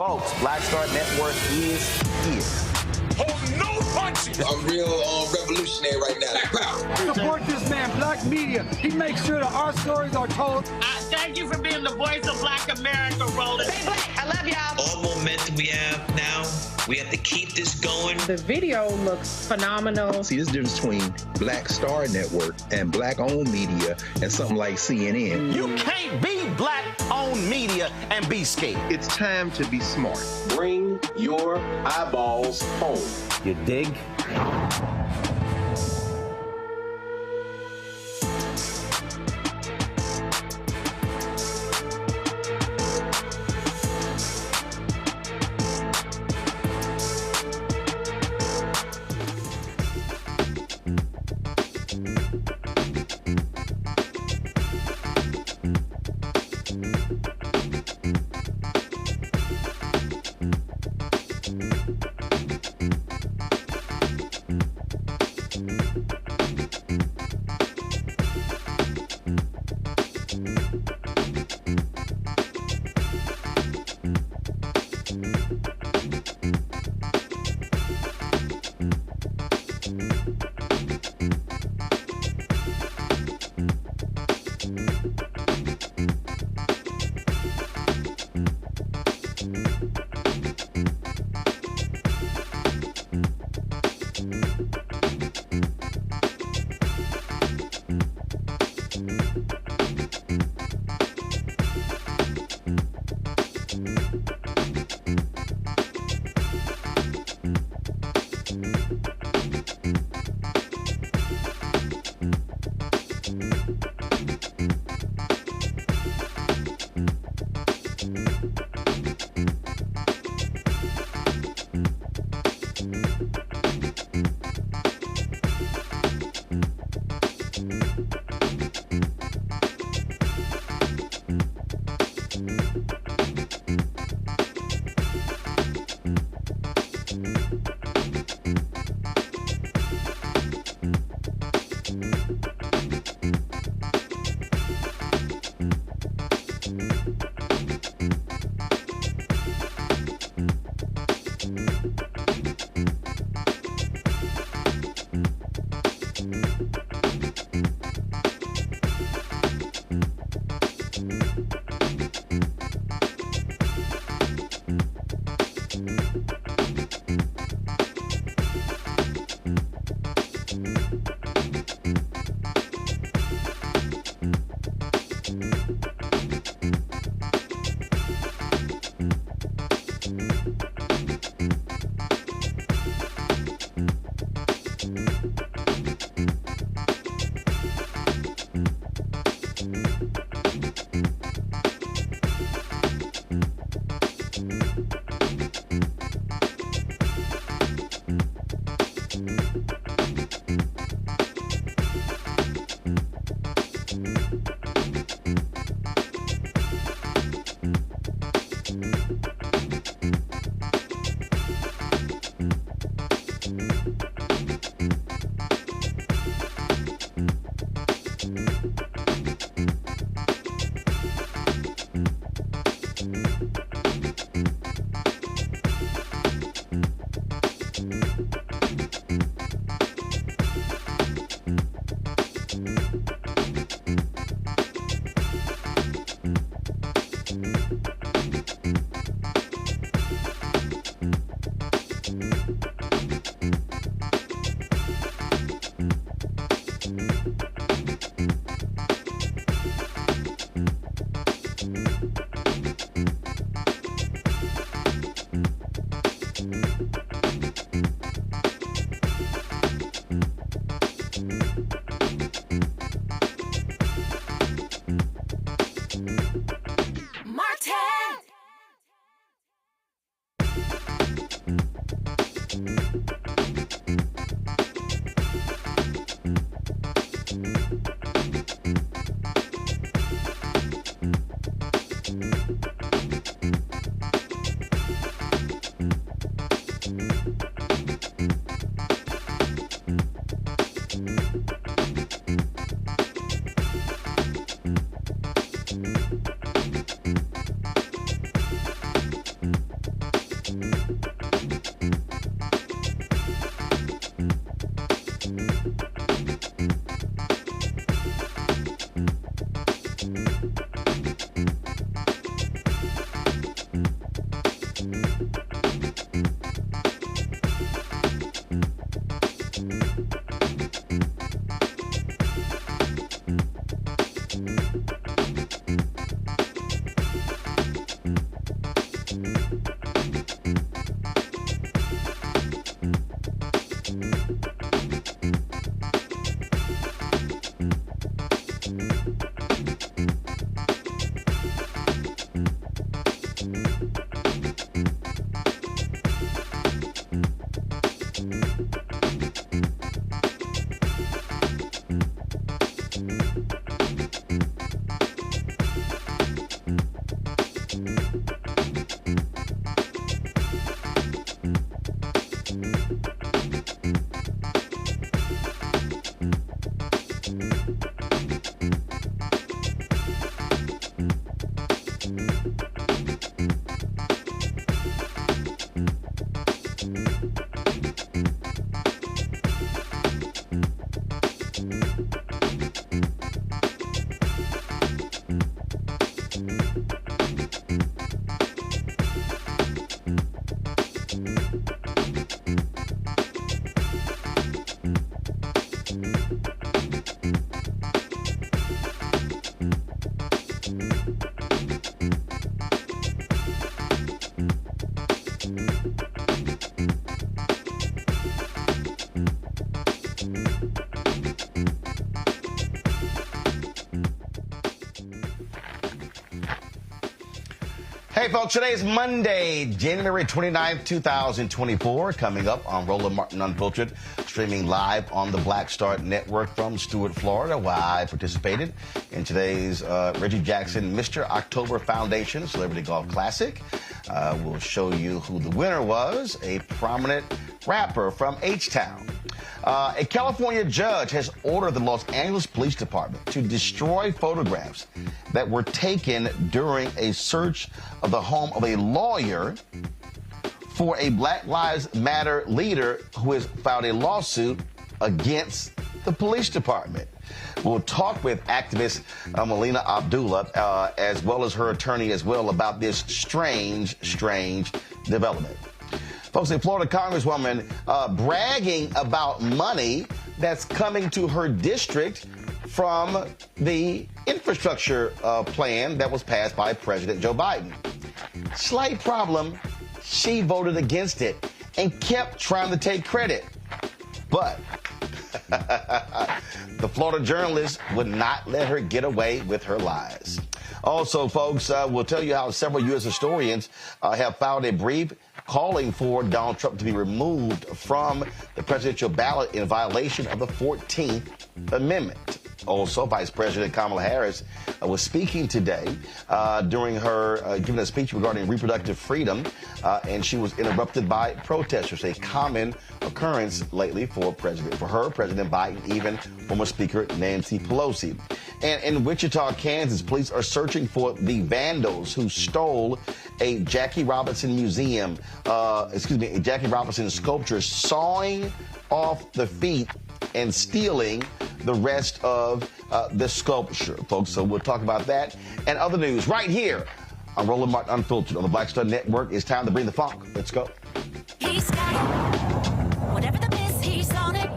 Folks, Black Star Network is here. hold no punches. I'm real revolutionary right now. Support this man, Black Media. He makes sure that our stories are told. Thank you for being the voice of Black America, Roland. Stay black. I love y'all. All momentum we have now, we have to keep this going. The video looks phenomenal. See, there's a difference between Black Star Network and Black-owned media and something like CNN. You can't be Black-owned media and be scared. It's time to be smart. Bring your eyeballs home. You dig? Hey, folks, today is Monday, January 29th, 2024. Coming up on Roland Martin Unfiltered, streaming live on the Black Star Network from Stuart, Florida, where I participated in today's Reggie Jackson Mr. October Foundation Celebrity Golf Classic. We'll show you who the winner was, a prominent rapper from H-Town. A California judge has ordered the Los Angeles Police Department to destroy photographs that were taken during a search of the home of a lawyer for a Black Lives Matter leader who has filed a lawsuit against the police department. We'll talk with activist Melina Abdullah, as well as her attorney as well, about this strange development. Folks, a Florida Congresswoman bragging about money that's coming to her district from the infrastructure plan that was passed by President Joe Biden. Slight problem, she voted against it and kept trying to take credit. But the Florida journalist would not let her get away with her lies. Also, folks, we'll tell you how several U.S. historians have filed a brief calling for Donald Trump to be removed from the presidential ballot in violation of the 14th Amendment. Also, Vice President Kamala Harris was speaking today during her giving a speech regarding reproductive freedom, and she was interrupted by protesters, a common occurrence lately for President Biden, even former Speaker Nancy Pelosi. And in Wichita, Kansas, police are searching for the vandals who stole a Jackie Robinson museum, a Jackie Robinson sculpture, sawing off the feet and stealing the rest of the sculpture, folks. So we'll talk about that and other news right here on Roland Martin Unfiltered on the Black Star Network. It's time to bring the funk. Let's go. He's got it. Whatever the miss, he's on it.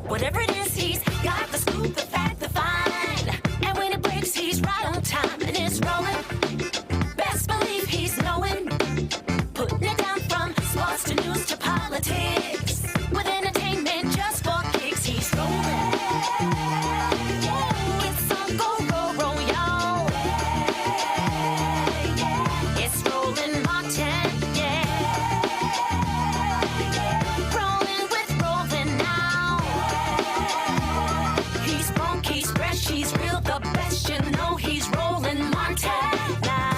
Whatever it is, he's got the scoop, the fact, the find. And when it breaks, he's right on time and it's rolling. Best believe he's knowing. Putting it down from sports to news to politics. With entertainment just for kicks, he's rolling. It's on go, y'all. It's Roland Martin, rolling with Roland now. He's funk, he's fresh, he's real, the best, you know he's Roland Martin now.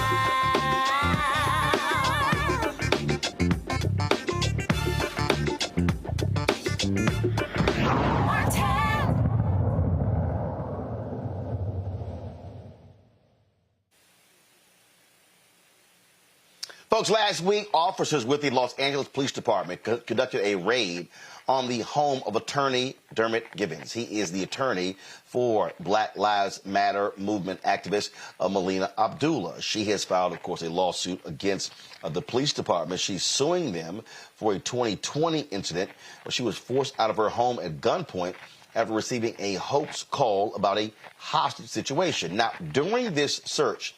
Folks, last week, officers with the Los Angeles Police Department conducted a raid on the home of attorney Dermot Gibbons. He is the attorney for Black Lives Matter movement activist Melina Abdullah. She has filed, of course, a lawsuit against the police department. She's suing them for a 2020 incident where she was forced out of her home at gunpoint after receiving a hoax call about a hostage situation. Now, during this search,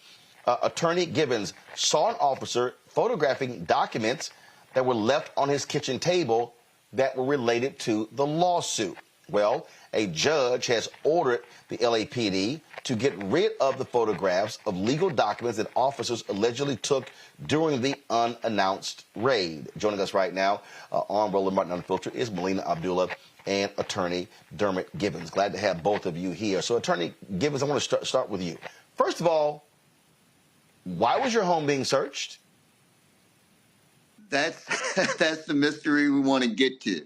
Attorney Gibbons saw an officer photographing documents that were left on his kitchen table that were related to the lawsuit. Well, a judge has ordered the LAPD to get rid of the photographs of legal documents that officers allegedly took during the unannounced raid. Joining us right now on Roland Martin Unfiltered is Melina Abdullah and Attorney Dermot Gibbons. Glad to have both of you here. So, Attorney Gibbons, I want to start with you. First of all, why was your home being searched? That's the mystery we want to get to.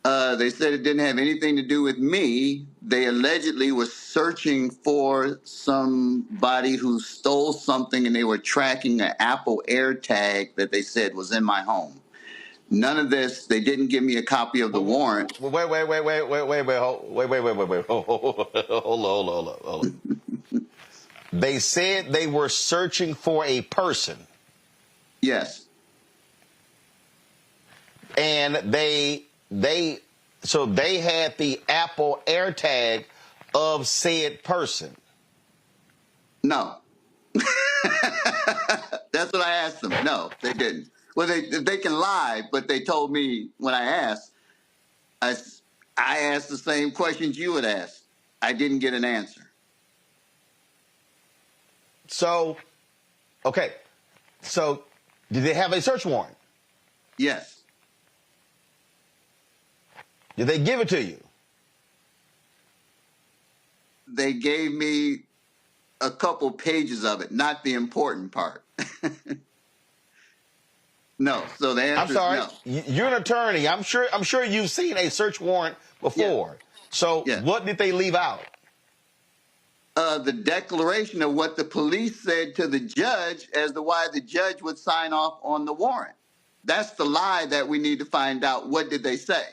They said it didn't have anything to do with me. They allegedly were searching for somebody who stole something, and they were tracking an Apple AirTag that they said was in my home. None of this. They didn't give me a copy of the warrant. Wait. Hold on. They said they were searching for a person. Yes. And they had the Apple AirTag of said person. No, That's what I asked them. No, they didn't. Well, they can lie, but they told me when I asked, I, I asked the same questions you would ask. I didn't get an answer. So, okay. So, did they have a search warrant? Yes. Did they give it to you? They gave me a couple pages of it, not the important part. No. So the answer I'm sorry. is no. You're an attorney. I'm sure you've seen a search warrant before. Yeah. So, Yeah. what did they leave out? The declaration of what the police said to the judge as to why the judge would sign off on the warrant. That's the lie that we need to find out. What did they say?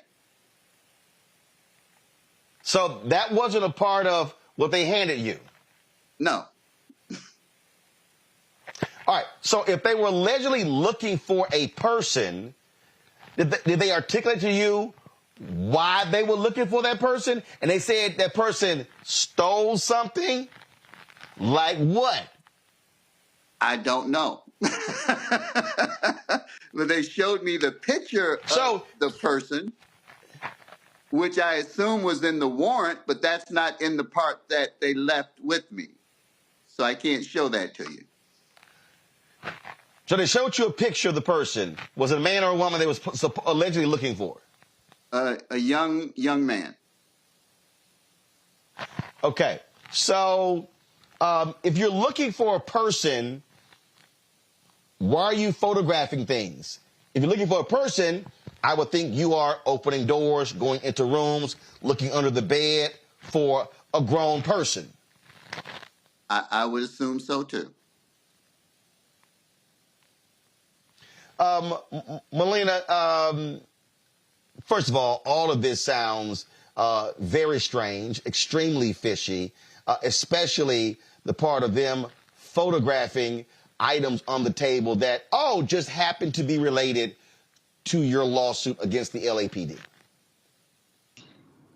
So that wasn't a part of what they handed you? No. All right. So if they were allegedly looking for a person, did they articulate to you why they were looking for that person? And they said that person stole something? Like what? I don't know. But they showed me the picture of the person, which I assume was in the warrant, but that's not in the part that they left with me. So I can't show that to you. So they showed you a picture of the person. Was it a man or a woman they was allegedly looking for? A young man. Okay. So if you're looking for a person, why are you photographing things? If you're looking for a person, I would think you are opening doors, going into rooms, looking under the bed for a grown person. I would assume so, too. Melina, first of all of this sounds very strange, extremely fishy, especially the part of them photographing items on the table that, just happen to be related to your lawsuit against the LAPD.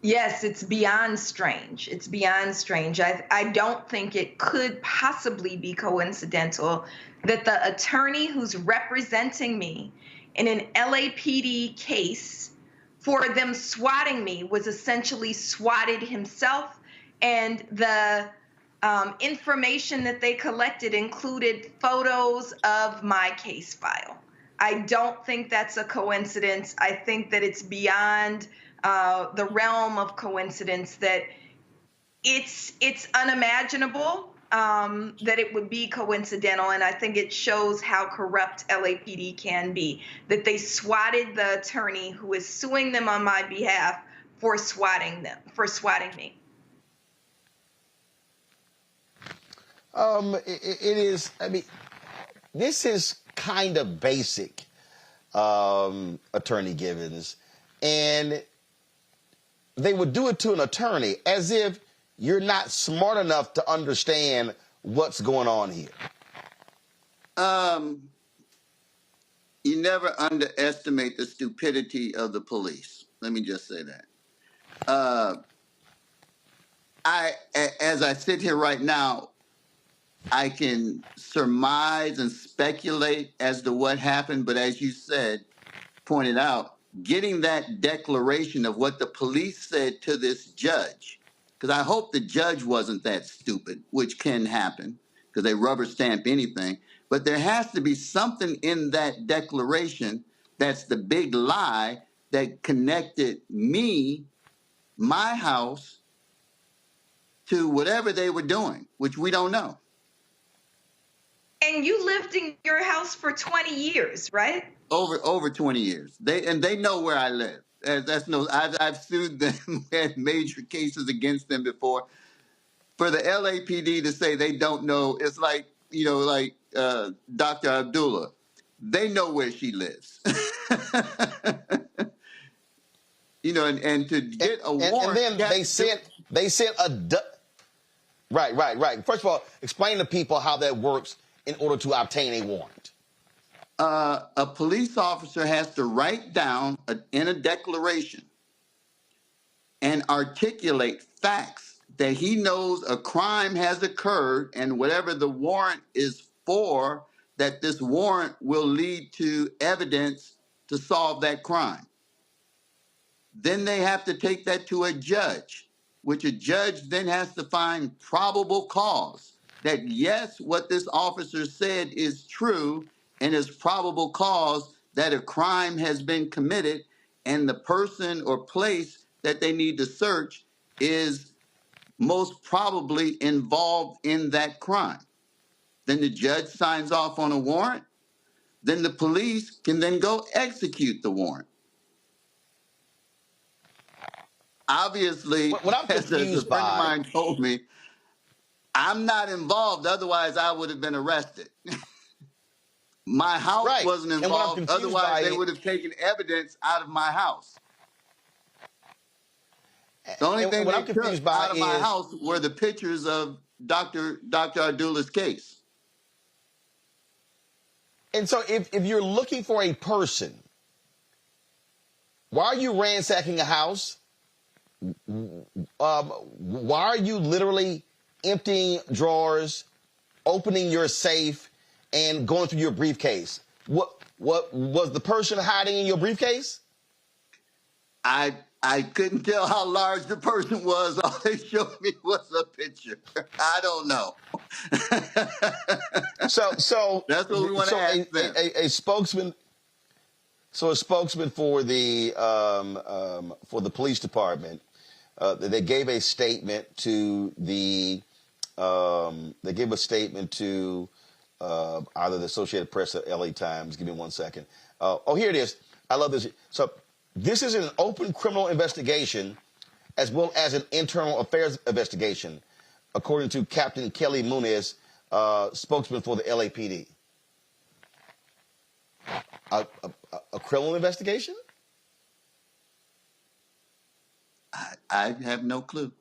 Yes, it's beyond strange. It's beyond strange. I don't think it could possibly be coincidental that the attorney who's representing me in an LAPD case for them swatting me was essentially swatted himself, and the information that they collected included photos of my case file. I don't think that's a coincidence. I think that it's beyond the realm of coincidence, that it's unimaginable that it would be coincidental, and I think it shows how corrupt LAPD can be, that they swatted the attorney who is suing them on my behalf for swatting me. It is, this is kind of basic, Attorney Givens, and they would do it to an attorney as if you're not smart enough to understand what's going on here. You never underestimate the stupidity of the police. Let me just say that. As I sit here right now, I can surmise and speculate as to what happened, but as you pointed out, getting that declaration of what the police said to this judge, because I hope the judge wasn't that stupid, which can happen, because they rubber stamp anything, but there has to be something in that declaration that's the big lie that connected me, my house, to whatever they were doing, which we don't know. And you lived in your house for 20 years, right? Over 20 years. They know where I live. I've sued them, had major cases against them before. For the LAPD to say they don't know, it's like, Dr. Abdullah. They know where she lives. And to get a warrant. And then they sent Right. First of all, explain to people how that works in order to obtain a warrant. A police officer has to write down in a declaration and articulate facts that he knows a crime has occurred, and whatever the warrant is for that this warrant will lead to evidence to solve that crime. Then they have to take that to a judge, which a judge then has to find probable cause that, yes, what this officer said is true and is probable cause that a crime has been committed and the person or place that they need to search is most probably involved in that crime. Then the judge signs off on a warrant. Then the police can then go execute the warrant. Obviously, What I'm as a friend confused of by, mine told me, I'm not involved, otherwise I would have been arrested. My house right? wasn't And what I'm involved, confused otherwise they by, would have taken evidence out of my house. The only thing what they I'm took confused by out of my is, house were the pictures of Dr. Abdullah's case. and so if you're looking for a person, why are you ransacking a house? Why are you literally emptying drawers, opening your safe, and going through your briefcase? What was the person hiding in your briefcase? I couldn't tell how large the person was. All they showed me was a picture. I don't know. So That's what we want to ask them. a spokesman. So a spokesman for the police department, they gave a statement to the either the Associated Press or LA Times. Give me 1 second. Oh, here it is. I love this. So this is an open criminal investigation as well as an internal affairs investigation, according to Captain Kelly Muniz, spokesman for the LAPD. A criminal investigation? I have no clue.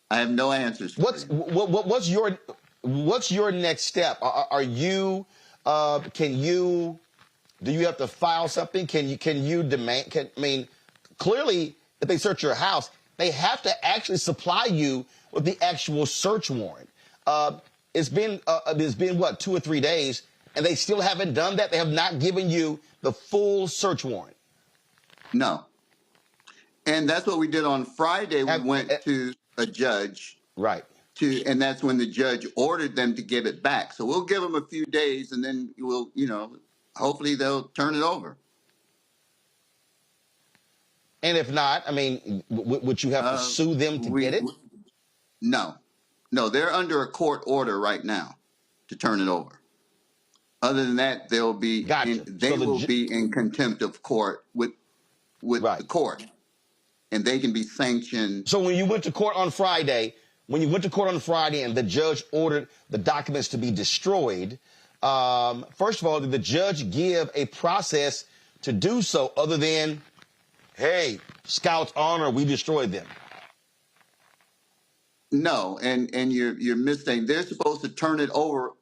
I have no answers. What's your next step? Are you do you have to file something? Can you demand? Clearly, if they search your house, they have to actually supply you with the actual search warrant. It's been what, 2 or 3 days, and they still haven't done that. They have not given you the full search warrant. No. And that's what we did on Friday. We went to a judge. Right. And that's when the judge ordered them to give it back. So we'll give them a few days, and then we'll, hopefully they'll turn it over. And if not, would you have to sue them to get it? No, they're under a court order right now to turn it over. Other than that, they'll be they will be in contempt of court with the court, and they can be sanctioned. So when you went to court on Friday, and the judge ordered the documents to be destroyed, first of all, did the judge give a process to do so other than, hey, Scouts honor, we destroyed them? No, and you're mistaken. They're supposed to turn it over,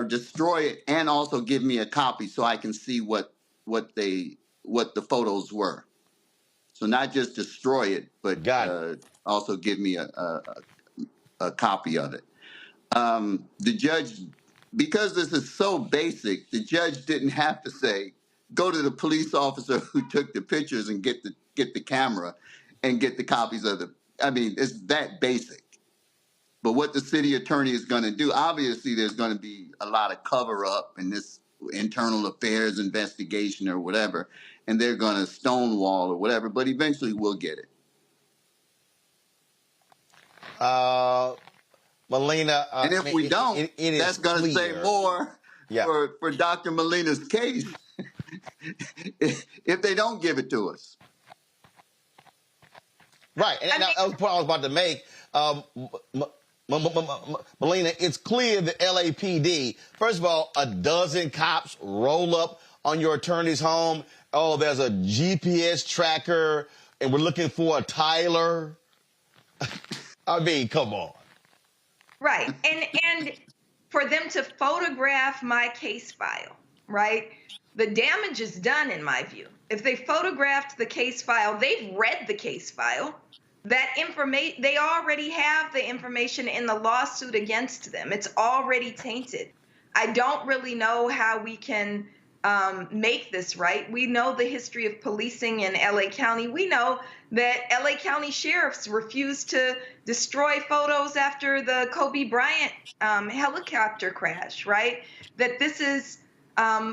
destroy it, and also give me a copy so I can see what the photos were. So not just destroy it, but also give me a copy of it. The judge, because this is so basic, the judge didn't have to say, go to the police officer who took the pictures and get the camera and get the copies of the. It's that basic. But what the city attorney is going to do, obviously there's going to be a lot of cover up in this internal affairs investigation or whatever, and they're going to stonewall or whatever, but eventually we'll get it. Melina, and if we don't, that's going to say more for Dr. Melina's case if they don't give it to us. Right, and that was the point I was about to make. Melina, it's clear the LAPD, first of all, a dozen cops roll up on your attorney's home. Oh, there's a GPS tracker, and we're looking for a Tyler. Come on. Right, and for them to photograph my case file, right? The damage is done in my view. If they photographed the case file, they've read the case file. that information, they already have the information in the lawsuit against them. It's already tainted. I don't really know how we can make this right. We know the history of policing in LA County. We know that LA County sheriffs refused to destroy photos after the Kobe Bryant helicopter crash, right? That this is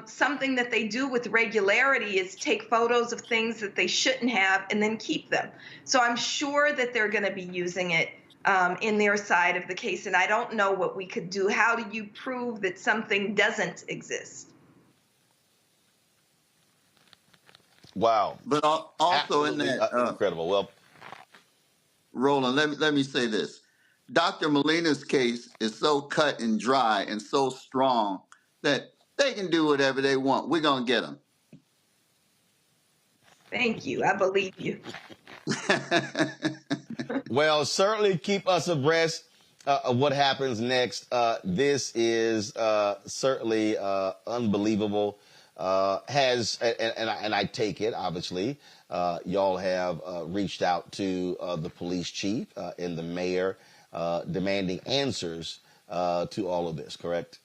something that they do with regularity, is take photos of things that they shouldn't have and then keep them. So I'm sure that they're going to be using it in their side of the case. And I don't know what we could do. How do you prove that something doesn't exist? Wow. But also absolutely in that incredible. Well, Roland, let me say this. Dr. Melina's case is so cut and dry and so strong that they can do whatever they want. We're going to get them. Thank you. I believe you. Well, certainly keep us abreast of what happens next. This is certainly unbelievable. And I take it, obviously, y'all have reached out to the police chief and the mayor demanding answers to all of this, correct?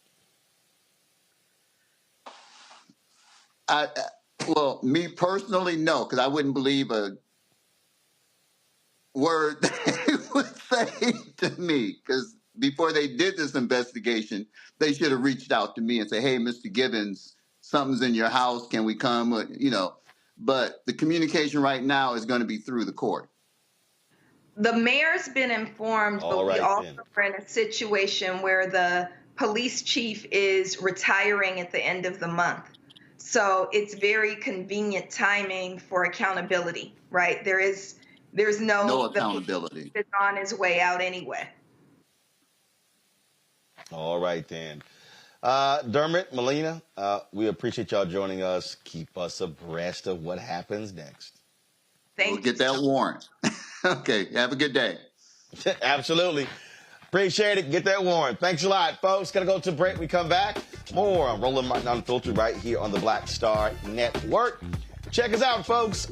Well, me personally, no, because I wouldn't believe a word they would say to me. Because before they did this investigation, they should have reached out to me and say, "Hey, Mr. Gibbons, something's in your house. Can we come?" But the communication right now is going to be through the court. The mayor's been informed, but we also are in a situation where the police chief is retiring at the end of the month. So it's very convenient timing for accountability, right? There's no accountability. It's on his way out anyway. All right, then. Dermot, Melina, we appreciate y'all joining us. Keep us abreast of what happens next. We'll get that warrant. Okay, have a good day. Absolutely. Appreciate it. Get that warrant. Thanks a lot, folks. Got to go to break. We come back. More on Roland Martin Unfiltered right here on the Black Star Network. Check us out, folks.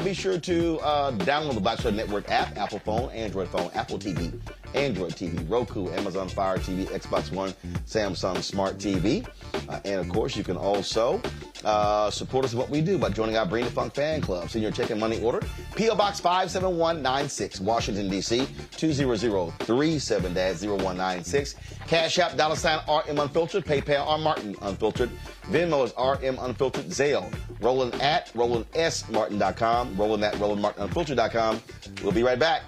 Be sure to download the Black Star Network app, Apple phone, Android phone, Apple TV, Android TV, Roku, Amazon Fire TV, Xbox One, Samsung Smart TV. And, of course, you can also support us in what we do by joining our Bring the Funk fan club. Send your check and money order. P.O. Box 57196, Washington, D.C., 20037-0196. Cash App, $RM Unfiltered. PayPal, R Martin Unfiltered. Venmo is RM Unfiltered. Zelle, Roland at RolandSMartin.com. Roland at RolandMartinUnfiltered.com. We'll be right back.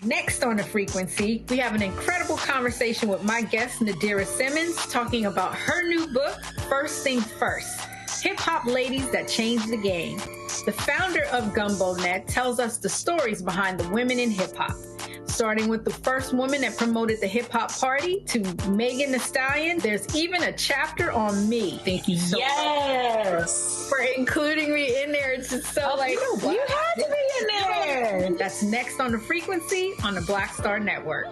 Next on The Frequency, we have an incredible conversation with my guest, Nadira Simmons, talking about her new book, First Things First, Hip-Hop Ladies That Changed the Game. The founder of Gumbo Net tells us the stories behind the women in hip-hop, starting with the first woman that promoted the hip-hop party to Megan Thee Stallion. There's even a chapter on me. Thank you so much for including me in there. It's just so you had to be in there. That's next on The Frequency on the Black Star Network.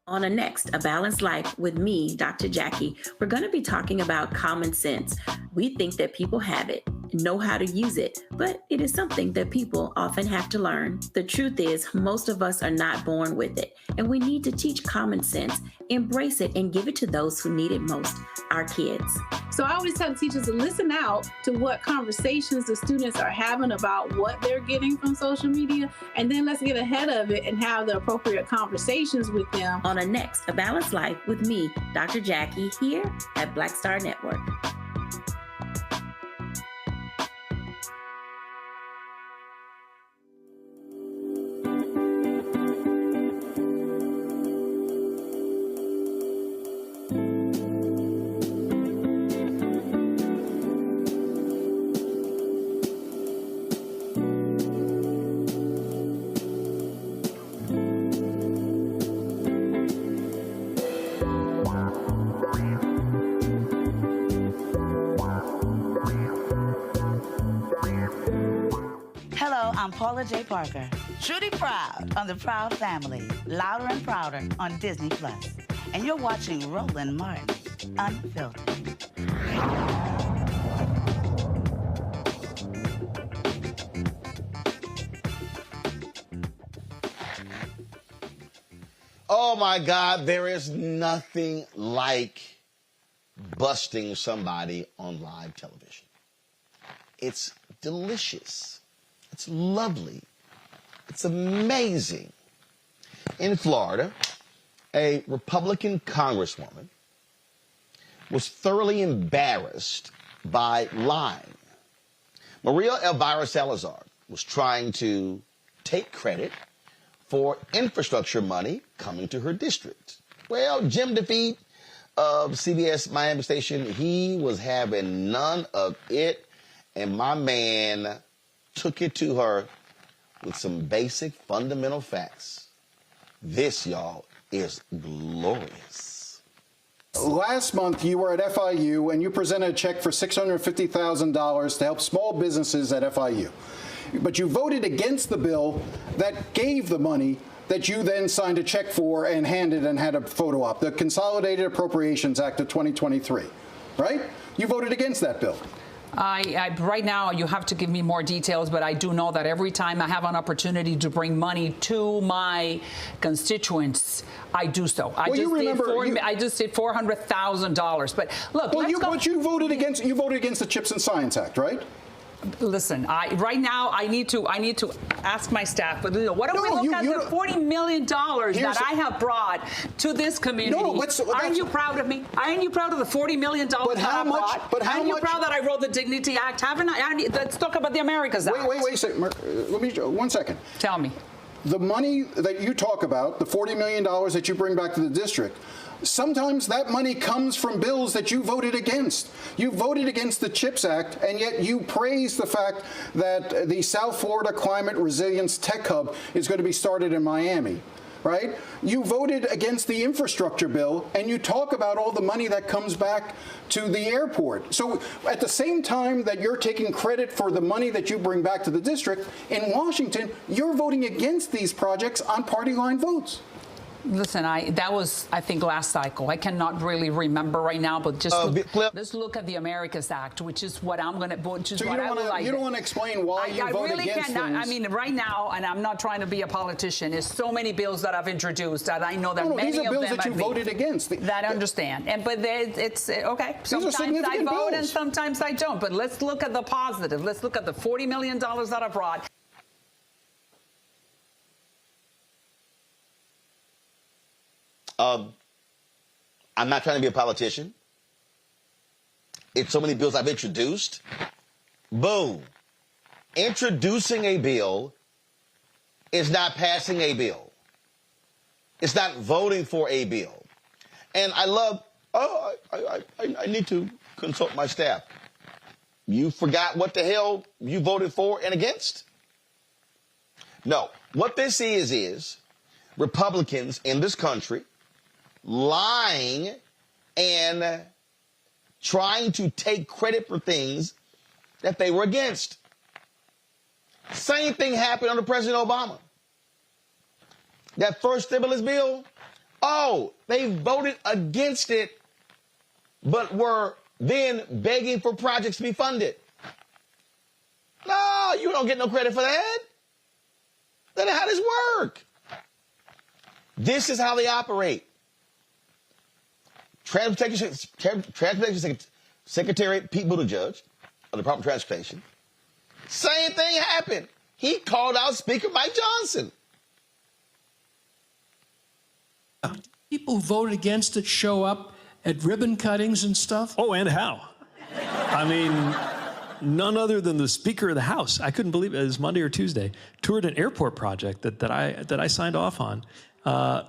On a next, A Balanced Life with me, Dr. Jackie, we're going to be talking about common sense. We think that people have it, know how to use it, but it is something that people often have to learn. The truth is, most of us are not born with it, and we need to teach common sense, embrace it, and give it to those who need it most, our kids. So I always tell teachers to listen out to what conversations the students are having about what they're getting from social media, and then let's get ahead of it and have the appropriate conversations with them. On a next, A Balanced Life with me, Dr. Jackie, here at Black Star Network. I'm Paula J. Parker, truly proud on the Proud Family, louder and prouder on Disney+. And you're watching Roland Martin Unfiltered. Oh my God, there is nothing like busting somebody on live television. It's delicious. It's lovely. It's amazing. In Florida, a Republican Congresswoman was thoroughly embarrassed by lying. Maria Elvira Salazar was trying to take credit for infrastructure money coming to her district. Well, Jim DeFeet of CBS Miami station, he was having none of it, and my man took it to her with some basic fundamental facts. This, y'all, is glorious. Last month, you were at FIU and you presented a check for $650,000 to help small businesses at FIU. But you voted against the bill that gave the money that you then signed a check for and handed and had a photo op, the Consolidated Appropriations Act of 2023, right? You voted against that bill. Right now, you have to give me more details, but I do know that every time I have an opportunity to bring money to my constituents, I do so. I just did $400,000. But look, but you voted against the Chips and Science Act, right? Listen, right now I need to ask my staff. But what do we look at the $40 million that I have brought to this community? Aren't you proud of me? Aren't you proud of the $40 million that I brought? Aren't you proud that I wrote the Dignity Act? Haven't I? Let's talk about the Americas Act. Wait a second. Let me 1 second. Tell me. The money that you talk about, the $40 million that you bring back to the district, sometimes that money comes from bills that you voted against. You voted against the CHIPS Act, and yet you praise the fact that the South Florida Climate Resilience Tech Hub is going to be started in Miami, right? You voted against the infrastructure bill, and you talk about all the money that comes back to the airport. So at the same time that you're taking credit for the money that you bring back to the district, in Washington, you're voting against these projects on party line votes. Listen, that was, I think, last cycle. I cannot really remember right now, but just let's look at the Americas Act, which is what I'm going to vote. So you don't want to explain why you voted against things. I mean, right now, and I'm not trying to be a politician, there's so many bills that I've introduced that I know that many of them these are bills that you voted against. That I understand. But it's okay. Sometimes I vote and sometimes I don't. But let's look at the positive. Let's look at the $40 million that I brought. I'm not trying to be a politician. It's so many bills I've introduced. Boom. Introducing a bill is not passing a bill. It's not voting for a bill. And I love, I need to consult my staff. You forgot what the hell you voted for and against? No. What this is Republicans in this country lying and trying to take credit for things that they were against. Same thing happened under President Obama. That first stimulus bill, they voted against it, but were then begging for projects to be funded. No, you don't get no credit for that. Then how does this work? This is how they operate. Transportation Secretary Pete Buttigieg of the Department of Transportation. Same thing happened. He called out Speaker Mike Johnson. People who voted against it show up at ribbon cuttings and stuff. Oh, and how? I mean, none other than the Speaker of the House. I couldn't believe it. It was Monday or Tuesday. Toured an airport project that I signed off on.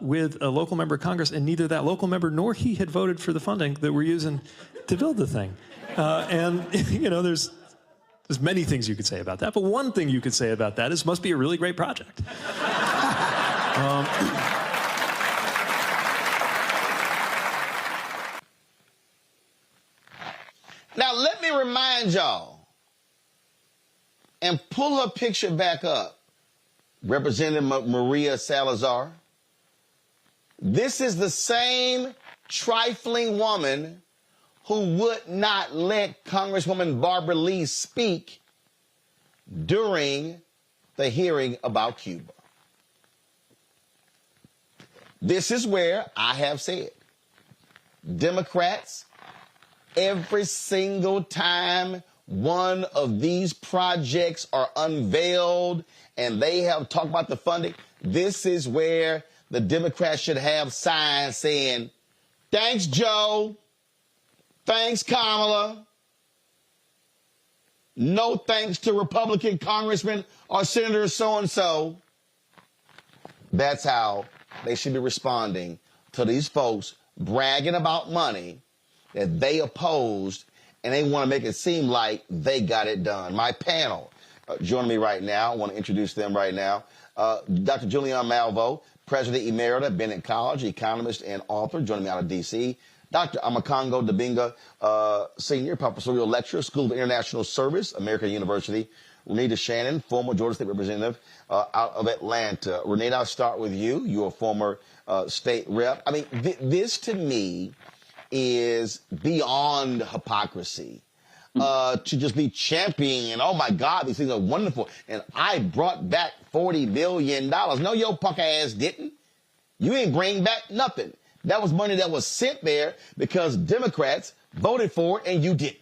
With a local member of Congress, and neither that local member nor he had voted for the funding that we're using to build the thing. And, you know, there's many things you could say about that, but one thing you could say about that is it must be a really great project. Now, let me remind y'all, and pull her picture back up, Representative Maria Salazar. This is the same trifling woman who would not let Congresswoman Barbara Lee speak during the hearing about Cuba. This is where I have said, Democrats, every single time one of these projects are unveiled and they have talked about the funding, this is where the Democrats should have signs saying, thanks, Joe. Thanks, Kamala. No thanks to Republican Congressman or Senator so-and-so. That's how they should be responding to these folks bragging about money that they opposed, and they want to make it seem like they got it done. My panel joining me right now. I want to introduce them right now. Dr. Julian Malvo, President Emerita, Bennett College, economist and author, joining me out of D.C. Dr. Amakongo Dabinga, Senior Professorial Lecturer, School of International Service, American University. Renita Shannon, former Georgia State Representative out of Atlanta. Renita, I'll start with you. You're a former state rep. I mean, this to me is beyond hypocrisy. To just be championing, oh my God, these things are wonderful. And I brought back $40 billion. No, your punk ass didn't. You ain't bring back nothing. That was money that was sent there because Democrats voted for it and you didn't.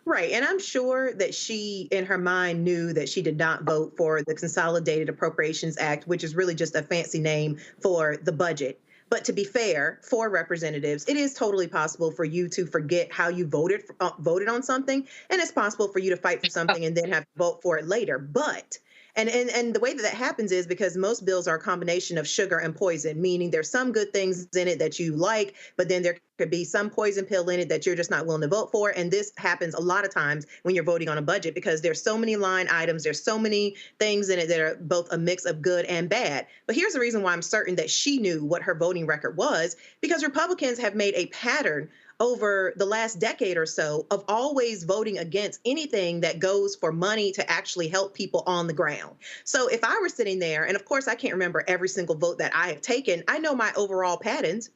Right. And I'm sure that she, in her mind, knew that she did not vote for the Consolidated Appropriations Act, which is really just a fancy name for the budget. But to be fair, for representatives, it is totally possible for you to forget how you voted on something. And it's possible for you to fight for something and then have to vote for it later. But and the way that happens is because most bills are a combination of sugar and poison, meaning there's some good things in it that you like, but then there could be some poison pill in it that you're just not willing to vote for. And this happens a lot of times when you're voting on a budget because there's so many line items, there's so many things in it that are both a mix of good and bad. But here's the reason why I'm certain that she knew what her voting record was, because Republicans have made a pattern over the last decade or so of always voting against anything that goes for money to actually help people on the ground. So if I were sitting there, and of course I can't remember every single vote that I have taken, I know my overall patterns.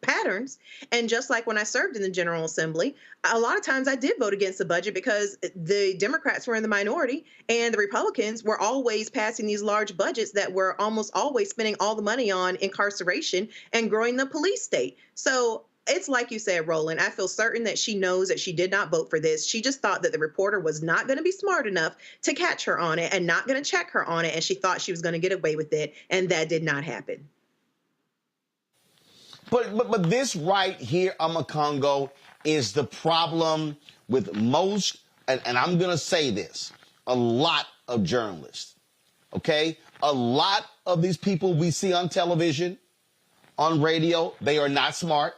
And just like when I served in the General Assembly, a lot of times I did vote against the budget because the Democrats were in the minority and the Republicans were always passing these large budgets that were almost always spending all the money on incarceration and growing the police state. So it's like you said, Roland, I feel certain that she knows that she did not vote for this. She just thought that the reporter was not going to be smart enough to catch her on it and not going to check her on it. And she thought she was going to get away with it. And that did not happen. But this right here, Amakongo, is the problem with most, and I'm going to say this, a lot of journalists, okay? A lot of these people we see on television, on radio, they are not smart.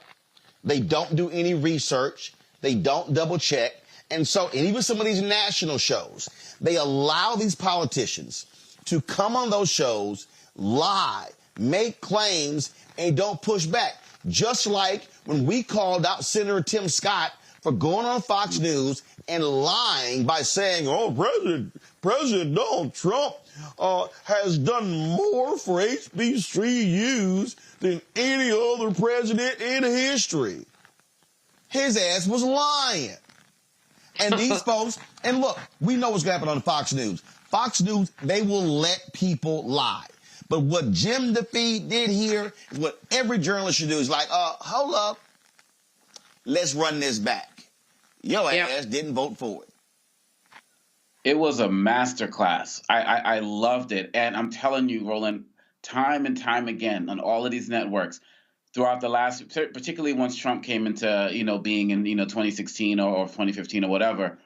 They don't do any research. They don't double check. And even some of these national shows, they allow these politicians to come on those shows, lie, make claims, and don't push back. Just like when we called out Senator Tim Scott for going on Fox News and lying by saying, oh, President Donald Trump has done more for HBCUs than any other president in history. His ass was lying. And these folks, and look, we know what's going to happen on Fox News. Fox News, they will let people lie. But what Jim DeFee did here is what every journalist should do. Is like, hold up. Let's run this back. Your ass didn't vote for it. It was a masterclass. I loved it. And I'm telling you, Roland, time and time again on all of these networks throughout the last, particularly once Trump came into, being in, 2016 or 2015 or whatever,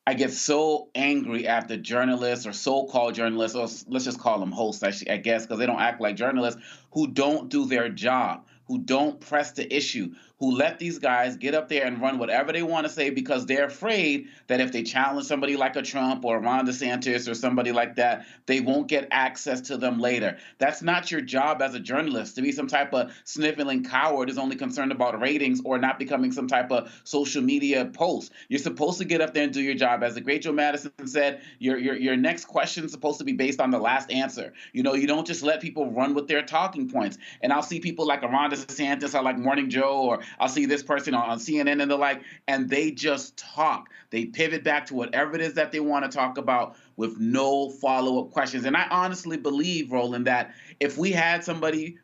I get so angry at the journalists or so-called journalists, or let's just call them hosts, I guess, because they don't act like journalists, who don't do their job, who don't press the issue, who let these guys get up there and run whatever they want to say because they're afraid that if they challenge somebody like a Trump or Ron DeSantis or somebody like that, they won't get access to them later. That's not your job as a journalist. To be some type of sniveling coward is only concerned about ratings or not becoming some type of social media post. You're supposed to get up there and do your job. As the great Joe Madison said, your next question is supposed to be based on the last answer. You don't just let people run with their talking points. And I'll see people like a Ron DeSantis or like Morning Joe or I'll see this person on CNN and the like, and they just talk. They pivot back to whatever it is that they want to talk about with no follow-up questions. And I honestly believe, Roland, that if we had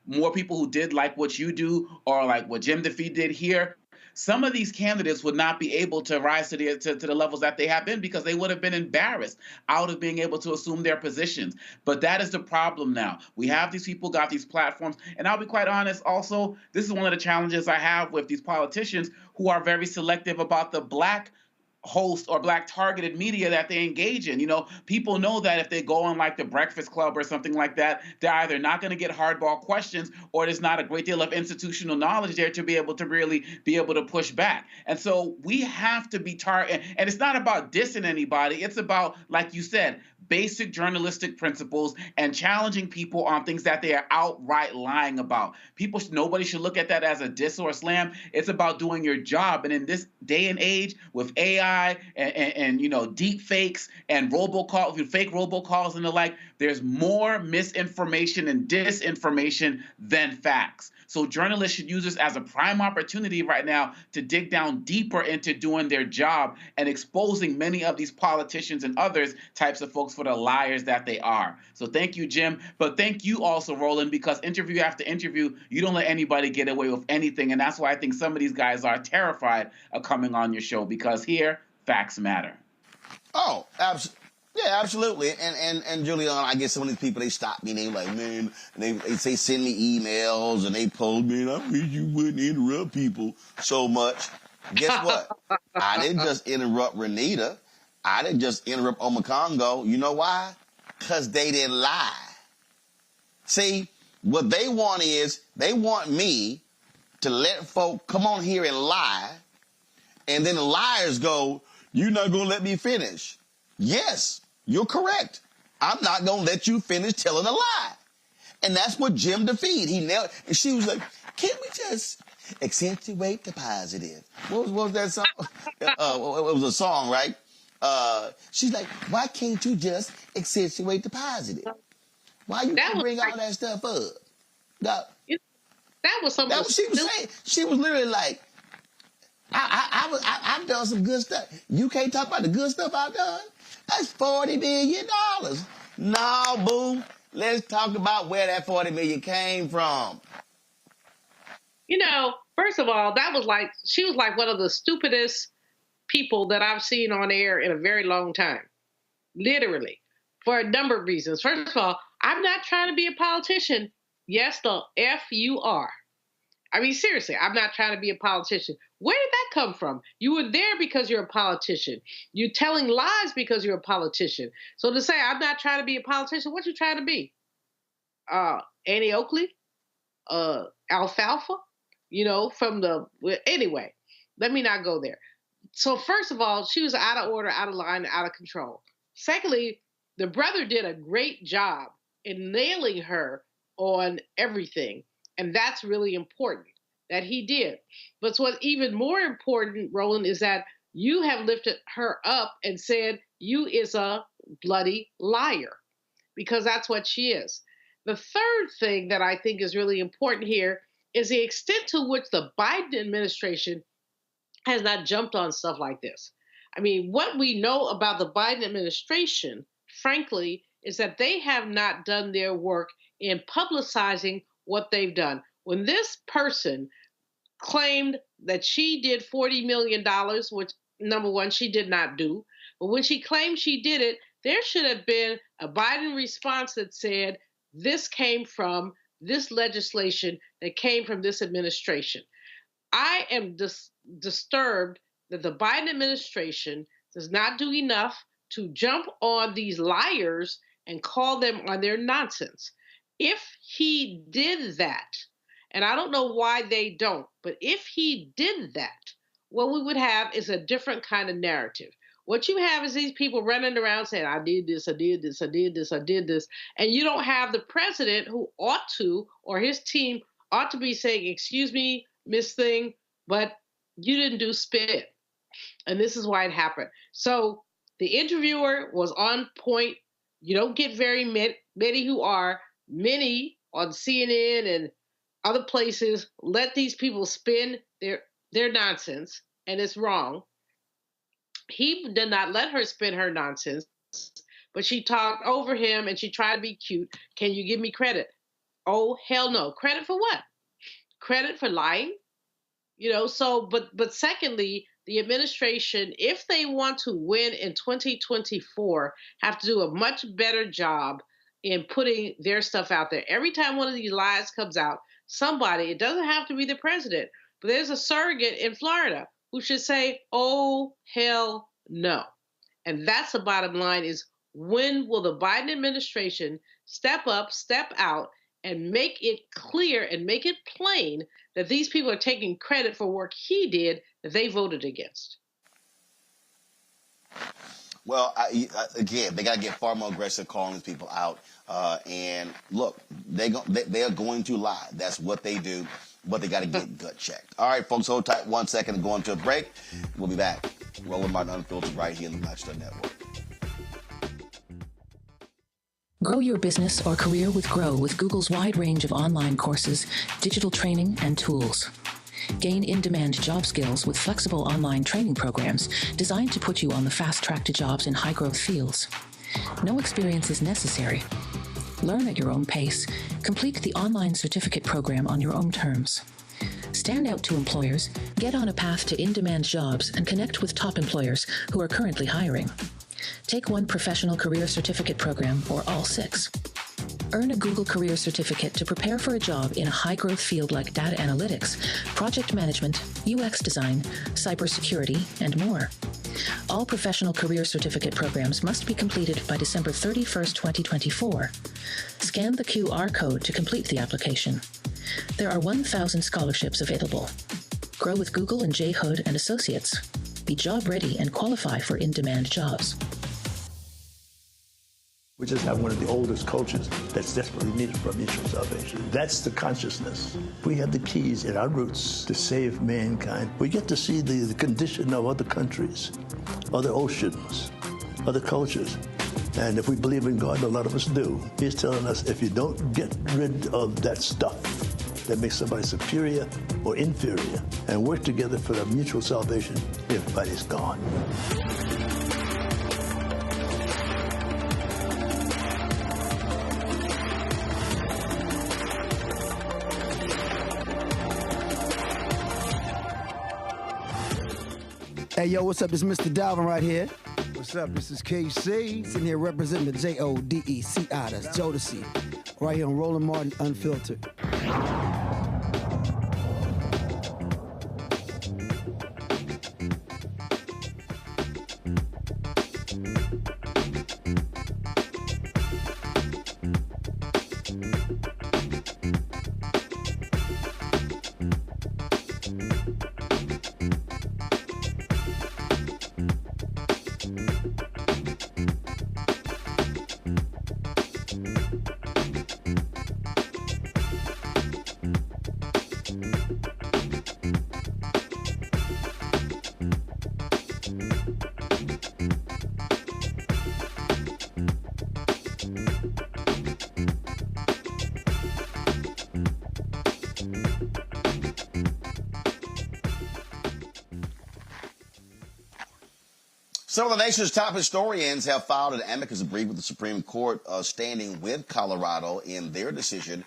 more people who did like what you do or like what Jim DeFee did here, some of these candidates would not be able to rise to the levels that they have been because they would have been embarrassed out of being able to assume their positions. But that is the problem now. We have these people, got these platforms, and I'll be quite honest also, this is one of the challenges I have with these politicians who are very selective about the Black host or Black targeted media that they engage in. You know, people know that if they go on like the Breakfast Club or something like that, they're either not going to get hardball questions or there's not a great deal of institutional knowledge there to be able to really be able to push back. And so we have to be and it's not about dissing anybody. It's about, like you said, basic journalistic principles and challenging people on things that they are outright lying about. Nobody should look at that as a diss or a slam. It's about doing your job. And in this day and age with AI and you know, deep fakes and fake robocalls and the like, there's more misinformation and disinformation than facts. So journalists should use this as a prime opportunity right now to dig down deeper into doing their job and exposing many of these politicians and others types of folks for the liars that they are. So thank you, Jim. But thank you also, Roland, because interview after interview, you don't let anybody get away with anything. And that's why I think some of these guys are terrified of coming on your show, because here, facts matter. Oh, absolutely. Yeah, absolutely. And Julian, I get some of these people, they stop me and they like, man, and they say send me emails and they post, man, I wish you wouldn't interrupt people so much. Guess what? I didn't just interrupt Renita. I didn't just interrupt Omakongo. You know why? Because they didn't lie. See, what they want is they want me to let folk come on here and lie, and then the liars go, you're not going to let me finish. Yes, you're correct. I'm not going to let you finish telling a lie. And that's what Jim DeFee, he nailed. And she was like, can't we just accentuate the positive? What was that song? It was a song, right? She's like, why can't you just accentuate the positive? Why you bring all that stuff up? That was something. That what she was saying. She was literally like, I've done some good stuff. You can't talk about the good stuff I've done? That's $40 million. No, boo. Let's talk about where that $40 million came from. You know, first of all, she was like one of the stupidest people that I've seen on air in a very long time. Literally. For a number of reasons. First of all, I'm not trying to be a politician. Yes, the F you are. I mean, seriously, I'm not trying to be a politician. Where did that come from? You were there because you're a politician. You're telling lies because you're a politician. So to say I'm not trying to be a politician, what you trying to be? Annie Oakley? Alfalfa? You know, anyway, let me not go there. So first of all, she was out of order, out of line, out of control. Secondly, the brother did a great job in nailing her on everything. And that's really important that he did. But what's even more important, Roland, is that you have lifted her up and said you is a bloody liar, because that's what she is. The third thing that I think is really important here is the extent to which the Biden administration has not jumped on stuff like this. I mean, what we know about the Biden administration, frankly, is that they have not done their work in publicizing what they've done. When this person claimed that she did $40 million, which, number one, she did not do, but when she claimed she did it, there should have been a Biden response that said, this came from this legislation that came from this administration. I am disturbed that the Biden administration does not do enough to jump on these liars and call them on their nonsense. If he did that, and I don't know why they don't, but if he did that, what we would have is a different kind of narrative. What you have is these people running around saying, I did this, I did this, I did this, I did this. And you don't have the president who ought to, or his team ought to be saying, excuse me, Miss Thing, but you didn't do spit. And this is why it happened. So the interviewer was on point. You don't get very many who are. Many on CNN and other places let these people spin they're nonsense and it's wrong. He did not let her spin her nonsense, but she talked over him and she tried to be cute. Can you give me credit? Oh, hell no. Credit for what? Credit for lying? But secondly, the administration, if they want to win in 2024, have to do a much better job in putting their stuff out there. Every time one of these lies comes out, somebody, it doesn't have to be the president, but there's a surrogate in Florida who should say, oh, hell no. And that's the bottom line is, when will the Biden administration step up, step out, and make it clear and make it plain that these people are taking credit for work he did that they voted against? Well, again, they got to get far more aggressive calling these people out. And look, they are going to lie. That's what they do. But they got to get gut checked. All right, folks, hold tight 1 second and go into a break. We'll be back. Roland Martin Unfiltered right here in the Black Star Network. Grow your business or career with Grow with Google's wide range of online courses, digital training, and tools. Gain in-demand job skills with flexible online training programs designed to put you on the fast track to jobs in high-growth fields. No experience is necessary. Learn at your own pace. Complete the online certificate program on your own terms. Stand out to employers, get on a path to in-demand jobs, and connect with top employers who are currently hiring. Take one professional career certificate program or all 6. Earn a Google Career Certificate to prepare for a job in a high-growth field like data analytics, project management, UX design, cybersecurity, and more. All professional career certificate programs must be completed by December 31st, 2024. Scan the QR code to complete the application. There are 1,000 scholarships available. Grow with Google and J. Hood and Associates. Be job ready and qualify for in-demand jobs. We just have one of the oldest cultures that's desperately needed for mutual salvation. That's the consciousness. We have the keys in our roots to save mankind. We get to see the condition of other countries, other oceans, other cultures. And if we believe in God, a lot of us do, He's telling us if you don't get rid of that stuff that makes somebody superior or inferior and work together for the mutual salvation, everybody's gone. Hey, yo, what's up? This is Mr. Dalvin right here. What's up? This is KC. Sitting here representing the Jodeci, that's Jodeci. Right here on Roland Martin Unfiltered. Some of the nation's top historians have filed an amicus brief with the Supreme Court standing with Colorado in their decision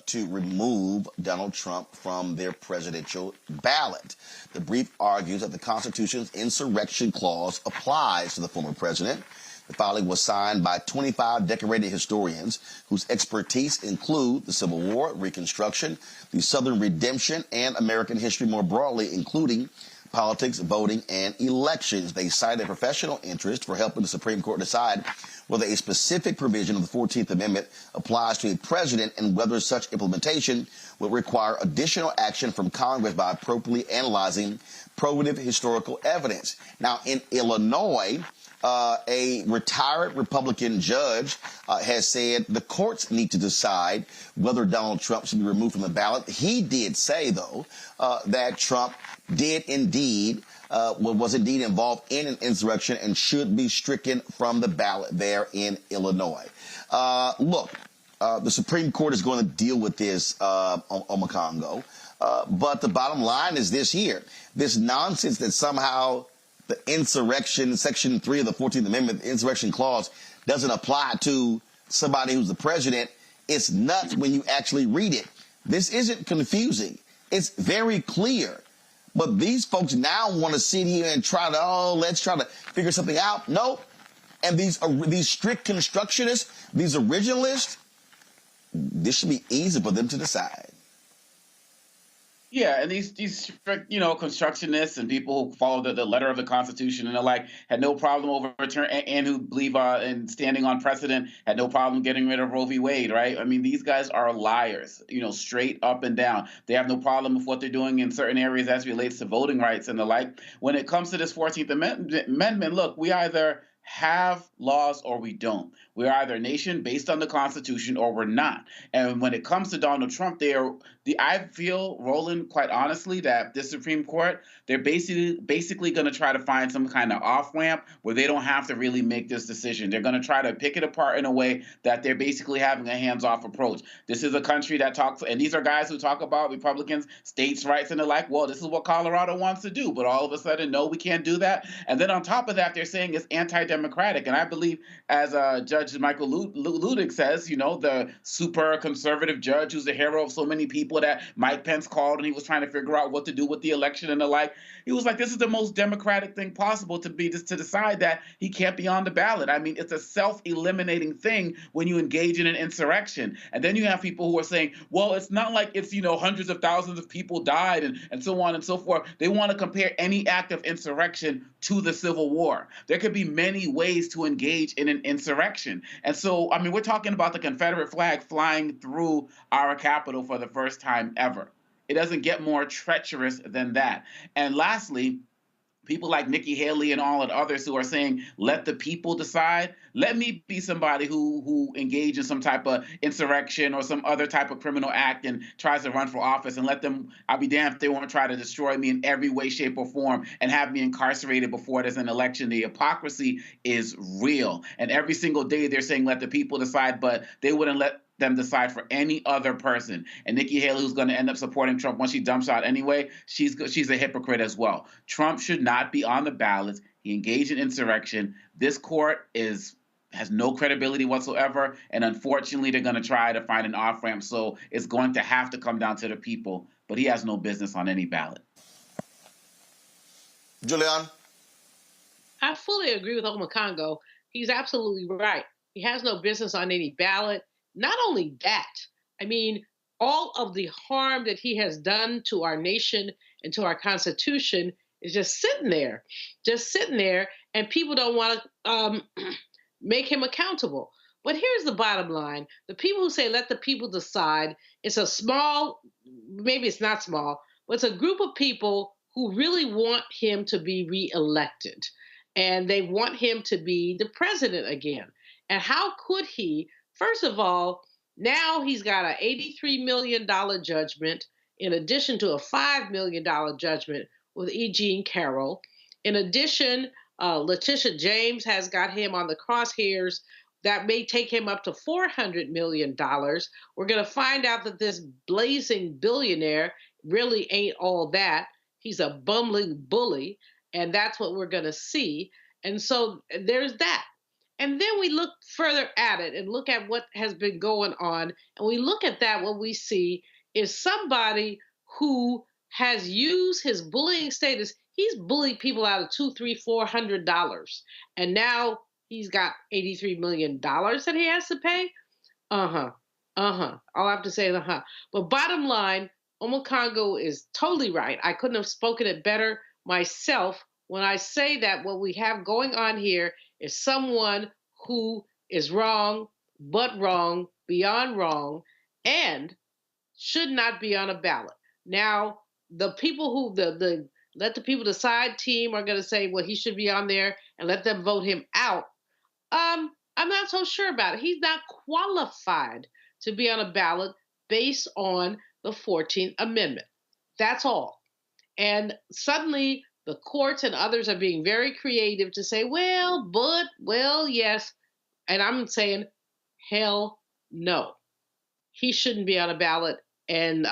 to remove Donald Trump from their presidential ballot. The brief argues that the Constitution's insurrection clause applies to the former president. The filing was signed by 25 decorated historians whose expertise include the Civil War, Reconstruction, the Southern Redemption, and American history more broadly, including politics, voting, and elections. They cite a professional interest for helping the Supreme Court decide whether a specific provision of the 14th Amendment applies to a president and whether such implementation would require additional action from Congress by appropriately analyzing probative historical evidence. Now, in Illinois, a retired Republican judge has said the courts need to decide whether Donald Trump should be removed from the ballot. He did say, though, that Trump was indeed involved in an insurrection and should be stricken from the ballot there in Illinois. Look, The Supreme Court is going to deal with this on Congo. But the bottom line is this here. This nonsense that somehow the insurrection, Section 3 of the 14th Amendment, the insurrection clause, doesn't apply to somebody who's the president. It's nuts when you actually read it. This isn't confusing. It's very clear. But these folks now want to sit here and try to, let's try to figure something out. Nope. And these strict constructionists, these originalists, this should be easy for them to decide. Yeah, and these strict, constructionists and people who follow the letter of the Constitution and the like had no problem overturning, and who believe in standing on precedent had no problem getting rid of Roe v. Wade, right? I mean, these guys are liars, straight up and down. They have no problem with what they're doing in certain areas as it relates to voting rights and the like. When it comes to this 14th Amendment, look, we either have laws or we don't. We're either a nation based on the Constitution or we're not. And when it comes to Donald Trump, I feel, Roland, quite honestly, that this Supreme Court, they're basically going to try to find some kind of off-ramp where they don't have to really make this decision. They're going to try to pick it apart in a way that they're basically having a hands-off approach. This is a country that talks, and these are guys who talk about Republicans, states' rights, and the like. Well, this is what Colorado wants to do, but all of a sudden, no, we can't do that. And then on top of that, they're saying it's anti-democratic. And I believe, as Judge Michael Ludick says, the super conservative judge who's the hero of so many people that Mike Pence called, and he was trying to figure out what to do with the election and the like. He was like, this is the most democratic thing possible to decide that he can't be on the ballot. I mean, it's a self-eliminating thing when you engage in an insurrection. And then you have people who are saying, well, it's not like it's, hundreds of thousands of people died and so on and so forth. They want to compare any act of insurrection to the Civil War. There could be many ways to engage in an insurrection. And so, I mean, we're talking about the Confederate flag flying through our Capitol for the first time ever. It doesn't get more treacherous than that. And lastly, people like Nikki Haley and all the others who are saying, let the people decide. Let me be somebody who engage in some type of insurrection or some other type of criminal act and tries to run for office, and let them, I'll be damned if they won't try to destroy me in every way, shape, or form and have me incarcerated before there's an election. The hypocrisy is real. And every single day they're saying, let the people decide, but they wouldn't let them decide for any other person. And Nikki Haley, who's going to end up supporting Trump once she dumps out anyway, she's a hypocrite as well. Trump should not be on the ballot. He engaged in insurrection. This court has no credibility whatsoever, and unfortunately, they're going to try to find an off-ramp, so it's going to have to come down to the people, but he has no business on any ballot. Julian? I fully agree with Congo. He's absolutely right. He has no business on any ballot. Not only that, I mean, all of the harm that he has done to our nation and to our Constitution is just sitting there, and people don't want to make him accountable. But here's the bottom line. The people who say, let the people decide, it's a small, maybe it's not small, but it's a group of people who really want him to be reelected. And they want him to be the president again. And how could he? First of all, now he's got an $83 million judgment in addition to a $5 million judgment with E. Jean Carroll. In addition, Letitia James has got him on the crosshairs. That may take him up to $400 million. We're going to find out that this blazing billionaire really ain't all that. He's a bumbling bully, and that's what we're going to see. And so there's that. And then we look further at it and look at what has been going on. And we look at that, what we see is somebody who has used his bullying status. He's bullied people out of $200, $300, $400. And now he's got $83 million that he has to pay. All I have to say is But bottom line, Congo is totally right. I couldn't have spoken it better myself when I say that what we have going on here is someone who is wrong, but wrong, beyond wrong, and should not be on a ballot. Now, the people who, the let the people decide team are going to say, well, he should be on there and let them vote him out. I'm not so sure about it. He's not qualified to be on a ballot based on the 14th Amendment. That's all. And suddenly, the courts and others are being very creative to say, well, yes. And I'm saying, hell no. he shouldn't be on a ballot, and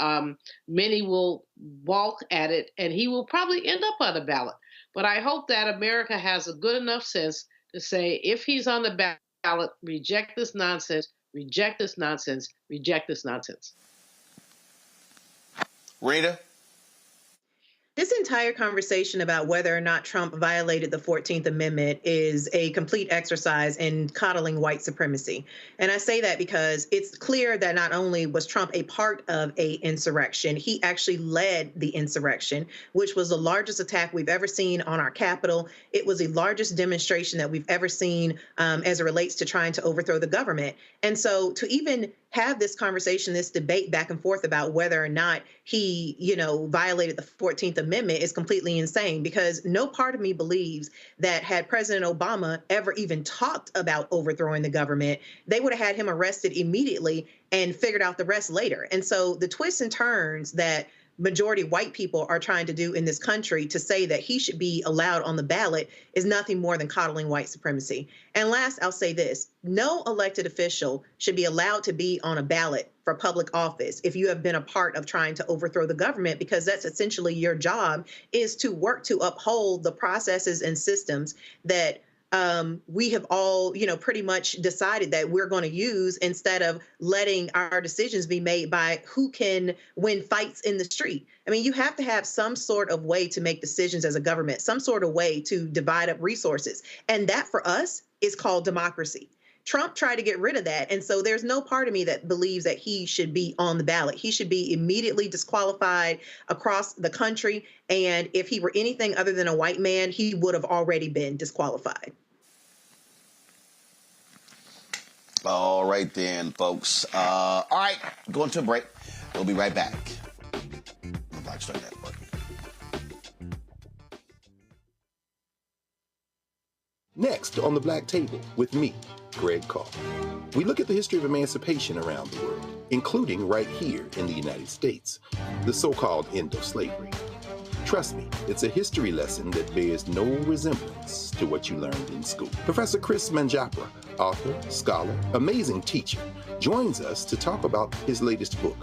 many will balk at it, and he will probably end up on the ballot. But I hope that America has a good enough sense to say, if he's on the ballot, reject this nonsense, reject this nonsense, reject this nonsense. Rita? This entire conversation about whether or not Trump violated the 14th Amendment is a complete exercise in coddling white supremacy. And I say that because it's clear that not only was Trump a part of an insurrection, he actually led the insurrection, which was the largest attack we've ever seen on our Capitol. It was the largest demonstration that we've ever seen as it relates to trying to overthrow the government. And so to even have this conversation, this debate back and forth about whether or not he, violated the 14th Amendment is completely insane, because no part of me believes that had President Obama ever even talked about overthrowing the government, they would have had him arrested immediately and figured out the rest later. And so the twists and turns that majority white people are trying to do in this country to say that he should be allowed on the ballot is nothing more than coddling white supremacy. And last, I'll say this: no elected official should be allowed to be on a ballot for public office if you have been a part of trying to overthrow the government, because that's essentially your job, is to work to uphold the processes and systems that we have all, pretty much decided that we're going to use, instead of letting our decisions be made by who can win fights in the street. I mean, you have to have some sort of way to make decisions as a government, some sort of way to divide up resources. And that for us is called democracy. Trump tried to get rid of that. And so there's no part of me that believes that he should be on the ballot. He should be immediately disqualified across the country. And if he were anything other than a white man, he would have already been disqualified. All right then, folks. All right, going to a break. We'll be right back on the Black Star Network. Next on the Black Table with me, Greg Carr. We look at the history of emancipation around the world, including right here in the United States, the so-called end of slavery. Trust me, it's a history lesson that bears no resemblance to what you learned in school. Professor Chris Manjapra, author, scholar, amazing teacher, joins us to talk about his latest book,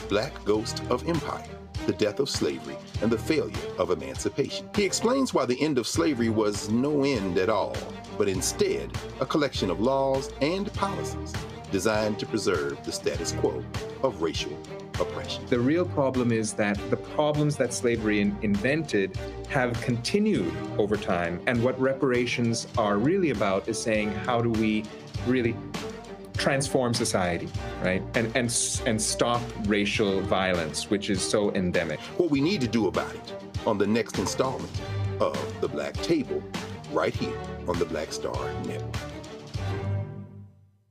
Black Ghost of Empire: The Death of Slavery and the Failure of Emancipation. He explains why the end of slavery was no end at all, but instead a collection of laws and policies designed to preserve the status quo of racial oppression. The real problem is that the problems that slavery invented have continued over time. And what reparations are really about is saying, how do we really transform society, right? And stop racial violence, which is so endemic. What we need to do about it on the next installment of The Black Table, right here on the Black Star Network.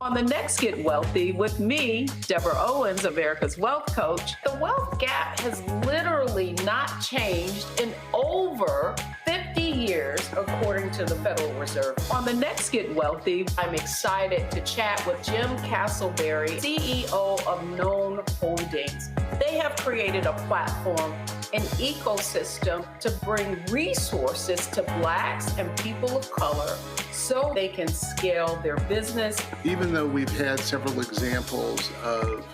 On the next Get Wealthy with me, Deborah Owens, America's Wealth Coach, the wealth gap has literally not changed in over 50 years, according to the Federal Reserve. On the next Get Wealthy, I'm excited to chat with Jim Castleberry, CEO of Known Holdings. They have created a platform, an ecosystem to bring resources to Blacks and people of color so they can scale their business. Even though we've had several examples of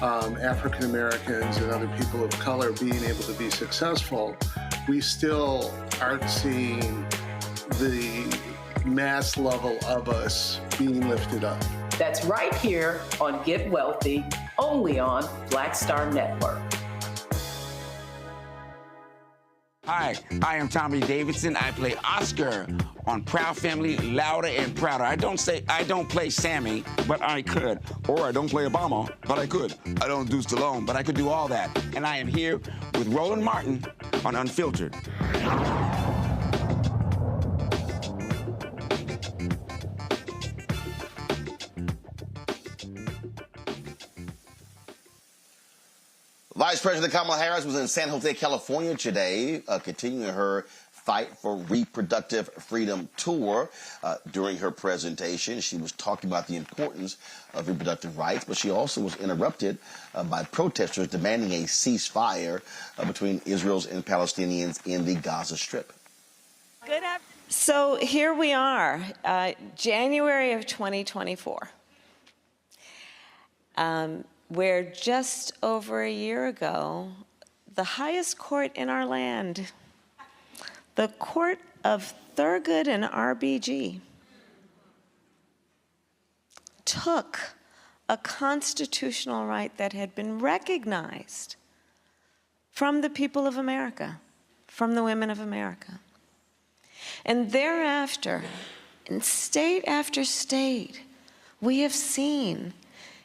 African Americans and other people of color being able to be successful, we still aren't seeing the mass level of us being lifted up. That's right here on Get Wealthy, only on Black Star Network. Hi, I am Tommy Davidson. I play Oscar on Proud Family, Louder and Prouder. I don't play Sammy, but I could. Or I don't play Obama, but I could. I don't do Stallone, but I could do all that. And I am here with Roland Martin on Unfiltered. Vice President Kamala Harris was in San Jose, California today, continuing her Fight for Reproductive Freedom tour. During her presentation, she was talking about the importance of reproductive rights, but she also was interrupted by protesters demanding a ceasefire between Israelis and Palestinians in the Gaza Strip. Good afternoon. So here we are, January of 2024. where just over a year ago, the highest court in our land, the Court of Thurgood and RBG, took a constitutional right that had been recognized from the people of America, from the women of America. And thereafter, in state after state, we have seen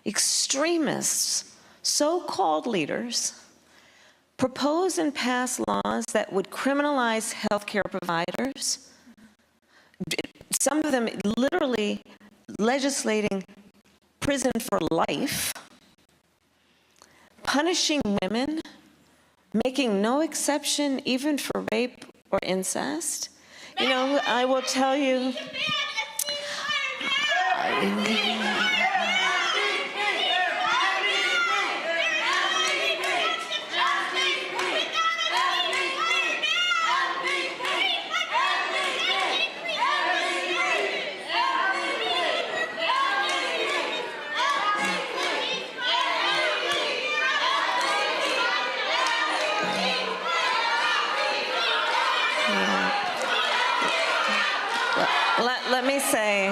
extremists, so-called leaders, propose and pass laws that would criminalize healthcare providers, some of them literally legislating prison for life, punishing women, making no exception even for rape or incest. You know, I will tell you, let me say,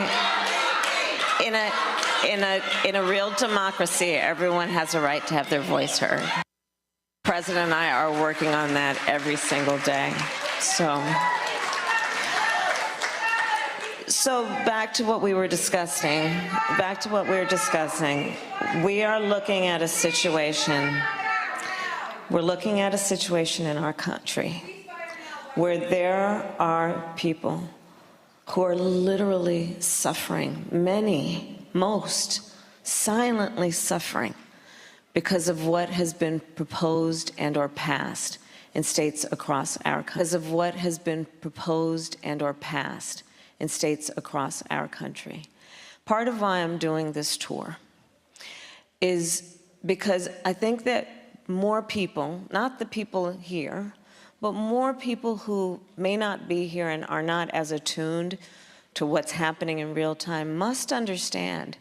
in a real democracy, everyone has a right to have their voice heard. The President and I are working on that every single day. So back to what we were discussing. We are looking at a situation. We're looking at a situation in our country where there are people who are literally suffering, most silently suffering because of what has been proposed and or passed in states across our country. Part of why I'm doing this tour is because I think that more people, not the people here, but more people who may not be here and are not as attuned to what's happening in real time must understand.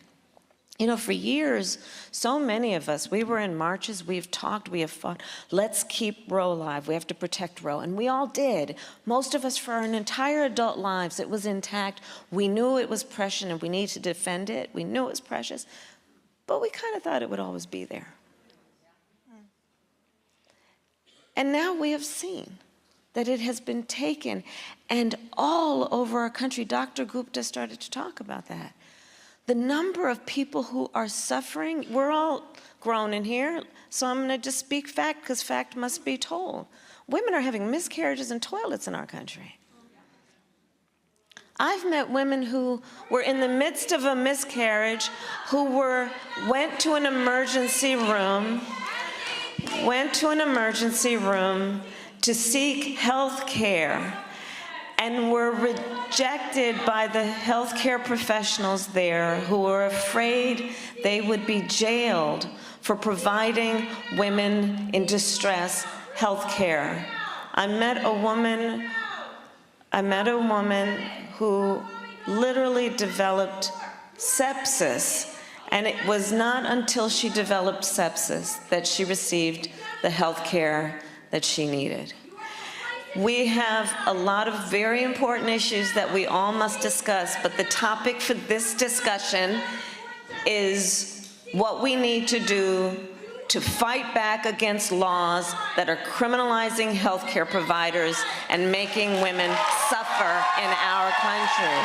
You know, for years, so many of us, we were in marches, we've talked, we have fought, let's keep Roe alive, we have to protect Roe, and we all did. Most of us for our entire adult lives, it was intact. We knew it was precious and we needed to defend it. We knew it was precious, but we kind of thought it would always be there. And now we have seen that it has been taken, and all over our country, Dr. Gupta started to talk about that. The number of people who are suffering, we're all grown in here, so I'm gonna just speak fact, because fact must be told. Women are having miscarriages in toilets in our country. I've met women who were in the midst of a miscarriage, who went to an emergency room to seek health care and were rejected by the healthcare professionals there who were afraid they would be jailed for providing women in distress health care. I met a woman who literally developed sepsis, and it was not until she developed sepsis that she received the health care that she needed. We have a lot of very important issues that we all must discuss, but the topic for this discussion is what we need to do to fight back against laws that are criminalizing healthcare providers and making women suffer in our country.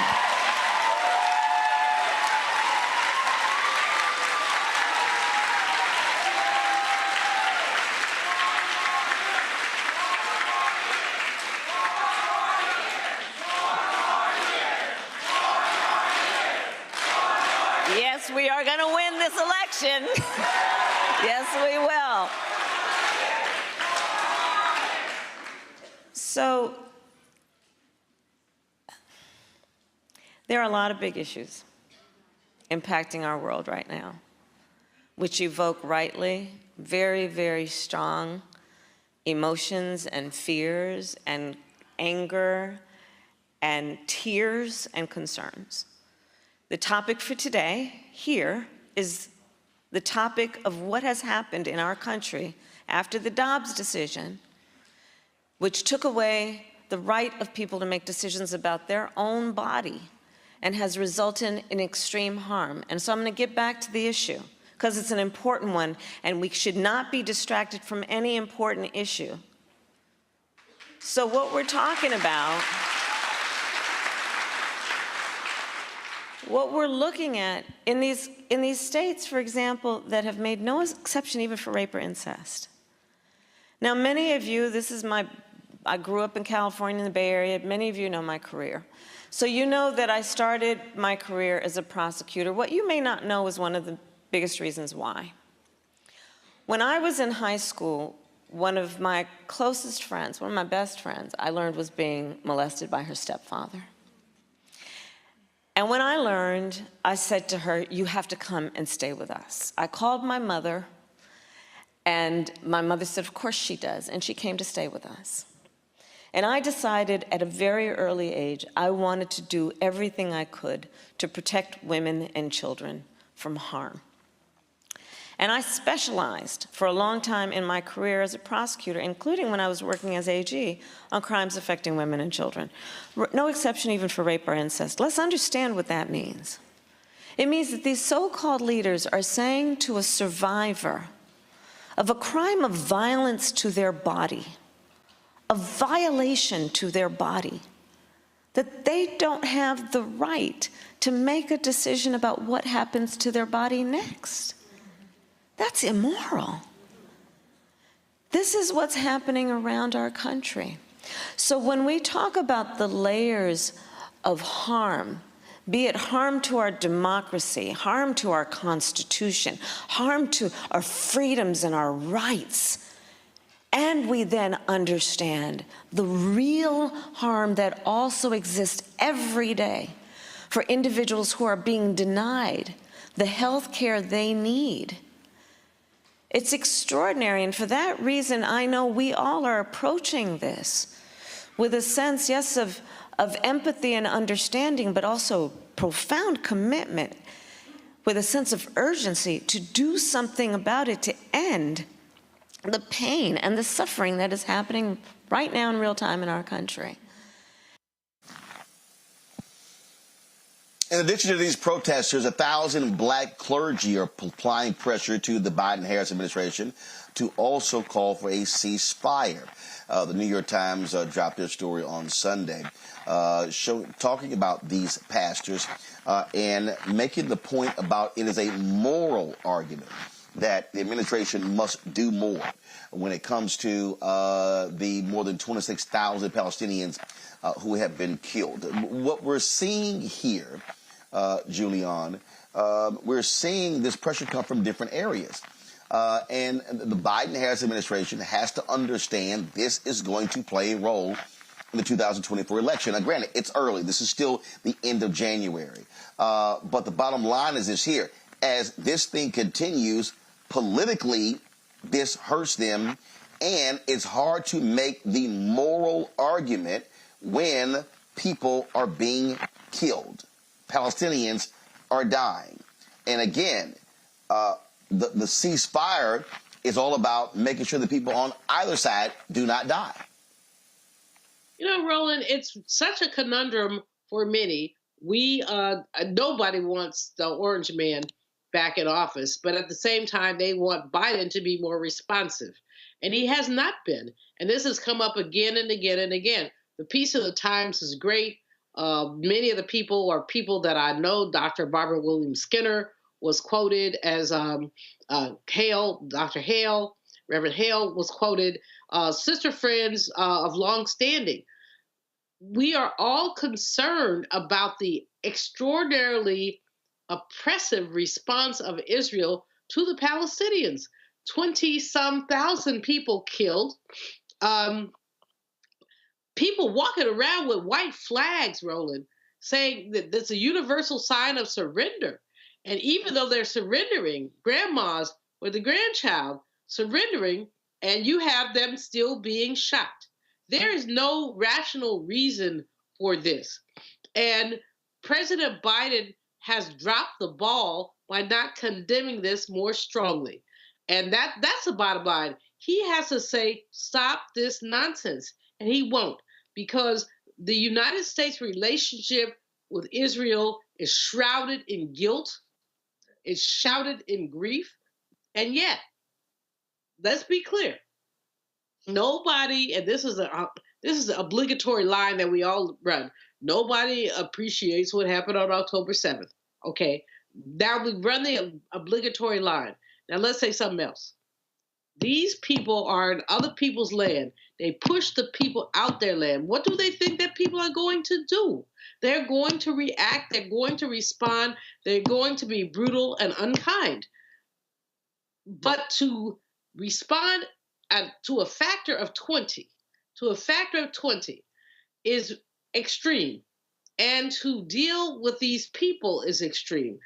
Yes, we are going to win this election. Yes, we will. So, there are a lot of big issues impacting our world right now, which evoke rightly very, very strong emotions and fears and anger and tears and concerns. The topic for today here is the topic of what has happened in our country after the Dobbs decision, which took away the right of people to make decisions about their own body and has resulted in extreme harm. And so I'm going to get back to the issue because it's an important one, and we should not be distracted from any important issue. So what we're talking about, what we're looking at in these states, for example, that have made no exception even for rape or incest. Now, many of you, I grew up in California in the Bay Area. Many of you know my career. So you know that I started my career as a prosecutor. What you may not know is one of the biggest reasons why. When I was in high school, one of my closest friends, one of my best friends, I learned was being molested by her stepfather. And when I learned, I said to her, you have to come and stay with us. I called my mother, and my mother said, of course she does, and she came to stay with us. And I decided at a very early age, I wanted to do everything I could to protect women and children from harm. And I specialized for a long time in my career as a prosecutor, including when I was working as AG, on crimes affecting women and children. No exception even for rape or incest. Let's understand what that means. It means that these so-called leaders are saying to a survivor of a crime of violence to their body, a violation to their body, that they don't have the right to make a decision about what happens to their body next. That's immoral. This is what's happening around our country. So when we talk about the layers of harm, be it harm to our democracy, harm to our Constitution, harm to our freedoms and our rights, and we then understand the real harm that also exists every day for individuals who are being denied the health care they need. It's extraordinary, and for that reason, I know we all are approaching this with a sense, yes, of empathy and understanding, but also profound commitment, with a sense of urgency to do something about it, to end the pain and the suffering that is happening right now in real time in our country. In addition to these protesters, 1,000 black clergy are applying pressure to the Biden-Harris administration to also call for a ceasefire. The New York Times dropped their story on Sunday, talking about these pastors and making the point about it is a moral argument that the administration must do more when it comes to the more than 26,000 Palestinians who have been killed. What we're seeing here, Julian, we're seeing this pressure come from different areas. And the Biden-Harris administration has to understand this is going to play a role in the 2024 election. Now, granted, it's early. This is still the end of January. But the bottom line is this here. As this thing continues, politically, this hurts them, and it's hard to make the moral argument when people are being killed. Palestinians are dying. And again, the ceasefire is all about making sure that people on either side do not die. You know, Roland, it's such a conundrum for many. Nobody wants the orange man back in office, but at the same time, they want Biden to be more responsive. And he has not been. And this has come up again and again and again. The piece of the Times is great. Many of the people are people that I know. Dr. Barbara Williams Skinner was quoted as Hale, Dr. Hale, Reverend Hale was quoted, sister friends of long standing. We are all concerned about the extraordinarily oppressive response of Israel to the Palestinians. 20-some thousand people killed. People walking around with white flags, Roland, saying that that's a universal sign of surrender. And even though they're surrendering, grandmas with the grandchild surrendering, and you have them still being shot. There is no rational reason for this. And President Biden has dropped the ball by not condemning this more strongly. And that's the bottom line. He has to say, stop this nonsense. And he won't, because the United States relationship with Israel is shrouded in guilt. It's shrouded in grief. And yet, let's be clear. Nobody, and this is an obligatory line that we all run. Nobody appreciates what happened on October 7th. Okay. Now we run the obligatory line. Now let's say something else. These people are in other people's land. They push the people out their land. What do they think that people are going to do? They're going to react. They're going to respond. They're going to be brutal and unkind. But to respond to a factor of 20, is extreme. And to deal with these people is extreme.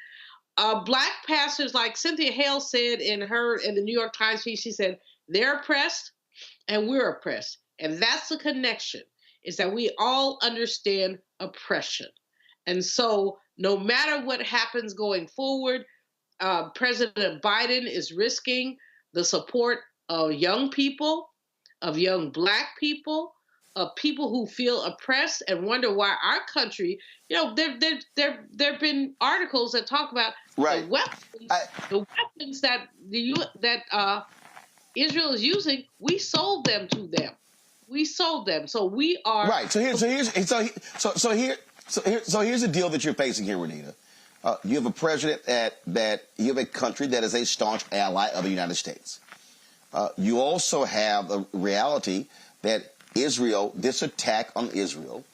Black pastors, like Cynthia Hale said in the New York Times piece, she said, they're oppressed and we're oppressed. And that's the connection, is that we all understand oppression. And so no matter what happens going forward, President Biden is risking the support of young people, of young Black people, of people who feel oppressed and wonder why our country, there've been articles that talk about the weapons that Israel is using. We sold them to them. So we are right. So here's the deal that you're facing here, Renita. You have a president that you have a country that is a staunch ally of the United States. You also have a reality that Israel, this attack on Israel,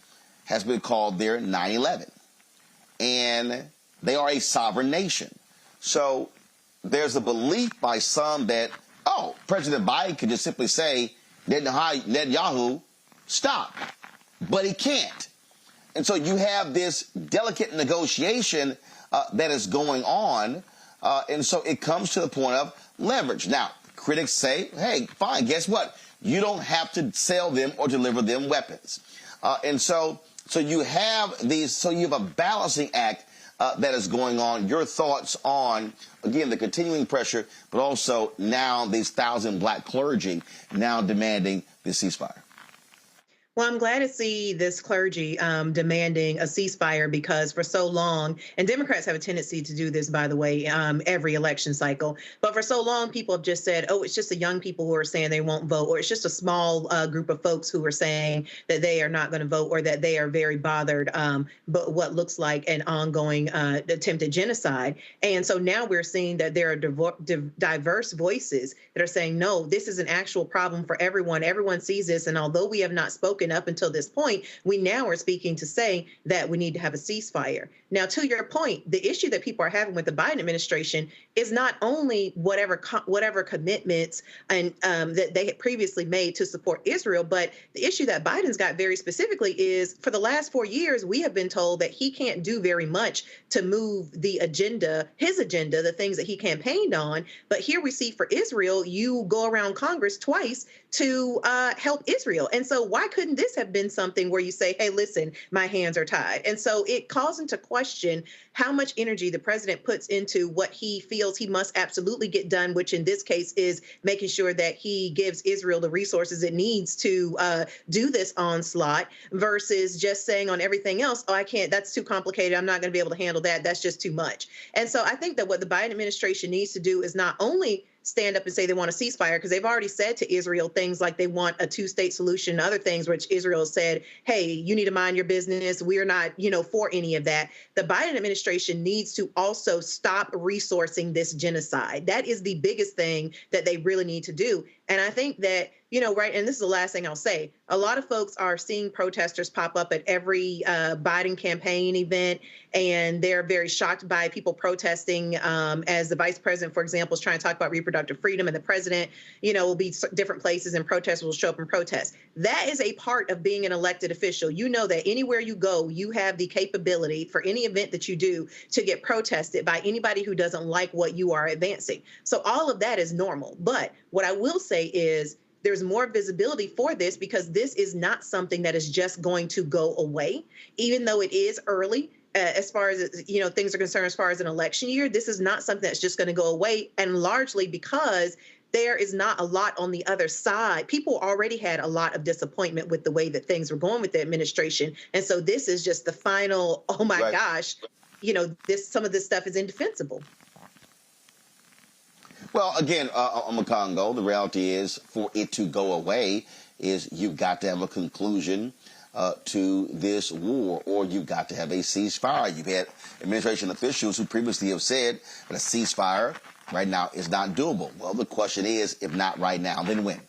has been called their 9/11. And they are a sovereign nation. So there's a belief by some that, President Biden could just simply say, Netanyahu, stop. But he can't. And so you have this delicate negotiation that is going on. And so it comes to the point of leverage. Now, critics say, hey, fine, guess what? You don't have to sell them or deliver them weapons. And so you have a balancing act that is going on. Your thoughts on, again, the continuing pressure, but also now these 1,000 Black clergy now demanding this ceasefire? Well, I'm glad to see this clergy demanding a ceasefire, because for so long, and Democrats have a tendency to do this, by the way, every election cycle, but for so long, people have just said, it's just the young people who are saying they won't vote, or it's just a small group of folks who are saying that they are not going to vote, or that they are very bothered but what looks like an ongoing attempted genocide. And so now we're seeing that there are diverse voices that are saying, no, this is an actual problem for everyone. Everyone sees this. And although we have not spoken up until this point, we now are speaking to say that we need to have a ceasefire. Now, to your point, the issue that people are having with the Biden administration is not only whatever commitments and that they had previously made to support Israel, but the issue that Biden's got very specifically is, for the last 4 years, we have been told that he can't do very much to move the agenda, his agenda, the things that he campaigned on. But here we see for Israel, you go around Congress twice to help Israel. And so why couldn't this have been something where you say, hey, listen, my hands are tied? And so it calls into question how much energy the president puts into what he feels he must absolutely get done, which in this case is making sure that he gives Israel the resources it needs to do this onslaught, versus just saying on everything else, I can't, that's too complicated, I'm not going to be able to handle that, that's just too much. And so I think that what the Biden administration needs to do is not only stand up and say they want a ceasefire, because they've already said to Israel things like they want a two-state solution and other things, which Israel said, hey, you need to mind your business. We're not, for any of that. The Biden administration needs to also stop resourcing this genocide. That is the biggest thing that they really need to do. And I think that, right, and this is the last thing I'll say, a lot of folks are seeing protesters pop up at every Biden campaign event, and they're very shocked by people protesting as the vice president, for example, is trying to talk about reproductive freedom, and the president, will be different places and protesters will show up and protest. That is a part of being an elected official. You know that anywhere you go, you have the capability for any event that you do to get protested by anybody who doesn't like what you are advancing. So all of that is normal. But what I will say is, there's more visibility for this, because this is not something that is just going to go away, even though it is early. as far as, you know, things are concerned, as far as an election year. This is not something that's just going to go away, and largely because there is not a lot on the other side. People already had a lot of disappointment with the way that things were going with the administration. And so this is just the final, oh my gosh, you know, some of this stuff is indefensible. Well, again, on the Congo, the reality is for it to go away is you've got to have a conclusion to this war, or you've got to have a ceasefire. You've had administration officials who previously have said that a ceasefire right now is not doable. Well, the question is, if not right now, then when?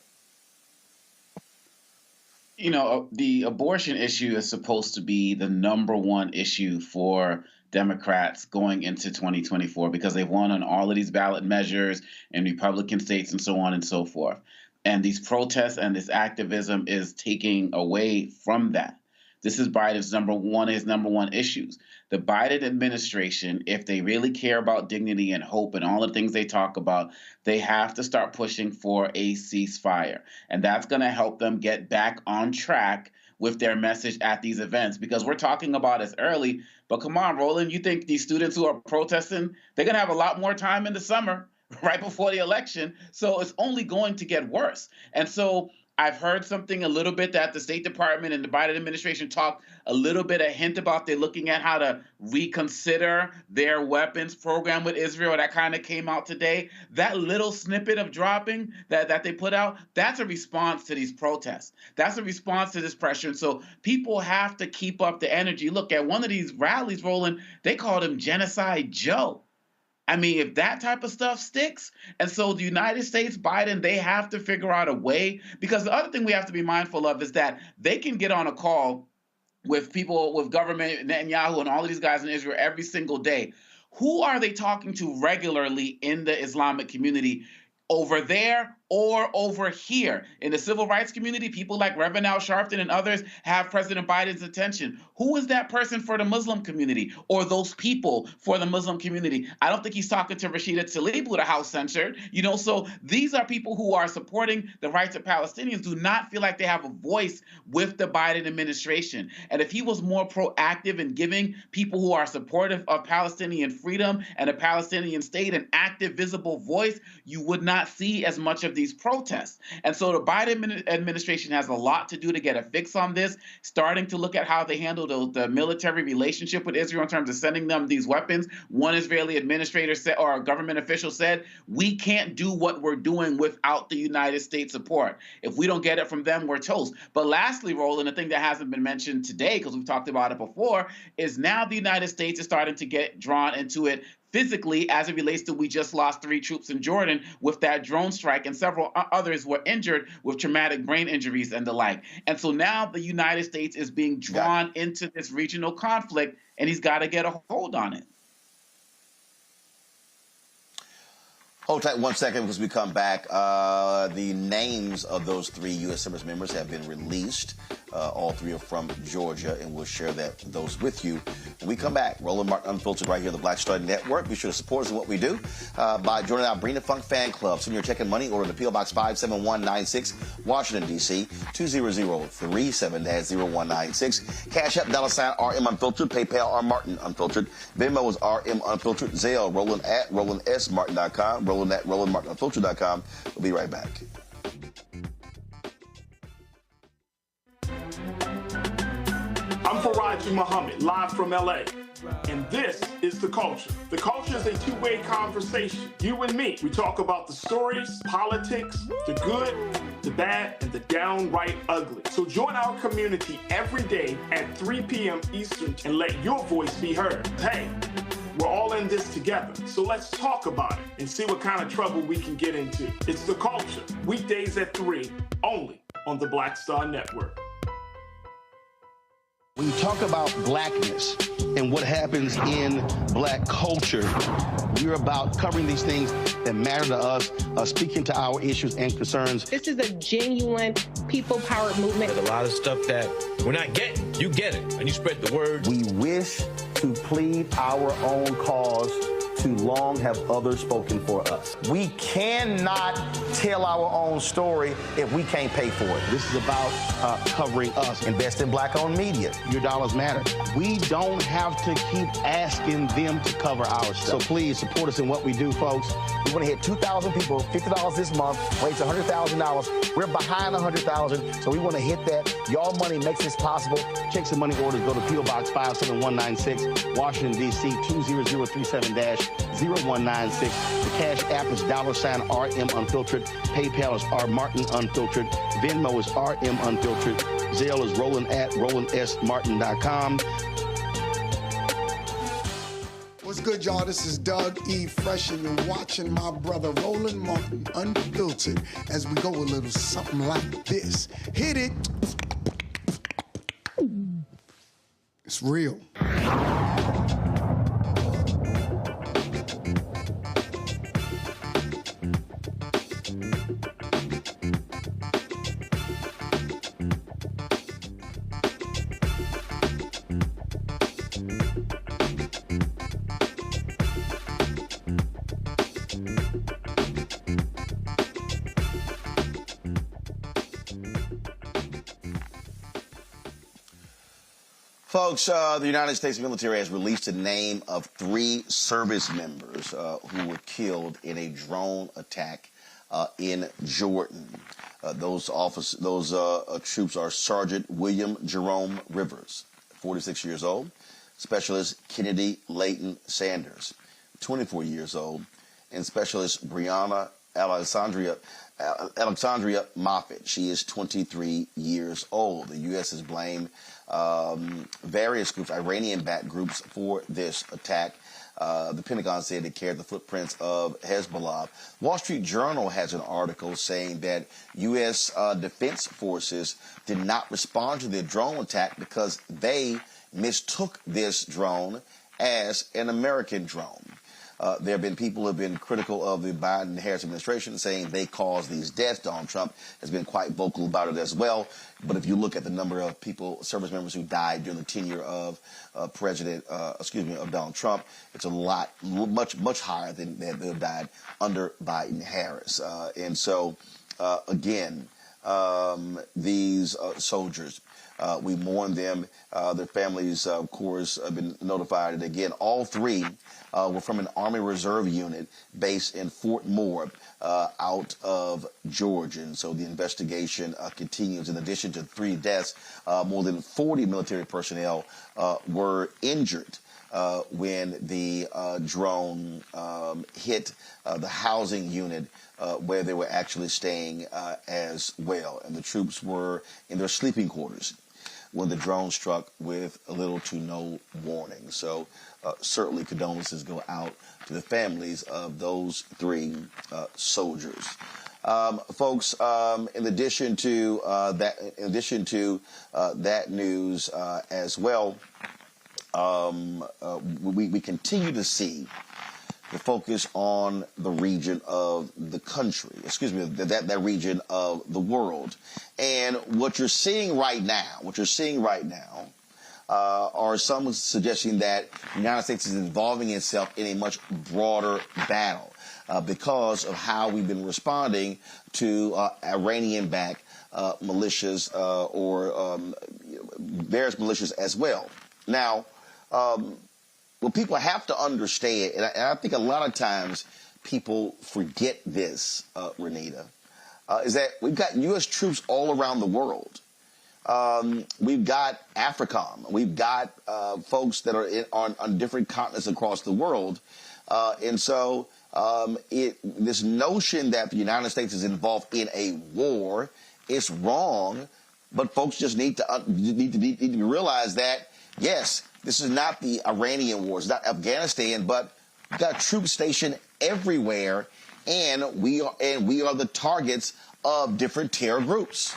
You know, the abortion issue is supposed to be the #1 issue for Democrats going into 2024 because they've won on all of these ballot measures in Republican states and so on and so forth. And these protests and this activism is taking away from that. This is Biden's #1 issues. The Biden administration, if they really care about dignity and hope and all the things they talk about, they have to start pushing for a ceasefire. And that's going to help them get back on track with their message at these events, because we're talking about it early. But come on, Roland, you think these students who are protesting, they're going to have a lot more time in the summer right before the election. So it's only going to get worse. And so I've heard something a little bit that the State Department and the Biden administration talked a little bit, a hint about they're looking at how to reconsider their weapons program with Israel. That kind of came out today. That little snippet of dropping that they put out, that's a response to these protests. That's a response to this pressure. And so people have to keep up the energy. Look, at one of these rallies, Roland, they called him Genocide Joe. I mean, if that type of stuff sticks, and so the United States, Biden, they have to figure out a way, because the other thing we have to be mindful of is that they can get on a call with people, with government, Netanyahu and all of these guys in Israel every single day. Who are they talking to regularly in the Islamic community? Over there or over here? In the civil rights community, people like Reverend Al Sharpton and others have President Biden's attention. Who is that person for the Muslim community, or those people for the Muslim community? I don't think he's talking to Rashida Tlaib, who the House censured. You know, so these are people who are supporting the rights of Palestinians, do not feel like they have a voice with the Biden administration. And if he was more proactive in giving people who are supportive of Palestinian freedom and a Palestinian state an active, visible voice, you would not see as much of these protests. And so the Biden administration has a lot to do to get a fix on this, starting to look at how they handle the military relationship with Israel in terms of sending them these weapons. One Israeli administrator said, or a government official said, we can't do what we're doing without the United States support. If we don't get it from them, we're toast. But lastly, Roland, the thing that hasn't been mentioned today, because we've talked about it before, is now the United States is starting to get drawn into it physically as it relates to, we just lost 3 troops in Jordan with that drone strike, and several others were injured with traumatic brain injuries and the like. And so now the United States is being drawn into this regional conflict, and he's got to get a hold on it. Hold tight 1 second because we come back. The names of those 3 U.S. service members have been released. All 3 are from Georgia, and we'll share those with you when we come back. Roland Martin Unfiltered right here on the Black Star Network. Be sure to support us in what we do by joining our Bring the Funk fan club. Send your check and money order to P.O. Box 57196, Washington, D.C. 20037-0196. Cash App, $RM Unfiltered. PayPal, R Martin Unfiltered. Venmo is RM Unfiltered. Zelle, Roland at RolandSMartin.com. Roland at RolandMartinUnfiltered.com. We'll be right back. I'm Faraji Muhammad, live from LA. And this is The Culture. The Culture is a two-way conversation. You and me. We talk about the stories, politics, the good, the bad, and the downright ugly. So join our community every day at 3 p.m. Eastern and let your voice be heard. Hey, we're all in this together. So let's talk about it and see what kind of trouble we can get into. It's The Culture. Weekdays at 3, only on the Black Star Network. When you talk about blackness and what happens in black culture, we're about covering these things that matter to us, speaking to our issues and concerns. This is a genuine people-powered movement. There's a lot of stuff that we're not getting. You get it, and you spread the word. We wish to plead our own cause too long have others spoken for us. We cannot tell our own story if we can't pay for it. This is about covering us. Invest in Black-owned media. Your dollars matter. We don't have to keep asking them to cover our stuff. So please support us in what we do, folks. We want to hit 2,000 people, $50 this month, raise $100,000. We're behind 100,000, so we want to hit that. Y'all money makes this possible. Checks and money orders go to P.O. Box 57196, Washington, D.C. 20037-0196. The Cash App is $RM Unfiltered. PayPal is R Martin Unfiltered. Venmo is RM Unfiltered. Zelle is Roland at RolandSMartin.com. What's good, y'all? This is Doug E. Fresh, and you're watching my brother Roland Martin Unfiltered as we go a little something like this. Hit it. It's real. Folks, the United States military has released the name of 3 service members who were killed in a drone attack in Jordan. Those troops are Sergeant William Jerome Rivers, 46 years old, Specialist Kennedy Layton Sanders, 24 years old, and Specialist Brianna Alexandria Moffitt. She is 23 years old. The U.S. has blamed various groups, Iranian-backed groups, for this attack. The Pentagon said it carried the footprints of Hezbollah. Wall Street Journal has an article saying that U.S. defense forces did not respond to the drone attack because they mistook this drone as an American drone. There have been people who have been critical of the Biden-Harris administration, saying they caused these deaths. Donald Trump has been quite vocal about it as well. But if you look at the number of people, service members who died during the tenure of of Donald Trump, it's a lot, much higher than have died under Biden-Harris. And so, again, these soldiers, we mourn them. Their families, of course, have been notified. And again, all 3 were from an Army Reserve unit based in Fort Moore out of Georgia. And so the investigation continues. In addition to 3 deaths, more than 40 military personnel were injured when the drone hit the housing unit where they were actually staying as well. And the troops were in their sleeping quarters when the drone struck with little to no warning. So certainly condolences go out to the families of those 3 soldiers. Folks, in addition to that news as well, we continue to see the focus on the region of the country, that region of the world. And what you're seeing right now, are some suggesting that the United States is involving itself in a much broader battle because of how we've been responding to Iranian-backed militias or various militias as well. Now, what people have to understand, and I think a lot of times people forget this, Renita, is that we've got U.S. troops all around the world. We've got AFRICOM. We've got folks that are on different continents across the world. And so this notion that the United States is involved in a war is wrong, but folks just need to realize that, yes, this is not the Iranian war. It's not Afghanistan, but we've got troops stationed everywhere, and we are the targets of different terror groups.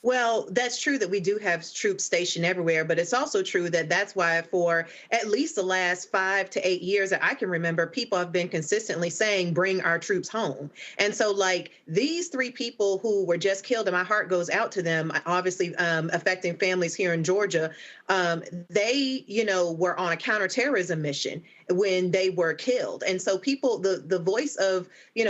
Well, that's true that we do have troops stationed everywhere, but it's also true that that's why for at least the last 5 to 8 years that I can remember, people have been consistently saying, bring our troops home. And so like these 3 people who were just killed, and my heart goes out to them, obviously affecting families here in Georgia, they, were on a counterterrorism mission. when they were killed. And so people, the voice of,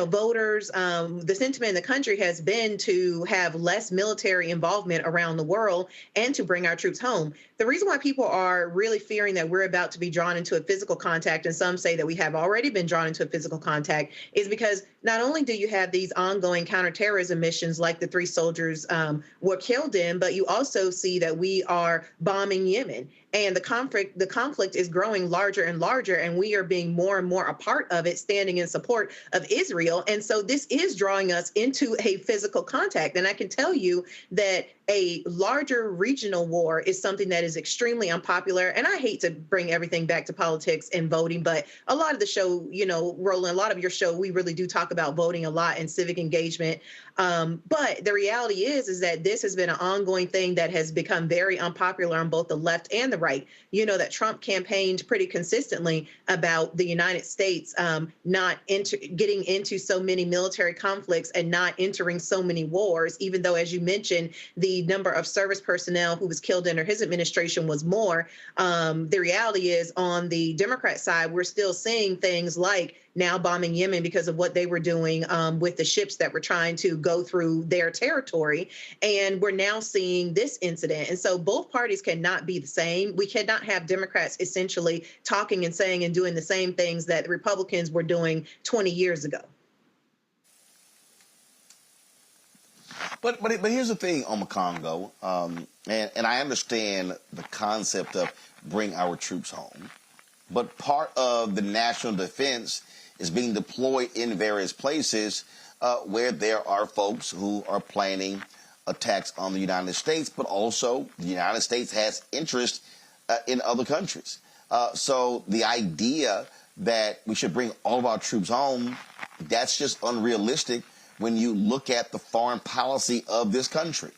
voters, the sentiment in the country has been to have less military involvement around the world and to bring our troops home. The reason why people are really fearing that we're about to be drawn into a physical contact, and some say that we have already been drawn into a physical contact, is because not only do you have these ongoing counterterrorism missions like the 3 soldiers were killed in, but you also see that we are bombing Yemen. And the conflict is growing larger and larger, and we are being more and more a part of it, standing in support of Israel. And so this is drawing us into a physical contact. And I can tell you that a larger regional war is something that is extremely unpopular. And I hate to bring everything back to politics and voting, but a lot of the show, Roland, a lot of your show, we really do talk about voting a lot and civic engagement. But the reality is that this has been an ongoing thing that has become very unpopular on both the left and the right. You know that Trump campaigned pretty consistently about the United States not getting into so many military conflicts and not entering so many wars, even though, as you mentioned, the number of service personnel who was killed under his administration was more. The reality is on the Democrat side, we're still seeing things like now bombing Yemen because of what they were doing with the ships that were trying to go through their territory. And we're now seeing this incident. And so both parties cannot be the same. We cannot have Democrats essentially talking and saying and doing the same things that the Republicans were doing 20 years ago. But here's the thing, Omakongo, and I understand the concept of bring our troops home, but part of the national defense is being deployed in various places where there are folks who are planning attacks on the United States, but also the United States has interest in other countries. So the idea that we should bring all of our troops home, that's just unrealistic when you look at the foreign policy of this country.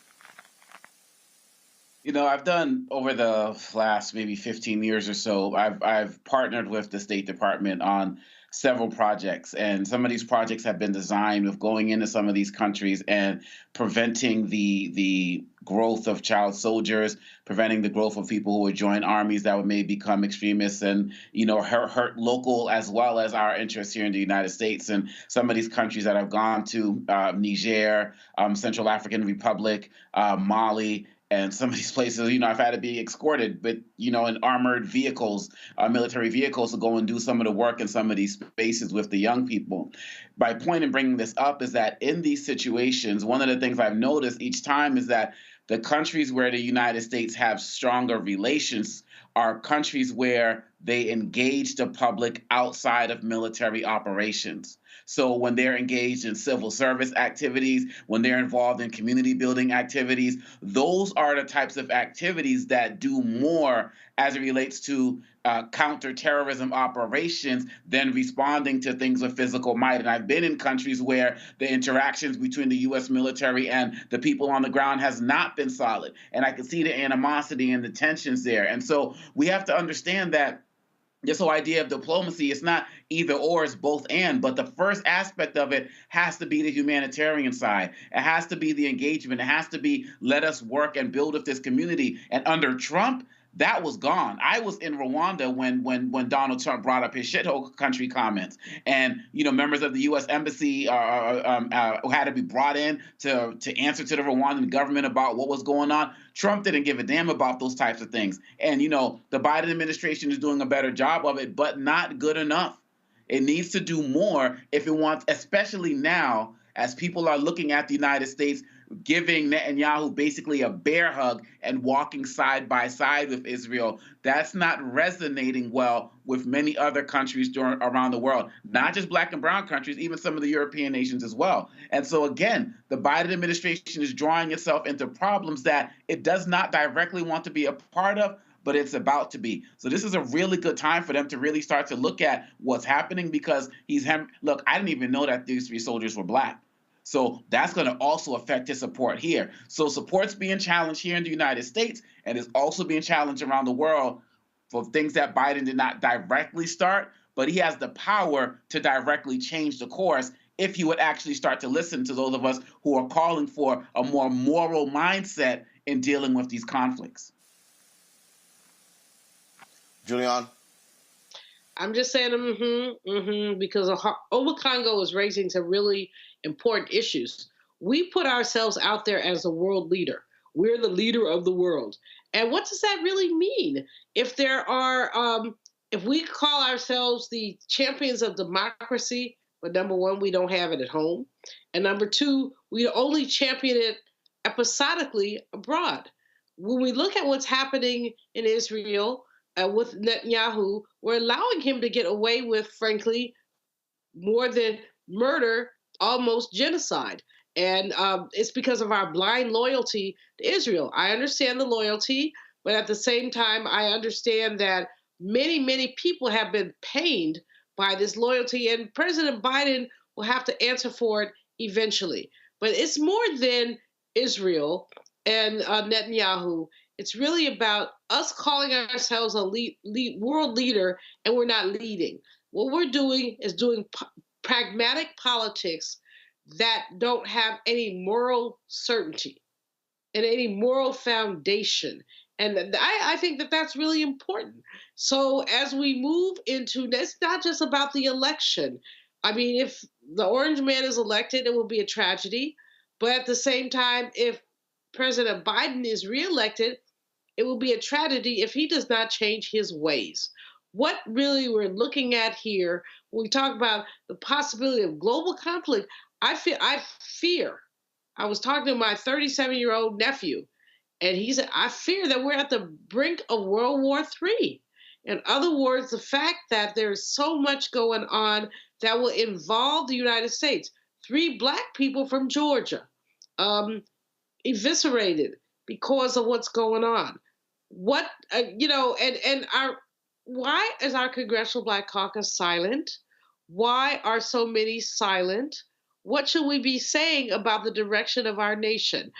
I've done over the last maybe 15 years or so, I've partnered with the State Department on several projects, and some of these projects have been designed with going into some of these countries and preventing the growth of child soldiers, preventing the growth of people who would join armies that may become extremists and, hurt local as well as our interests here in the United States. And some of these countries that I've gone to, Niger, Central African Republic, Mali, and some of these places, I've had to be escorted, but, in armored vehicles, military vehicles to go and do some of the work in some of these spaces with the young people. My point in bringing this up is that in these situations, one of the things I've noticed each time is that the countries where the United States have stronger relations are countries where they engage the public outside of military operations. So when they're engaged in civil service activities, when they're involved in community building activities, those are the types of activities that do more as it relates to counterterrorism operations than responding to things with physical might. And I've been in countries where the interactions between the U.S. military and the people on the ground has not been solid. And I can see the animosity and the tensions there. And so we have to understand that this whole idea of diplomacy is not either or, it's both and. But the first aspect of it has to be the humanitarian side. It has to be the engagement. It has to be let us work and build with this community. And under Trump, that was gone. I was in Rwanda when Donald Trump brought up his shithole country comments, and members of the U.S. embassy had to be brought in to answer to the Rwandan government about what was going on. Trump didn't give a damn about those types of things, and the Biden administration is doing a better job of it, but not good enough. It needs to do more if it wants, especially now as people are looking at the United States giving Netanyahu basically a bear hug and walking side by side with Israel. That's not resonating well with many other countries around the world, not just black and brown countries, even some of the European nations as well. And so again, the Biden administration is drawing itself into problems that it does not directly want to be a part of, but it's about to be. So this is a really good time for them to really start to look at what's happening, because look, I didn't even know that these 3 soldiers were black. So that's going to also affect his support here. So support's being challenged here in the United States, and is also being challenged around the world for things that Biden did not directly start, but he has the power to directly change the course if he would actually start to listen to those of us who are calling for a more moral mindset in dealing with these conflicts. Julian? I'm just saying because Obakongo is raising some really important issues. We put ourselves out there as a world leader. We're the leader of the world. And what does that really mean? If there are, if we call ourselves the champions of democracy, but number one, we don't have it at home. And number two, we only champion it episodically abroad. When we look at what's happening in Israel with Netanyahu, we're allowing him to get away with, frankly, more than murder, almost genocide. And it's because of our blind loyalty to Israel. I understand the loyalty, but at the same time, I understand that many, many people have been pained by this loyalty, and President Biden will have to answer for it eventually. But it's more than Israel and Netanyahu. It's really about us calling ourselves a world leader, and we're not leading. What we're doing is doing pragmatic politics that don't have any moral certainty and any moral foundation. And I think that that's really important. So as we move into, it's not just about the election. I mean, if the orange man is elected, it will be a tragedy. But at the same time, if President Biden is reelected, it will be a tragedy if he does not change his ways. What really we're looking at here, when we talk about the possibility of global conflict, I fear. I was talking to my 37-year-old nephew, and he said, I fear that we're at the brink of World War III. In other words, the fact that there's so much going on that will involve the United States. 3 Black people from Georgia eviscerated because of what's going on. What, why is our Congressional Black Caucus silent? Why are so many silent? What should we be saying about the direction of our nation?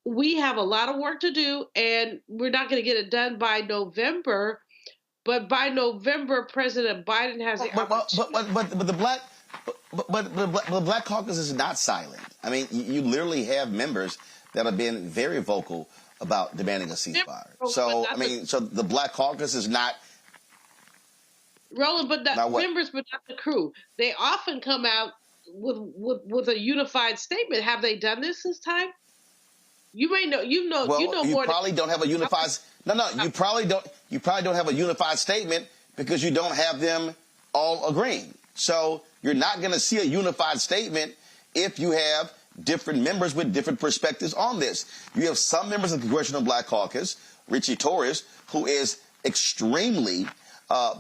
We have a lot of work to do, and we're not going to get it done by November. But by November, President Biden has the opportunity. The Black Caucus is not silent. I mean, you literally have members that have been very vocal about demanding a ceasefire. So the Black Caucus is not. Roland, but not members, but not the crew. They often come out with a unified statement. Have they done this time? You may know. You know more. Probably don't have a unified. You probably don't have a unified statement because you don't have them all agreeing. So you're not going to see a unified statement if you have different members with different perspectives on this. You have some members of the Congressional Black Caucus, Richie Torres, who is extremely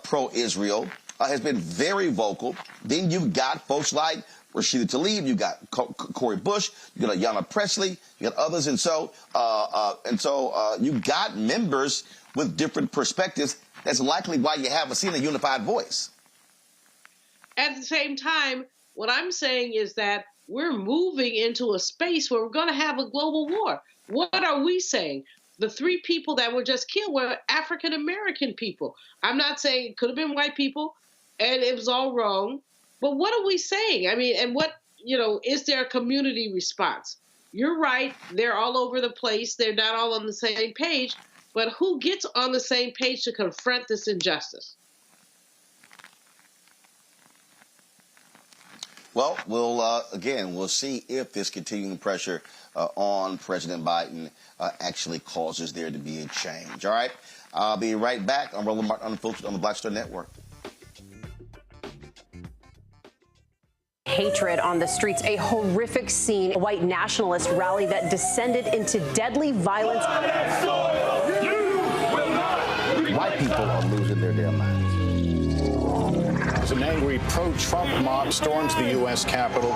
pro-Israel, has been very vocal. Then you've got folks like Rashida Tlaib, you got Cori Bush, you got Ayanna Pressley, you got others, and so you got members with different perspectives. That's likely why you haven't seen a unified voice. At the same time, what I'm saying is that we're moving into a space where we're going to have a global war. What are we saying? The 3 people that were just killed were African American people. I'm not saying it could have been white people, and it was all wrong. But what are we saying? I mean, and what, is there a community response? You're right. They're all over the place. They're not all on the same page. But who gets on the same page to confront this injustice? Well, we'll see if this continuing pressure on President Biden actually causes there to be a change. All right. I'll be right back. I'm Roland Martin Unfiltered on the Black Star Network. Hatred on the streets, a horrific scene, a white nationalist rally that descended into deadly violence. White people are losing their damn minds. As an angry pro-Trump mob storms the U.S. Capitol,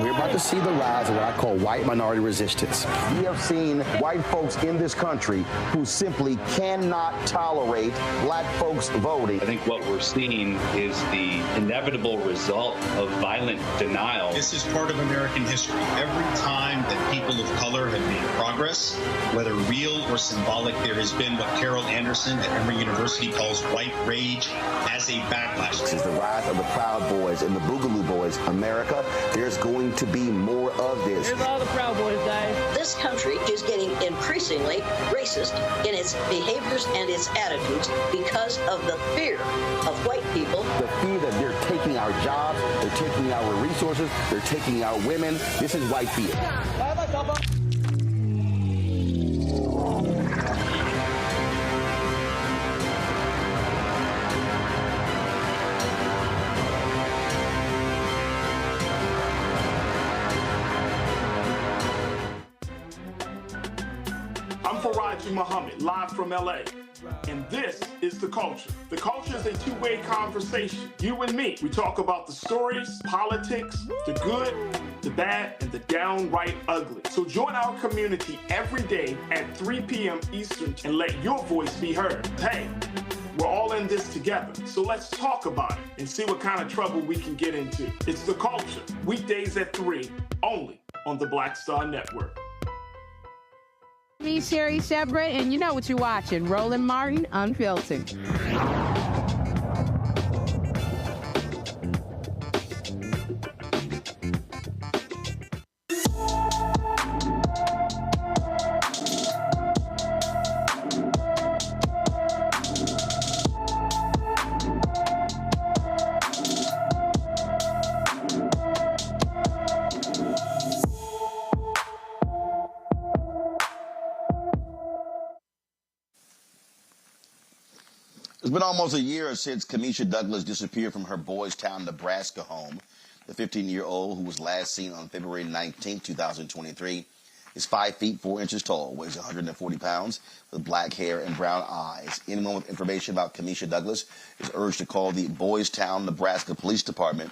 we're about to see the rise of what I call white minority resistance. We have seen white folks in this country who simply cannot tolerate black folks voting. I think what we're seeing is the inevitable result of violent denial. This is part of American history. Every time that people of color have made progress, whether real or symbolic, there has been what Carol Anderson at Emory University calls white rage as a backlash. backlash. This is the rise of the Proud Boys and the Boogaloo Boys. America, there's going to be more of this. Here's all the Proud Boys, guys. This country is getting increasingly racist in its behaviors and its attitudes because of the fear of white people. The fear that they're taking our jobs, they're taking our resources, they're taking our women. This is white fear. Muhammad, live from LA. And this is The Culture. The Culture is a two-way conversation. You and me. We talk about the stories, politics, the good, the bad, and the downright ugly. So join our community every day at 3 p.m. Eastern and let your voice be heard. Hey, we're all in this together. So let's talk about it and see what kind of trouble we can get into. It's The Culture, weekdays at 3, only on the Black Star Network. Me, Sherry Shepard, and you know what you're watching, Roland Martin Unfiltered. It's been almost a year since Kamisha Douglas disappeared from her Boys Town, Nebraska home. The 15-year-old, who was last seen on February 19, 2023, is 5 feet 4 inches tall, weighs 140 pounds, with black hair and brown eyes. Anyone with information about Kamisha Douglas is urged to call the Boys Town, Nebraska Police Department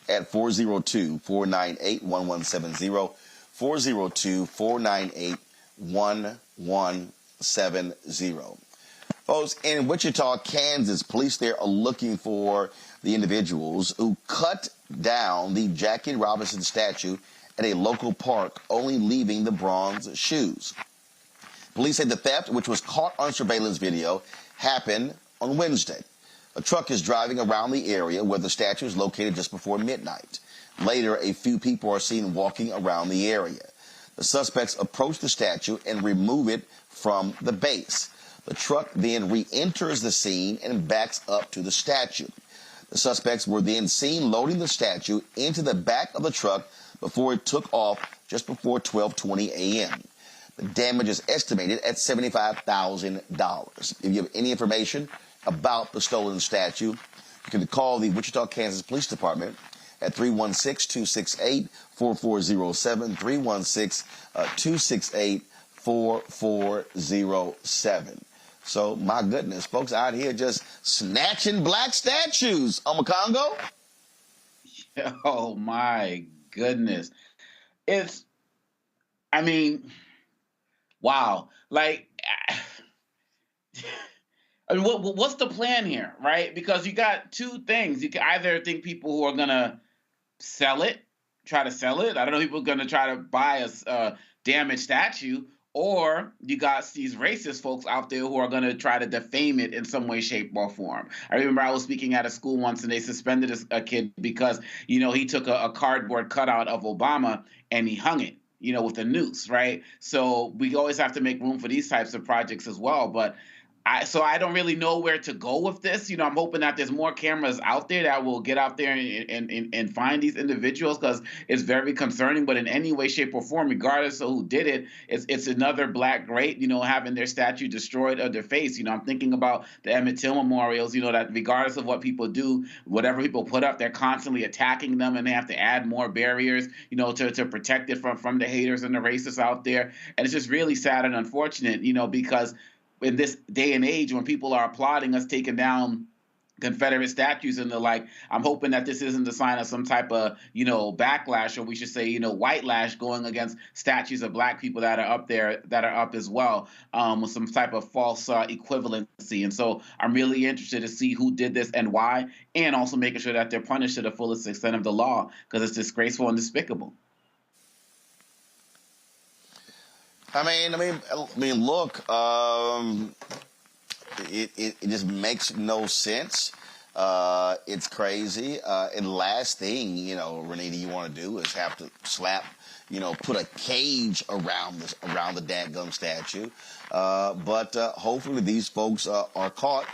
at 402-498-1170, 402-498-1170. Folks, in Wichita, Kansas, police there are looking for the individuals who cut down the Jackie Robinson statue at a local park, only leaving the bronze shoes. Police say the theft, which was caught on surveillance video, happened on Wednesday. A truck is driving around the area where the statue is located just before midnight. Later, a few people are seen walking around the area. The suspects approach the statue and remove it from the base. The truck then re-enters the scene and backs up to the statue. The suspects were then seen loading the statue into the back of the truck before it took off just before 12:20 a.m. The damage is estimated at $75,000. If you have any information about the stolen statue, you can call the Wichita, Kansas Police Department at 316-268-4407, 316-268-4407. So, my goodness, folks out here just snatching black statues on Congo. Oh, my goodness. Wow. Like, what's the plan here, right? Because you got two things. You can either think people who are going to try to sell it. I don't know, people are going to try to buy a damaged statue. Or you got these racist folks out there who are going to try to defame it in some way, shape, or form. I remember I was speaking at a school once, and they suspended a kid because, he took a cardboard cutout of Obama and he hung it, with a noose, right? So we always have to make room for these types of projects as well. But I don't really know where to go with this. I'm hoping that there's more cameras out there that will get out there and find these individuals, because it's very concerning. But in any way, shape, or form, regardless of who did it, it's another black great, having their statue destroyed or defaced. I'm thinking about the Emmett Till memorials, that regardless of what people do, whatever people put up, they're constantly attacking them, and they have to add more barriers, to protect it from the haters and the racists out there. And it's just really sad and unfortunate, because in this day and age, when people are applauding us taking down Confederate statues and the like, I'm hoping that this isn't the sign of some type of, backlash, or we should say, white lash going against statues of black people that are up there, that are up as well, with some type of false equivalency. And so I'm really interested to see who did this and why, and also making sure that they're punished to the fullest extent of the law, because it's disgraceful and despicable. I mean, look, it just makes no sense. It's crazy. And last thing, Renita, you want to do is have to slap, put a cage around the dadgum statue. But hopefully these folks are caught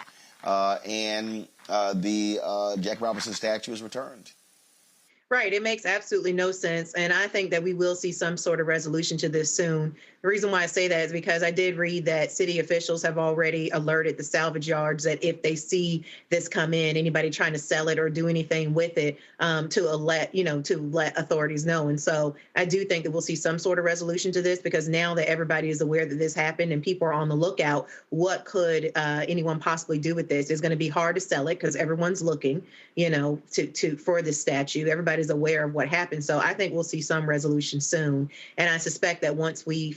and the Jack Robinson statue is returned. Right. It makes absolutely no sense. And I think that we will see some sort of resolution to this soon. The reason why I say that is because I did read that city officials have already alerted the salvage yards that if they see this come in, anybody trying to sell it or do anything with it, to let authorities know. And so I do think that we'll see some sort of resolution to this, because now that everybody is aware that this happened and people are on the lookout, what could anyone possibly do with this? It's going to be hard to sell it because everyone's looking, for this statue. Everybody's aware of what happened. So I think we'll see some resolution soon. And I suspect that once we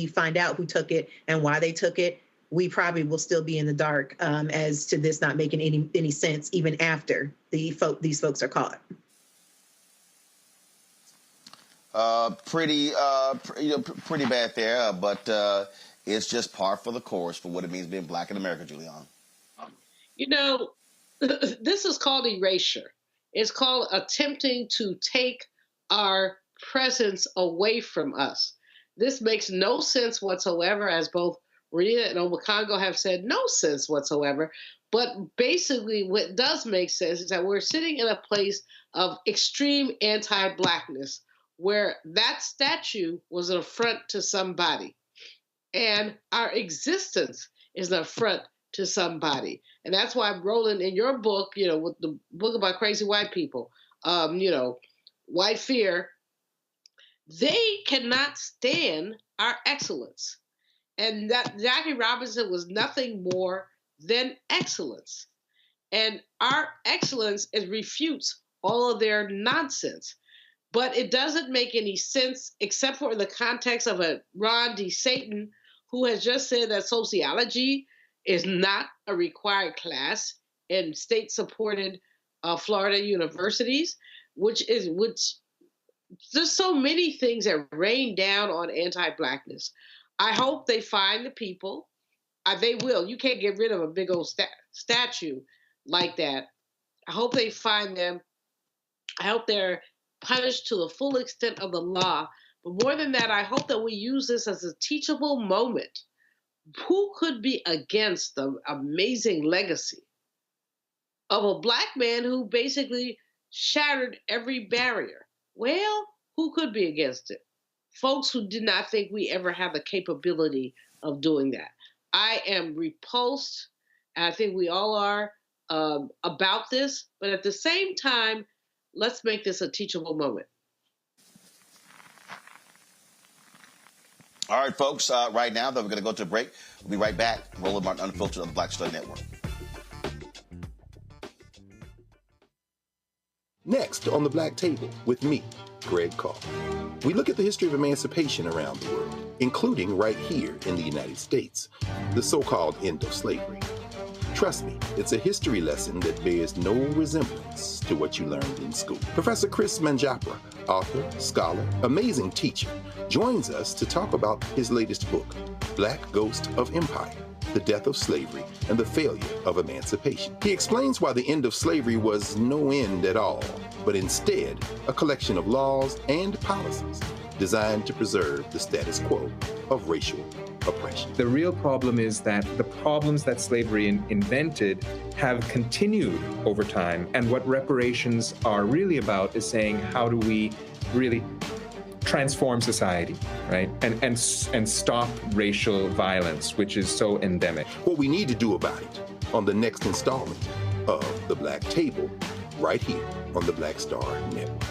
find out who took it and why they took it, we probably will still be in the dark as to this not making any sense even after these folks are caught. Pretty bad there, but it's just par for the course for what it means being black in America, Julianne. This is called erasure. It's called attempting to take our presence away from us. This makes no sense whatsoever, as both Rita and Obakongo have said, no sense whatsoever. But basically what does make sense is that we're sitting in a place of extreme anti-blackness, where that statue was an affront to somebody. And our existence is an affront to somebody. And that's why, Roland, in your book, with the book about crazy white people, White Fear, they cannot stand our excellence. And that Jackie Robinson was nothing more than excellence. And our excellence refutes all of their nonsense. But it doesn't make any sense, except for in the context of a Ron D. Satan, who has just said that sociology is not a required class in state-supported Florida universities, which there's so many things that rain down on anti-blackness. I hope they find the people. They will. You can't get rid of a big old statue like that. I hope they find them. I hope they're punished to the full extent of the law. But more than that, I hope that we use this as a teachable moment. Who could be against the amazing legacy of a black man who basically shattered every barrier? Well, who could be against it? Folks who did not think we ever had the capability of doing that. I am repulsed, and I think we all are, about this. But at the same time, let's make this a teachable moment. All right, folks, right now, though, we're going to go to a break. We'll be right back. Roland Martin Unfiltered on the Black Star Network. Next on the Black Table with me, Greg Carr. We look at the history of emancipation around the world, including right here in the United States, the so-called end of slavery. Trust me, it's a history lesson that bears no resemblance to what you learned in school. Professor Chris Manjapra, author, scholar, amazing teacher, joins us to talk about his latest book, Black Ghost of Empire, The Death of Slavery and the Failure of Emancipation. He explains why the end of slavery was no end at all, but instead a collection of laws and policies designed to preserve the status quo of racial oppression. The real problem is that the problems that slavery invented have continued over time. And what reparations are really about is saying, how do we really transform society, right? And stop racial violence, which is so endemic. What we need to do about it on the next installment of The Black Table, right here on the Black Star Network.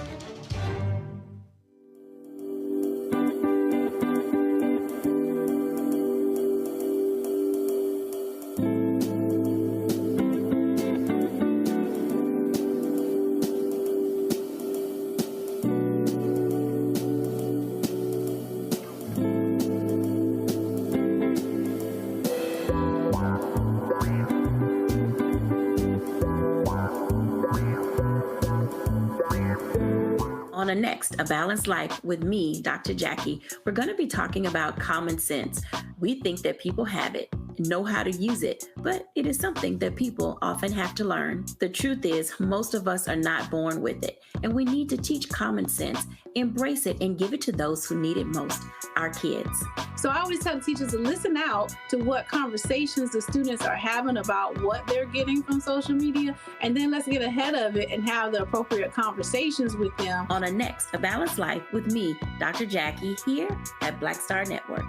On a next, A Balanced Life with me, Dr. Jackie, we're going to be talking about common sense. We think that people have it, know how to use it, but it is something that people often have to learn. The truth is, most of us are not born with it, and we need to teach common sense, embrace it, and give it to those who need it most, our kids. So I always tell the teachers to listen out to what conversations the students are having about what they're getting from social media, and then let's get ahead of it and have the appropriate conversations with them. On a next, A Balanced Life with me, Dr. Jackie, here at Black Star Network.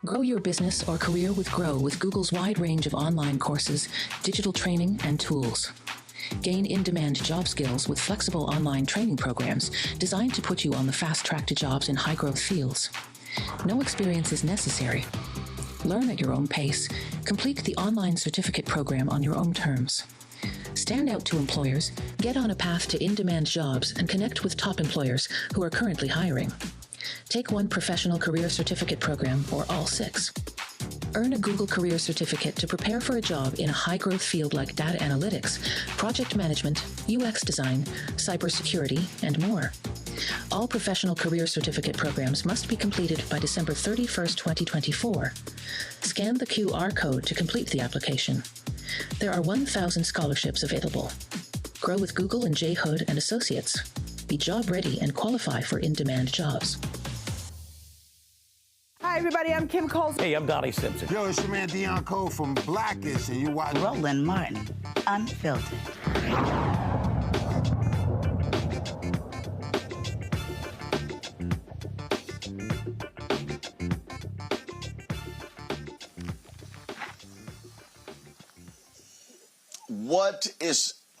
Grow your business or career with Grow with Google's wide range of online courses, digital training, and tools. Gain in-demand job skills with flexible online training programs designed to put you on the fast track to jobs in high-growth fields. No experience is necessary. Learn at your own pace. Complete the online certificate program on your own terms. Stand out to employers, get on a path to in-demand jobs, and connect with top employers who are currently hiring. Take one professional career certificate program or all 6. Earn a Google Career Certificate to prepare for a job in a high-growth field like data analytics, project management, UX design, cybersecurity, and more. All professional career certificate programs must be completed by December 31st, 2024. Scan the QR code to complete the application. There are 1,000 scholarships available. Grow with Google and J. Hood and Associates. Be job ready and qualify for in-demand jobs. Hi, everybody. I'm Kim Coles. Hey, I'm Donnie Simpson. Yo, it's your man Deion Cole from Blackish, and you watch Roland Martin, Unfiltered.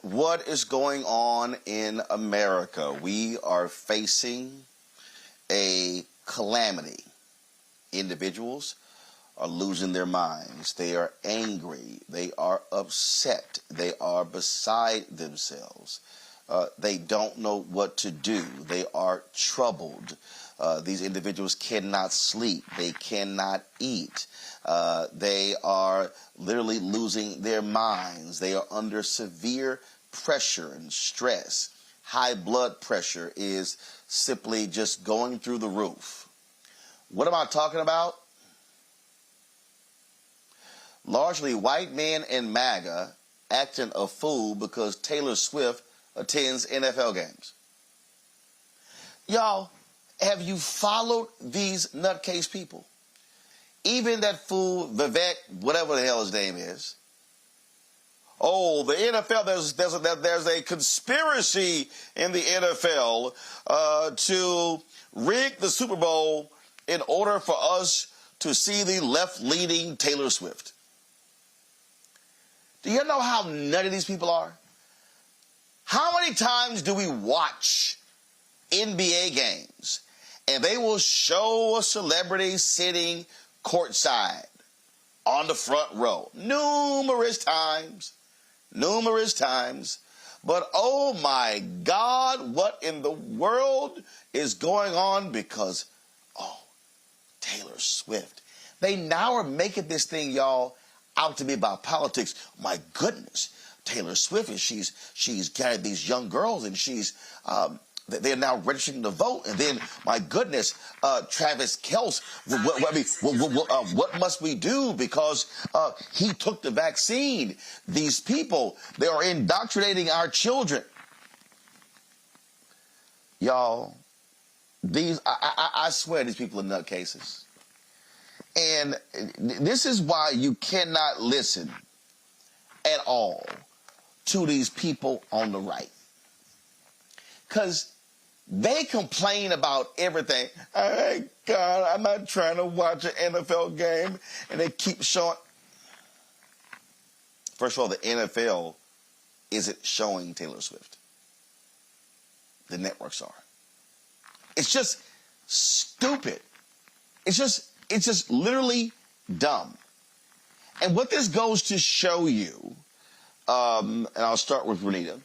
What is going on in America? We are facing a calamity. Individuals are losing their minds. They are angry. They are upset. They are beside themselves. They don't know what to do. They are troubled. These individuals cannot sleep. They cannot eat. They are literally losing their minds. They are under severe pressure and stress. High blood pressure is simply just going through the roof. What am I talking about? Largely white men in MAGA acting a fool because Taylor Swift attends NFL games. Y'all, have you followed these nutcase people? Even that fool, Vivek, whatever the hell his name is. Oh, the NFL, there's a conspiracy in the NFL to rig the Super Bowl in order for us to see the left-leaning Taylor Swift. Do you know how nutty these people are? How many times do we watch NBA games and they will show a celebrity sitting courtside on the front row? Numerous times. But oh my God, what in the world is going on? Because, Taylor Swift. They now are making this thing, y'all, out to be about politics. My goodness, Taylor Swift, and she's gathered these young girls, and they're now registering to vote. And then, my goodness, Travis Kelce, what must we do? Because he took the vaccine. These people, they are indoctrinating our children. Y'all, I swear these people are nutcases. And this is why you cannot listen at all to these people on the right. Because they complain about everything. Hey, God, I'm not trying to watch an NFL game. And they keep showing. First of all, the NFL isn't showing Taylor Swift. The networks are. It's just stupid. It's just literally dumb. And what this goes to show you, and I'll start with Renita.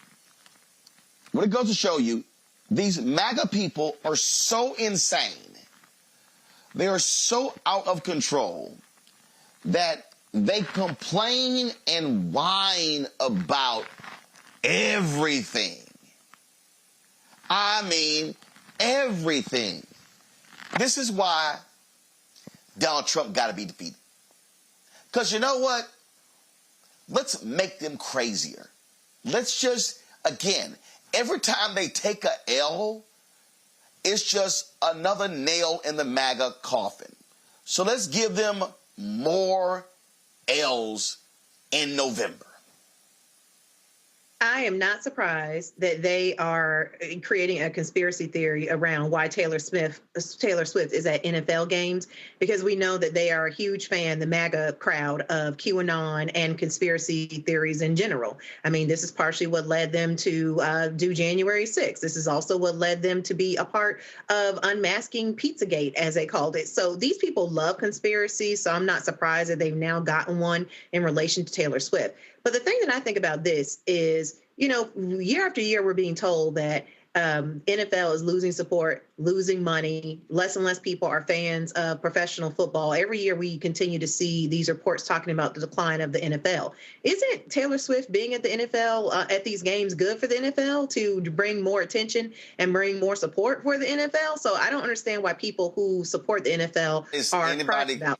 What it goes to show you, these MAGA people are so insane. They are so out of control that they complain and whine about everything. I mean, everything. This is why Donald Trump got to be defeated. Because you know what? Let's make them crazier. Let's just, again, every time they take a L, it's just another nail in the MAGA coffin. So let's give them more L's in November. I am not surprised that they are creating a conspiracy theory around why Taylor Swift is at NFL games, because we know that they are a huge fan, the MAGA crowd, of QAnon and conspiracy theories in general. I mean, this is partially what led them to do January 6th. This is also what led them to be a part of unmasking Pizzagate, as they called it. So these people love conspiracy, so I'm not surprised that they've now gotten one in relation to Taylor Swift. But the thing that I think about this is, you know, year after year, we're being told that NFL is losing support, losing money. Less and less people are fans of professional football. Every year we continue to see these reports talking about the decline of the NFL. Isn't Taylor Swift being at the NFL, at these games, good for the NFL to bring more attention and bring more support for the NFL? So I don't understand why people who support the NFL are anybody about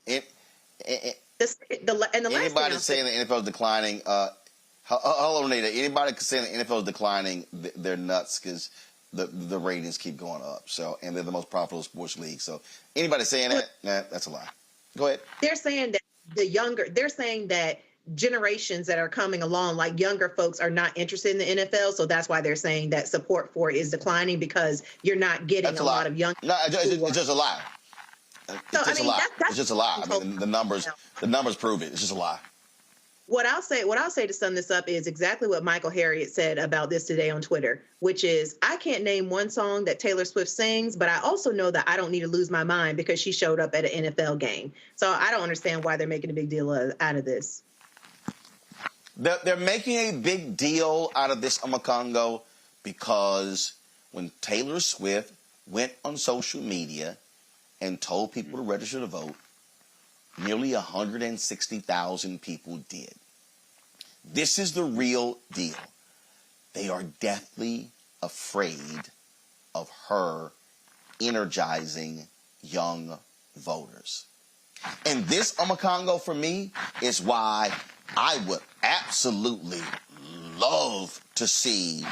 anybody saying the NFL is declining. Hold on, Nita. Anybody saying the NFL is declining, they're nuts, because the ratings keep going up. So, and they're the most profitable sports league. So, anybody saying that, nah, that's a lie. Go ahead. They're saying that they're saying that generations that are coming along, like younger folks, are not interested in the NFL. So that's why they're saying that support for it is declining, because you're not getting a lot of young. No, it's just a lie. It's just a lie. It's just a lie. I mean, the numbers prove it. It's just a lie. What I'll say to sum this up is exactly what Michael Harriot said about this today on Twitter, which is, I can't name one song that Taylor Swift sings, but I also know that I don't need to lose my mind because she showed up at an NFL game. So I don't understand why they're making a big deal out of this. They're making a big deal out of this, Amakongo, because when Taylor Swift went on social media and told people to register to vote, nearly 160,000 people did. This is the real deal. They are deathly afraid of her energizing young voters. And this, Amakongo, for me, is why I would absolutely love to see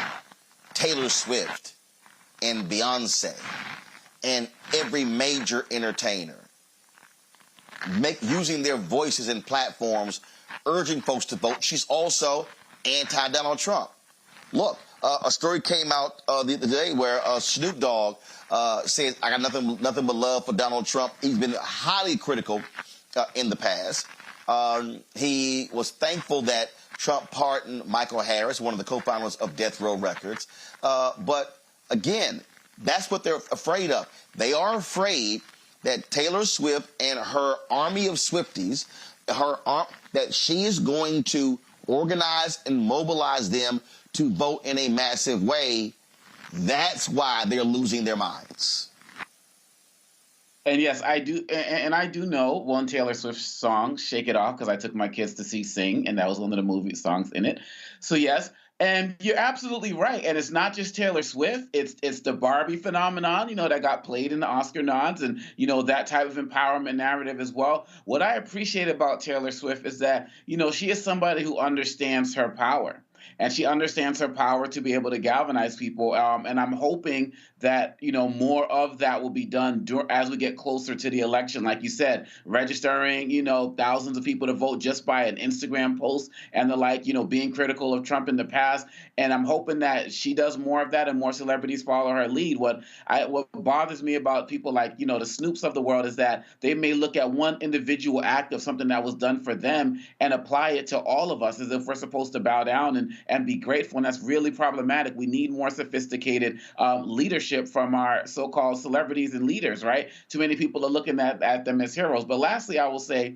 Taylor Swift and Beyonce and every major entertainer using their voices and platforms, urging folks to vote. She's also anti-Donald Trump. Look, a story came out the other day where Snoop Dogg says, I got nothing but love for Donald Trump. He's been highly critical in the past. He was thankful that Trump pardoned Michael Harris, one of the co-founders of Death Row Records. But again, that's what they're afraid of. They are afraid that Taylor Swift and her army of Swifties, that she is going to organize and mobilize them to vote in a massive way. That's why they're losing their minds. And yes, I do, and I do know one Taylor Swift song, "Shake It Off," because I took my kids to see Sing, and that was one of the movie songs in it. So yes. And you're absolutely right. And it's not just Taylor Swift. It's the Barbie phenomenon, that got played in the Oscar nods, and, that type of empowerment narrative as well. What I appreciate about Taylor Swift is that, she is somebody who understands her power. And she understands her power to be able to galvanize people. And I'm hoping that, more of that will be done as we get closer to the election. Like you said, registering, thousands of people to vote just by an Instagram post and the like, being critical of Trump in the past. And I'm hoping that she does more of that and more celebrities follow her lead. What bothers me about people like, the Snoops of the world is that they may look at one individual act of something that was done for them and apply it to all of us as if we're supposed to bow down and be grateful. And that's really problematic. We need more sophisticated leadership from our so-called celebrities and leaders, right? Too many people are looking at them as heroes. But lastly, I will say,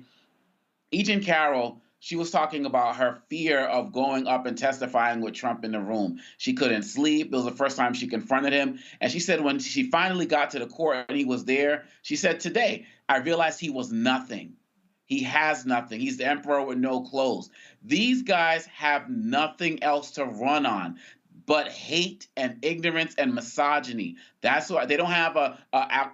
Egan Carroll, she was talking about her fear of going up and testifying with Trump in the room. She couldn't sleep. It was the first time she confronted him. And she said when she finally got to the court and he was there, she said, today, I realized he was nothing. He has nothing. He's the emperor with no clothes. These guys have nothing else to run on. but hate and ignorance and misogyny. That's why they don't have a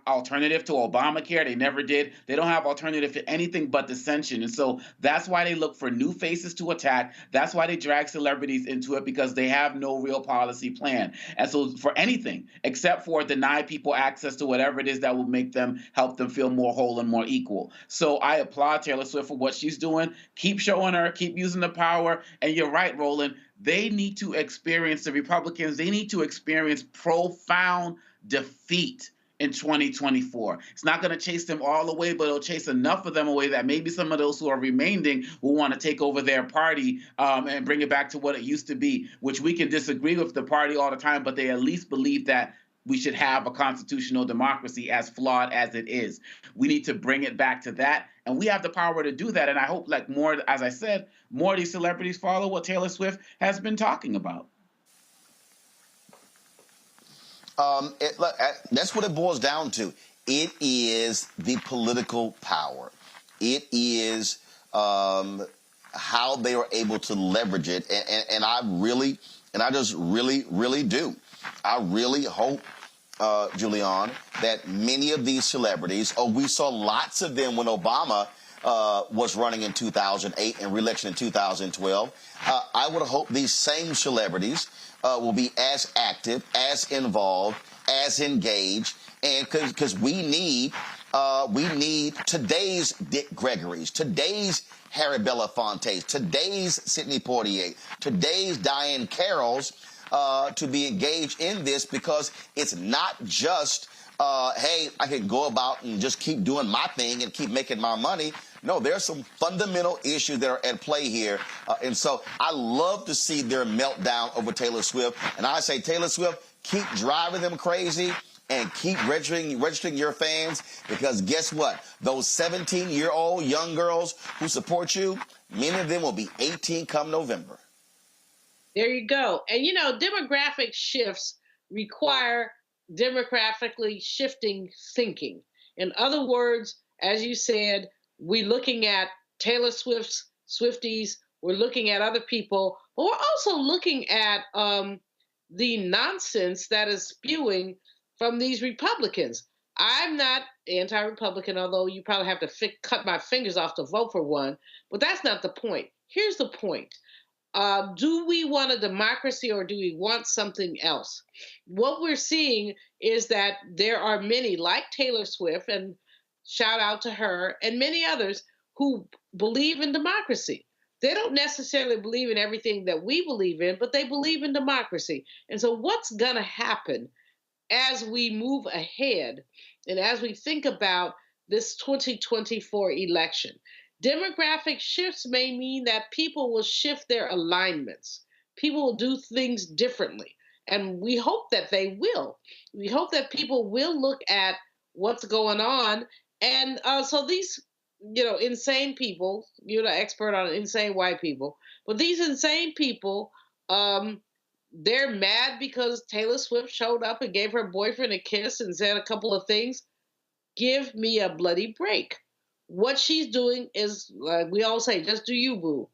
alternative to Obamacare. They never did. They don't have alternative to anything but dissension. And so that's why they look for new faces to attack. That's why they drag celebrities into it, because they have no real policy plan. And so for anything except for deny people access to whatever it is that will make them, help them feel more whole and more equal. So I applaud Taylor Swift for what she's doing. Keep showing her, keep using the power. And you're right, Roland. They need to experience, the Republicans, they need to experience profound defeat in 2024. It's not going to chase them all away, but it'll chase enough of them away that maybe some of those who are remaining will want to take over their party and bring it back to what it used to be, which we can disagree with the party all the time, but they at least believe that we should have a constitutional democracy, as flawed as it is. We need to bring it back to that, and we have the power to do that. And I hope, like more, as I said, more of these celebrities follow what Taylor Swift has been talking about. That's what it boils down to. It is the political power. It is how they are able to leverage it. And I just really do. I really hope, Julian, that many of these celebrities, we saw lots of them when Obama was running in 2008 and re-election in 2012. I would hope these same celebrities will be as active, as involved, as engaged, and because we need today's Dick Gregory's, today's Harry Belafonte's, today's Sidney Poitier, today's Diane Carroll's to be engaged in this, because it's not just hey, I can go about and just keep doing my thing and keep making my money. No, there's some fundamental issues that are at play here. And so I love to see their meltdown over Taylor Swift. And I say, Taylor Swift, keep driving them crazy and keep registering your fans, because guess what? Those 17-year-old young girls who support you, many of them will be 18 come November. There you go. And, you know, demographic shifts require demographically shifting thinking. In other words, as you said, we're looking at Taylor Swift's Swifties, we're looking at other people, but we're also looking at the nonsense that is spewing from these Republicans. I'm not anti-Republican, although you probably have to cut my fingers off to vote for one, but that's not the point. Here's the point. Do we want a democracy, or do we want something else? What we're seeing is that there are many, like Taylor Swift, and shout out to her, and many others who believe in democracy. They don't necessarily believe in everything that we believe in, but they believe in democracy. And so what's going to happen as we move ahead and as we think about this 2024 election? Demographic shifts may mean that people will shift their alignments. People will do things differently. And we hope that they will. We hope that people will look at what's going on. And so these, insane people, you're the expert on insane white people, but these insane people, they're mad because Taylor Swift showed up and gave her boyfriend a kiss and said a couple of things. Give me a bloody break. What she's doing is, like we all say, just do you, boo.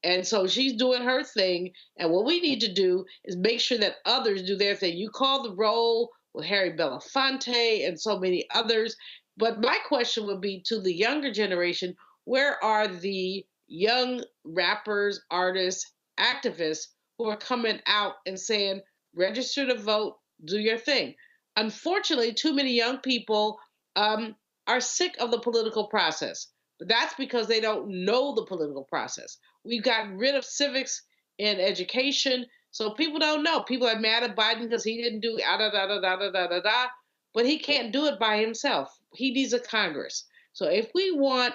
And so she's doing her thing. And what we need to do is make sure that others do their thing. You call the roll with Harry Belafonte and so many others. But my question would be to the younger generation, where are the young rappers, artists, activists who are coming out and saying, register to vote, do your thing? Unfortunately, too many young people are sick of the political process. But that's because they don't know the political process. We've gotten rid of civics in education, so people don't know. People are mad at Biden because he didn't do da-da-da-da-da-da-da-da, but he can't do it by himself. He needs a Congress. So if we want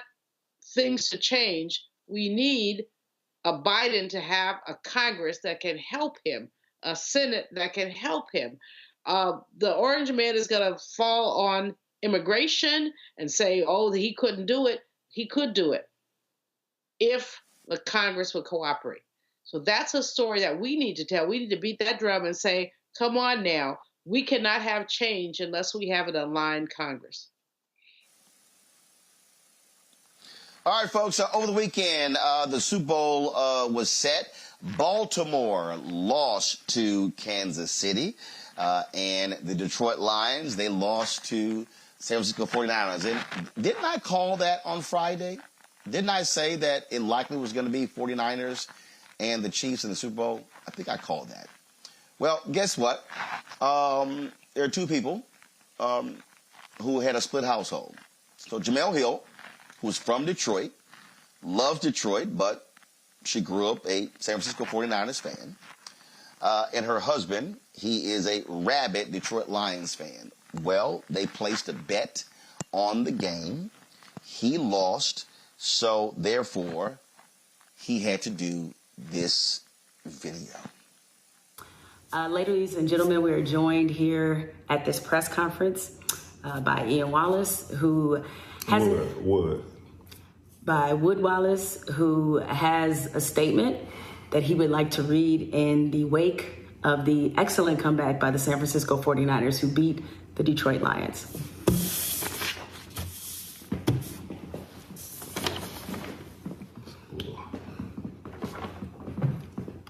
things to change, we need a Biden to have a Congress that can help him, a Senate that can help him. The orange man is going to fall on immigration and say, oh, he couldn't do it. He could do it if the Congress would cooperate. So that's a story that we need to tell. We need to beat that drum and say, come on now, we cannot have change unless we have an aligned Congress. All right, folks, over the weekend, the Super Bowl was set. Baltimore lost to Kansas City, and the Detroit Lions, they lost to San Francisco 49ers. And didn't I call that on Friday? Didn't I say that it likely was going to be 49ers and the Chiefs in the Super Bowl? I think I called that. Well, guess what? There are two people who had a split household. So Jemele Hill, who's from Detroit, loves Detroit, but she grew up a San Francisco 49ers fan. And her husband, he is a rabid Detroit Lions fan. Well, they placed a bet on the game. He lost, so therefore, he had to do this video. Ladies and gentlemen, we are joined here at this press conference by Ian Wallace, who has by Wood Wallace, who has a statement that he would like to read in the wake of the excellent comeback by the San Francisco 49ers, who beat the Detroit Lions.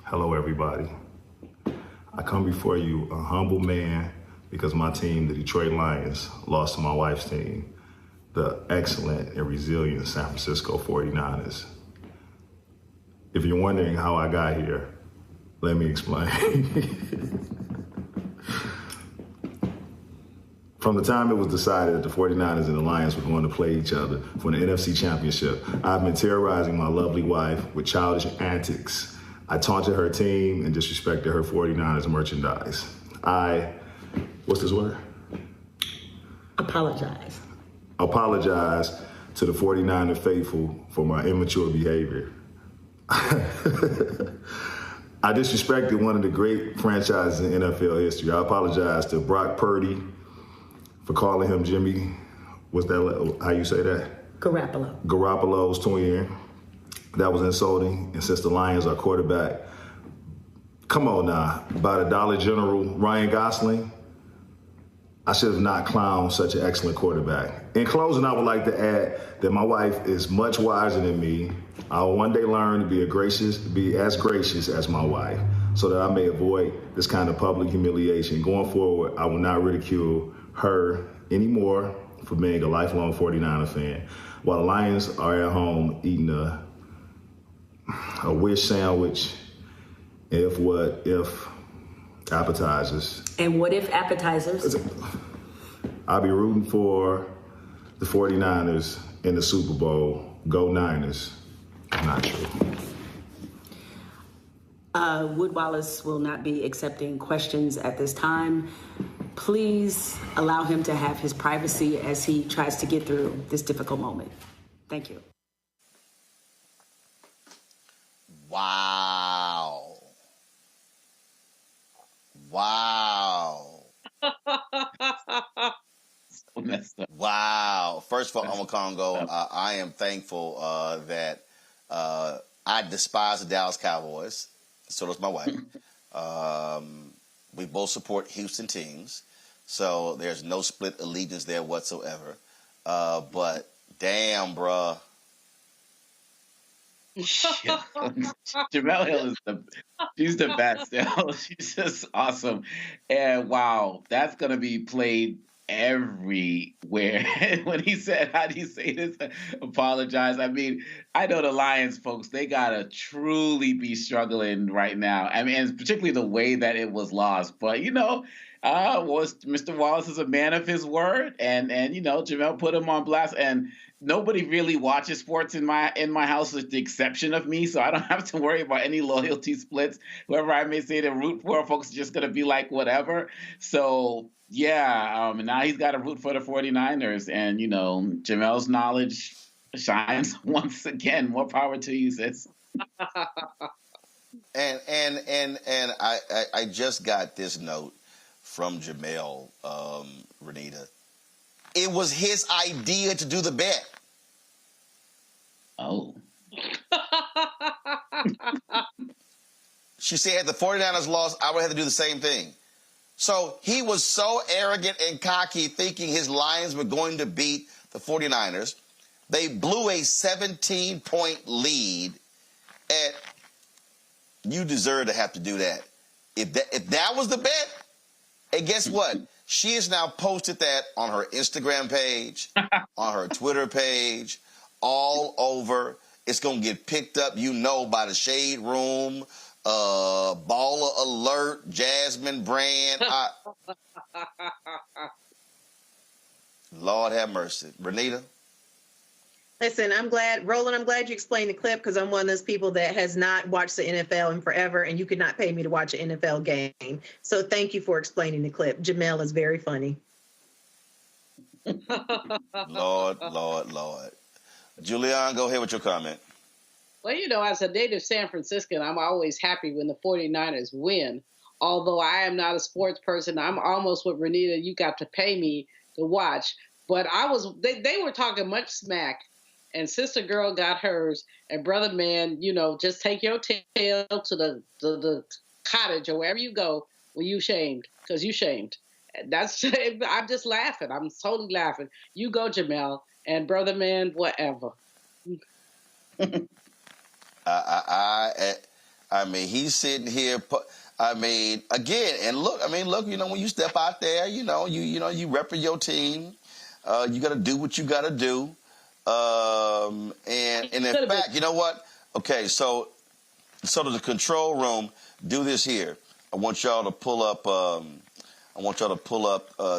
Hello, everybody. I come before you a humble man because my team, the Detroit Lions, lost to my wife's team, the excellent and resilient San Francisco 49ers. If you're wondering how I got here, let me explain. From the time it was decided that the 49ers and the Lions were going to play each other for the NFC Championship, I've been terrorizing my lovely wife with childish antics. I taunted her team and disrespected her 49ers merchandise. What's this word? Apologize to the 49er faithful for my immature behavior. I disrespected one of the great franchises in NFL history. I apologize to Brock Purdy for calling him Jimmy. What's that? How you say that? Garoppolo's twin. That was insulting. And since the Lions are quarterback, come on now, by the Dollar General Ryan Gosling, I should have not clowned such an excellent quarterback. In closing, I would like to add that my wife is much wiser than me. I'll one day learn to be as gracious as my wife, so that I may avoid this kind of public humiliation. Going forward, I will not ridicule her anymore for being a lifelong 49er fan. While the Lions are at home eating a wish sandwich, if appetizers. And what if appetizers? I'll be rooting for the 49ers in the Super Bowl. Go Niners. Not true. Wood Wallace will not be accepting questions at this time. Please allow him to have his privacy as he tries to get through this difficult moment. Thank you. Wow. So messed up. Wow. First of all, Omo Congo, I am thankful that I despise the Dallas Cowboys. So does my wife. We both support Houston teams. So there's no split allegiance there whatsoever. But damn, bruh. Jemele Hill she's the best. She's just awesome. And wow, that's going to be played everywhere. When he said, how do you say this? Apologize. I mean, I know the Lions folks, they got to truly be struggling right now. I mean, and particularly the way that it was lost. But, Mr. Wallace is a man of his word. And Jemele put him on blast. And nobody really watches sports in my house with the exception of me, so I don't have to worry about any loyalty splits. Whoever I may say to root for, folks are just going to be like whatever. So, yeah, now he's got to root for the 49ers. And, Jemele's knowledge shines once again. More power to you, sis. And I just got this note from Jemele, Renita. It was his idea to do the bet. Oh. She said, had the 49ers lost, I would have to do the same thing. So he was so arrogant and cocky thinking his Lions were going to beat the 49ers They blew a 17-point lead. And you deserve to have to do that. If that was the bet, and guess what? She has now posted that on her Instagram page, on her Twitter page, all over. It's going to get picked up, by the Shade Room, Baller Alert, Jasmine Brand. Lord have mercy. Renita? Listen, Roland, I'm glad you explained the clip because I'm one of those people that has not watched the NFL in forever, and you could not pay me to watch an NFL game. So thank you for explaining the clip. Jamel is very funny. Lord. Julian, go ahead with your comment. Well, as a native San Franciscan, I'm always happy when the 49ers win. Although I am not a sports person, I'm almost with Renita. You got to pay me to watch. But they were talking much smack. And Sister Girl got hers, and Brother Man, just take your tail to the cottage or wherever you go. Well, you shamed, because you shamed. I'm just laughing. I'm totally laughing. You go, Jamel, and Brother Man, whatever. He's sitting here. Again, and look. When you step out there, you rep your team. You got to do what you got to do. And in fact, you know what? Okay, so to the control room, do this here. I want y'all to pull up.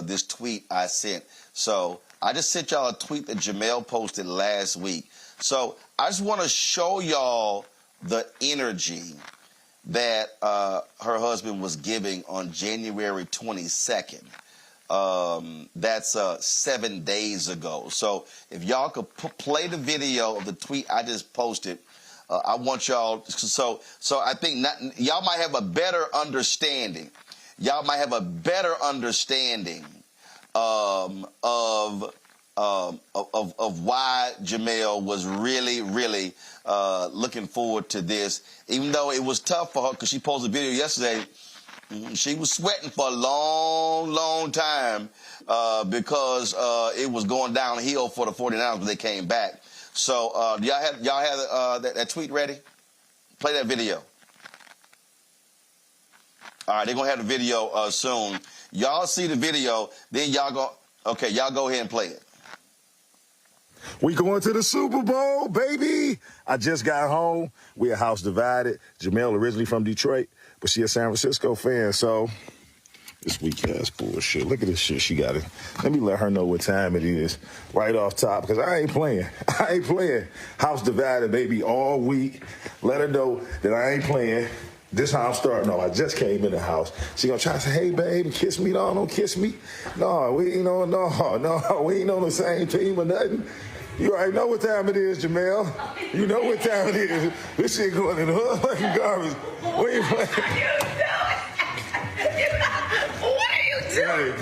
This tweet I sent. So I just sent y'all a tweet that Jamel posted last week. So I just want to show y'all the energy that her husband was giving on January 22nd. That's 7 days ago. So if y'all could play the video of the tweet I just posted, I want y'all. So I think y'all might have a better understanding. Y'all might have a better understanding of why Jamel was really looking forward to this, even though it was tough for her because she posted a video yesterday. She was sweating for a long time because it was going downhill for the 49ers when they came back. So y'all have that tweet ready? Play that video. All right, they're going to have the video soon. Y'all see the video, then y'all go ahead and play it. We going to the Super Bowl, baby. I just got home. We're a house divided. Jamel originally from Detroit, but she a San Francisco fan, so this weak ass bullshit. Look at this shit she got it. Let me let her know what time it is right off top, because I ain't playing. House divided, baby, all week. Let her know that I ain't playing. This how I'm starting off. I just came in the house. She gonna try to say, hey, baby, kiss me. No, don't kiss me. No, we ain't on the same team or nothing. You already know what time it is, Jamel. You know what time it is. This shit going in the hood like garbage. What are you playing? What are you doing?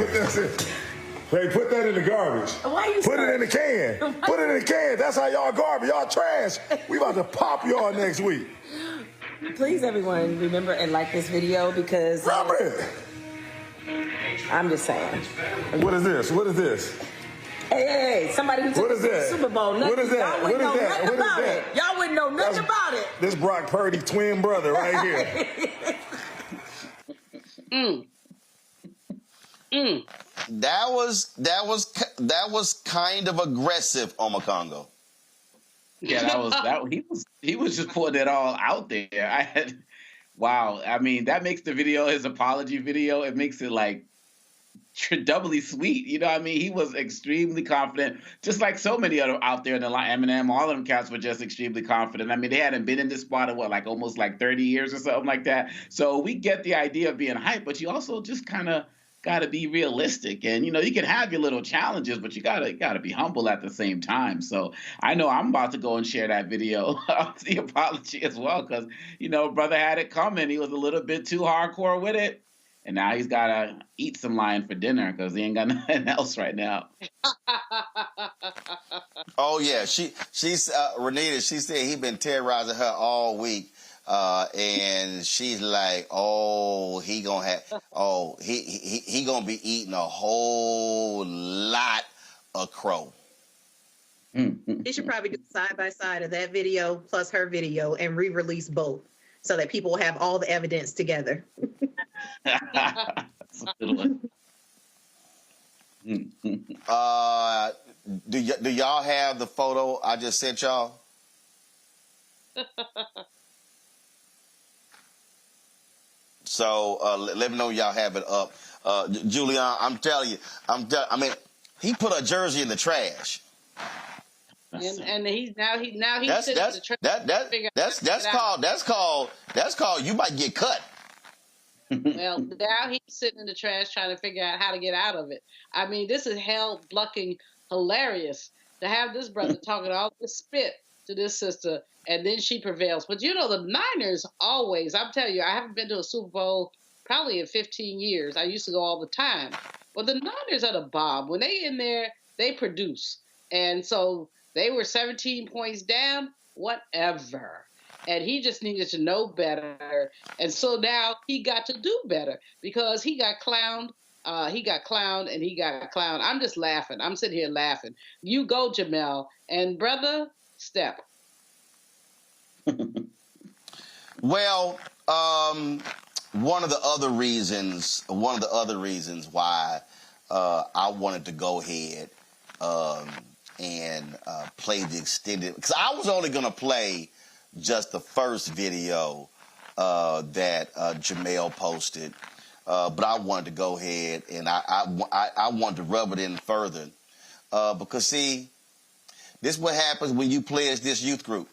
Hey, put that in the garbage. Why you Put it in the can. Put it in the can. That's how y'all garbage. Y'all trash. We about to pop y'all next week. Please, everyone, remember and like this video because I'm just saying. What is this? Hey, somebody who took the Super Bowl. What is that? Y'all wouldn't know nothing about it. Y'all wouldn't know nothing about it. This Brock Purdy twin brother right here. That was kind of aggressive, Omakongo. Yeah, he was just putting it all out there. Wow. I mean, that makes the video, his apology video, it makes it like doubly sweet. You know what I mean? He was extremely confident, just like so many other out there in the line. Eminem, all of them cats were just extremely confident. I mean, they hadn't been in this spot in almost 30 years or something like that. So we get the idea of being hype, but you also just kind of got to be realistic. And, you can have your little challenges, but you got to be humble at the same time. So I know I'm about to go and share that video of the apology as well, because, brother had it coming. He was a little bit too hardcore with it. And now he's got to eat some lion for dinner because he ain't got nothing else right now. Oh, yeah. She's Renita, she said he been terrorizing her all week. And she's like, he gonna be eating a whole lot of crow. He should probably do side by side of that video plus her video and re-release both so that people will have all the evidence together. That's a good one. Do y'all have the photo I just sent y'all? So let me know y'all have it up. Julian, I'm telling you, I mean, he put a jersey in the trash. And he's sitting in the trash. That's called you might get cut. Well, now he's sitting in the trash trying to figure out how to get out of it. I mean, this is hell-blucking hilarious to have this brother talking all this spit to this sister, and then she prevails. But you know, the Niners always, I'm telling you, I haven't been to a Super Bowl probably in 15 years. I used to go all the time. Well, the Niners are the bomb. When they in there, they produce. And so they were 17 points down, whatever. And he just needed to know better. And so now he got to do better because he got clowned. And he got clowned. I'm just laughing. I'm sitting here laughing. You go, Jamel. And brother, step. Well, one of the other reasons why I wanted to go ahead and play the extended, because I was only going to play just the first video that Jamel posted, but I wanted to go ahead and I wanted to rub it in further because see, this is what happens when you pledge this youth group.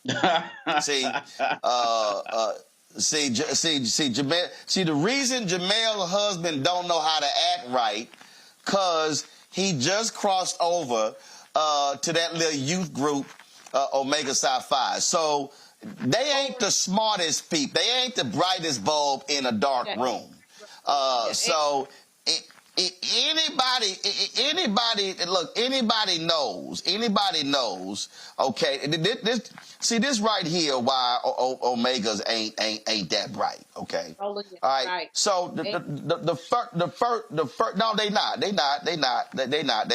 Jamel, the reason Jamel's husband don't know how to act right, cause he just crossed over to that little youth group, Omega Psi Phi. So they ain't the smartest people. They ain't the brightest bulb in a dark room. So anybody knows. Okay, this right here why Omegas ain't that bright. Okay, all right. So the first no, they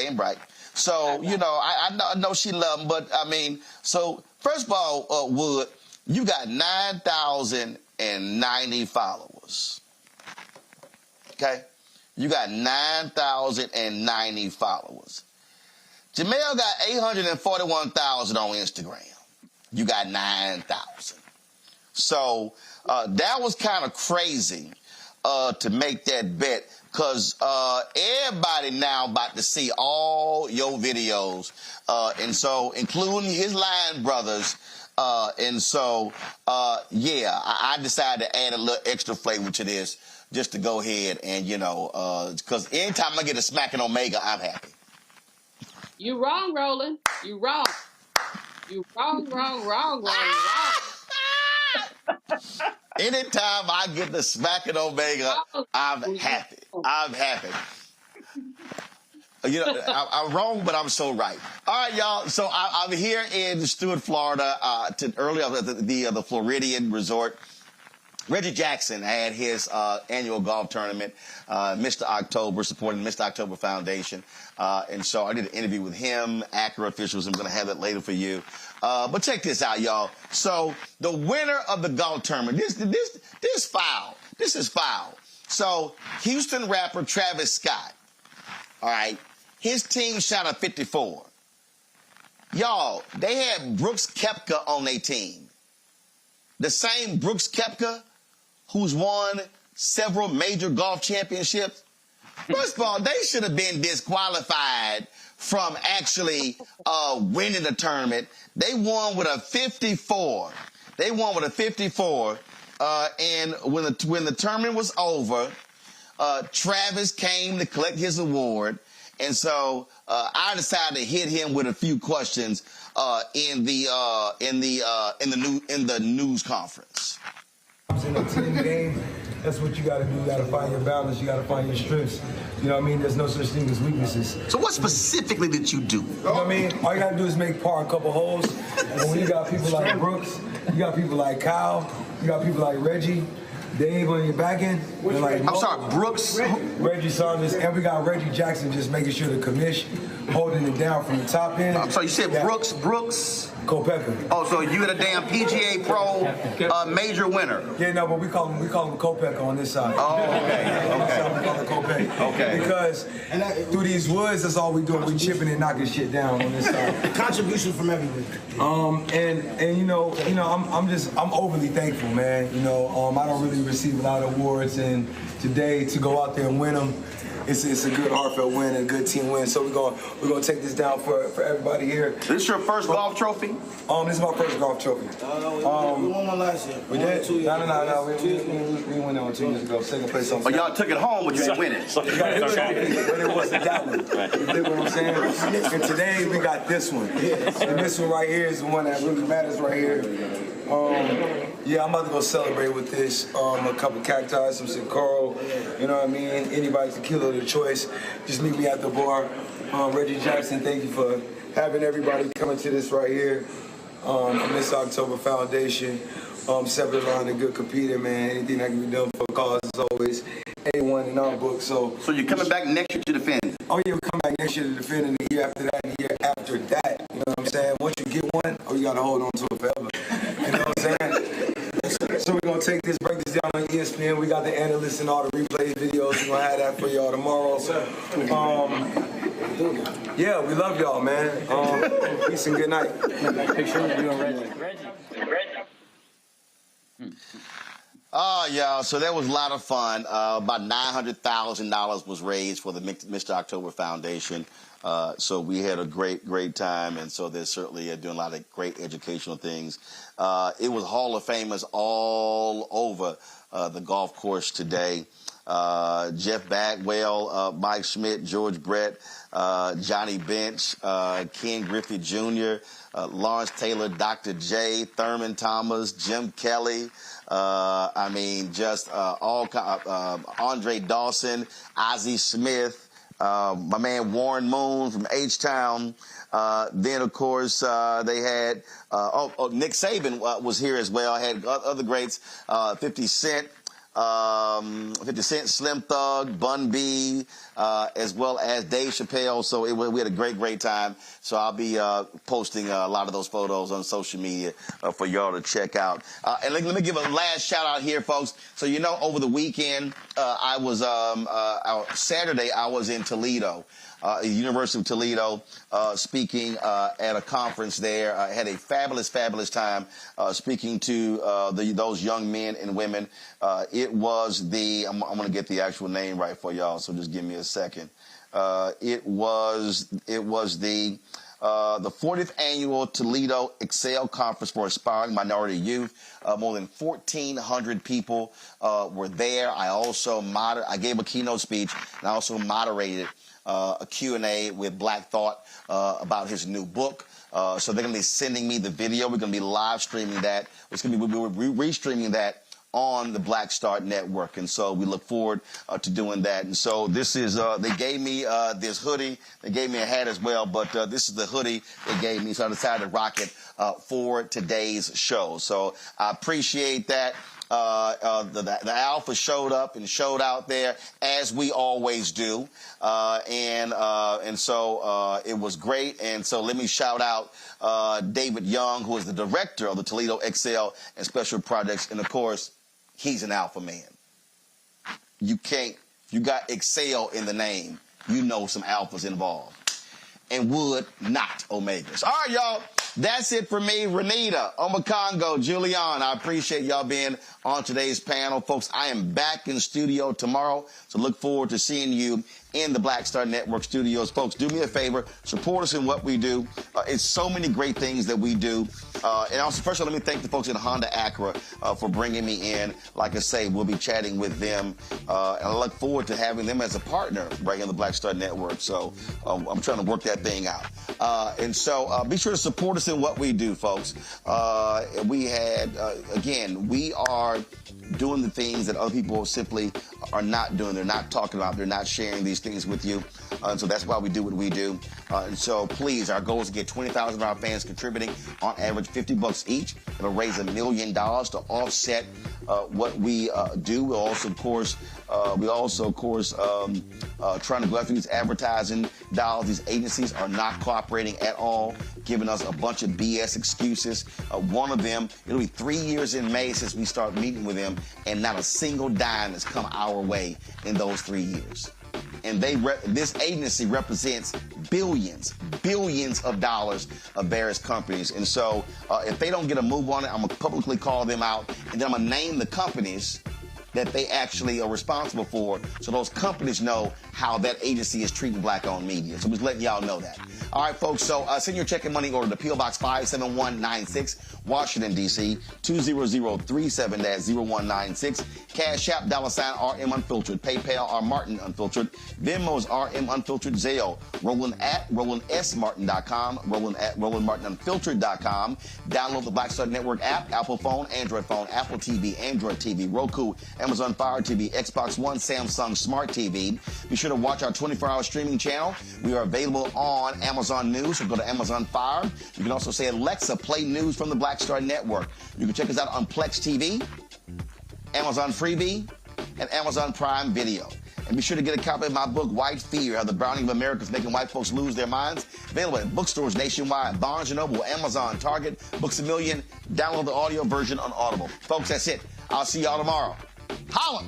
ain't bright. So you know, I know she love them, but I mean, so first of all, Wood, you got 9,090 followers. Okay. You got 9,090 followers. Jamel got 841,000 on Instagram. You got 9,000. So that was kind of crazy to make that bet because everybody now about to see all your videos. And so, including his Lion brothers. And so, yeah, I decided to add a little extra flavor to this. Just to go ahead and, you know, because anytime I get a smacking Omega, I'm happy. You wrong, Roland. You wrong. You wrong. Anytime I get the smacking Omega, I'm happy. I'm happy. You know, I'm wrong, but I'm so right. All right, y'all. So I'm here in Stuart, Florida, earlier the Floridian Resort. Reggie Jackson had his annual golf tournament, Mr. October, supporting the Mr. October Foundation. And so I did an interview with him, Acura officials. I'm going to have that later for you. But check this out, y'all. So the winner of the golf tournament, this foul. This is foul. So Houston rapper Travis Scott, all right, his team shot a 54. Y'all, they had Brooks Koepka on their team. The same Brooks Koepka who's won several major golf championships. First of all, they should have been disqualified from actually winning the tournament. They won with a 54. And when the tournament was over, Travis came to collect his award. And so I decided to hit him with a few questions in the news conference. In the team game, that's what you got to do. You got to find your balance. You got to find your strengths. You know what I mean? There's no such thing as weaknesses. So what specifically did you do? You know what I mean? All you got to do is make par a couple holes. And when you got people like Brooks, you got people like Kyle, you got people like Reggie, Dave on your back end. Like, I'm sorry, Brooks. Reggie Saunders, and we got Reggie Jackson just making sure the commission holding it down from the top end. I'm sorry, you said Brooks. Kopeka. Oh, so you the damn PGA Pro major winner. Yeah, no, but we call him Kopeka on this side. Oh, okay. We call him Kopeka. Okay. Because through these woods, that's all we do. We chipping and knocking shit down on this side. Contribution from everywhere. And you know, I'm overly thankful, man. You know, I don't really receive a lot of awards, and today to go out there and win them, it's a good heartfelt win and a good team win. So we're gonna take this down for everybody here. This is your first golf trophy? This is my first golf trophy. We won one last year. We did? No. We won that one 2 years ago. Second place on. Oh, y'all took it home, but you didn't win it. But it wasn't that one. You dig what I'm saying? And today we got this one. And this one right here is the one that really matters right here. Yeah, I'm about to go celebrate with this. A couple cacti, some Sikoro, you know what I mean? Anybody's a killer of the choice. Just meet me at the bar. Reggie Jackson, thank you for having everybody coming to this right here. Miss October Foundation. Separate line, a good competer, man. Anything that can be done for a cause is always A1 in our book. So you're coming back next year to defend? Oh yeah, we come back next year to defend, and the year after that, and the year after that. You know what I'm saying? Once you get one, you gotta hold on to it forever. You know what I'm saying? So we're gonna break this down on ESPN. We got the analysts and all the replay videos. We're gonna have that for y'all tomorrow. Yeah, we love y'all, man. Peace and good night. Picture of you and Reggie. Y'all, so that was a lot of fun. About $900,000 was raised for the Mr. October Foundation. So we had a great time, and so they're certainly doing a lot of great educational things. It was Hall of Famers all over the golf course today. Jeff Bagwell, Mike Schmidt, George Brett, Johnny Bench, Ken Griffey Jr., Lawrence Taylor, Dr. J, Thurman Thomas, Jim Kelly. Andre Dawson, Ozzie Smith, my man Warren Moon from H-Town. Then, of course, they had Nick Saban was here as well. Had other greats, 50 Cent, Slim Thug, Bun B, as well as Dave Chappelle. So we had a great time. So I'll be posting a lot of those photos on social media for y'all to check out. And let me give a last shout out here, folks. So over the weekend, Saturday I was in Toledo. University of Toledo, speaking at a conference there. I had a fabulous time speaking to those young men and women. It was I'm going to get the actual name right for y'all, so just give me a second. It was the 40th annual Toledo Excel Conference for Aspiring Minority Youth. More than 1,400 people were there. I gave a keynote speech, and I also moderated a Q&A with Black Thought about his new book. So they're going to be sending me the video. We're going to be live streaming that. We're restreaming that on the Black Start Network. And so we look forward to doing that. And so this is, they gave me this hoodie. They gave me a hat as well, but this is the hoodie they gave me. So I decided to rock it for today's show. So I appreciate that. The Alpha showed up and showed out there, as we always do, and so it was great. And so let me shout out David Young, who is the director of the Toledo Excel and Special Projects, and of course, he's an Alpha man. You got Excel in the name, some Alphas involved, and would not Omegas. All right, y'all. That's it for me. Renita, Omakongo, Julian, I appreciate y'all being on today's panel. Folks, I am back in studio tomorrow, so look forward to seeing you in the Black Star Network studios. Folks, do me a favor, support us in what we do. It's so many great things that we do. And also, first of all, let me thank the folks at Honda Acura for bringing me in. Like I say, we'll be chatting with them. And I look forward to having them as a partner right in the Black Star Network. So I'm trying to work that thing out. And so be sure to support us in what we do, folks. We are doing the things that other people simply are not doing. They're not talking about, they're not sharing these things with you. And so that's why we do what we do. And so please, our goal is to get 20,000 of our fans contributing on average $50 each. It'll raise $1 million to offset what we do. We'll also, of course, trying to go after these advertising dollars. These agencies are not cooperating at all, giving us a bunch of BS excuses. One of them, it'll be 3 years in May since we start meeting with them, and not a single dime has come our way in those 3 years. And this agency represents billions of dollars of various companies. And so if they don't get a move on it, I'm going to publicly call them out, and then I'm going to name the companies that they actually are responsible for, so those companies know how that agency is treating black-owned media. So I'm just letting y'all know that. All right, folks, so send your check and money order to P.O. Box 57196, Washington, D.C., 20037-0196. Cash App, $RM Unfiltered. PayPal, R Martin Unfiltered. Venmo's RM Unfiltered. Zelle, Roland at RolandSMartin.com. Roland at RolandMartinUnfiltered.com. Download the Black Star Network app, Apple phone, Android phone, Apple TV, Android TV, Roku, Amazon Fire TV, Xbox One, Samsung Smart TV. Be sure to watch our 24-hour streaming channel. We are available on Amazon News, so go to Amazon Fire. You can also say, Alexa, play news from the Black Star Network. You can check us out on Plex TV, Amazon Freebie, and Amazon Prime Video. And be sure to get a copy of my book, White Fear, How the Browning of America is Making White Folks Lose Their Minds. Available at bookstores nationwide, Barnes & Noble, Amazon, Target, Books A Million. Download the audio version on Audible. Folks, that's it. I'll see y'all tomorrow. Holla!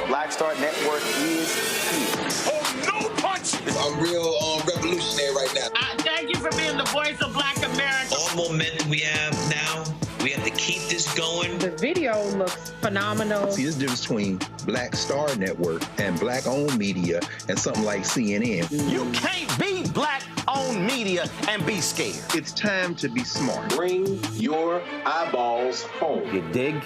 Black Star Network is here. Oh, no punch! I'm real revolutionary right now. Thank you for being the voice of Black America. All momentum we have now, we have to keep this going. The video looks phenomenal. See, this difference between Black Star Network and black-owned media and something like CNN. You can't be black-owned media and be scared. It's time to be smart. Bring your eyeballs home. You dig?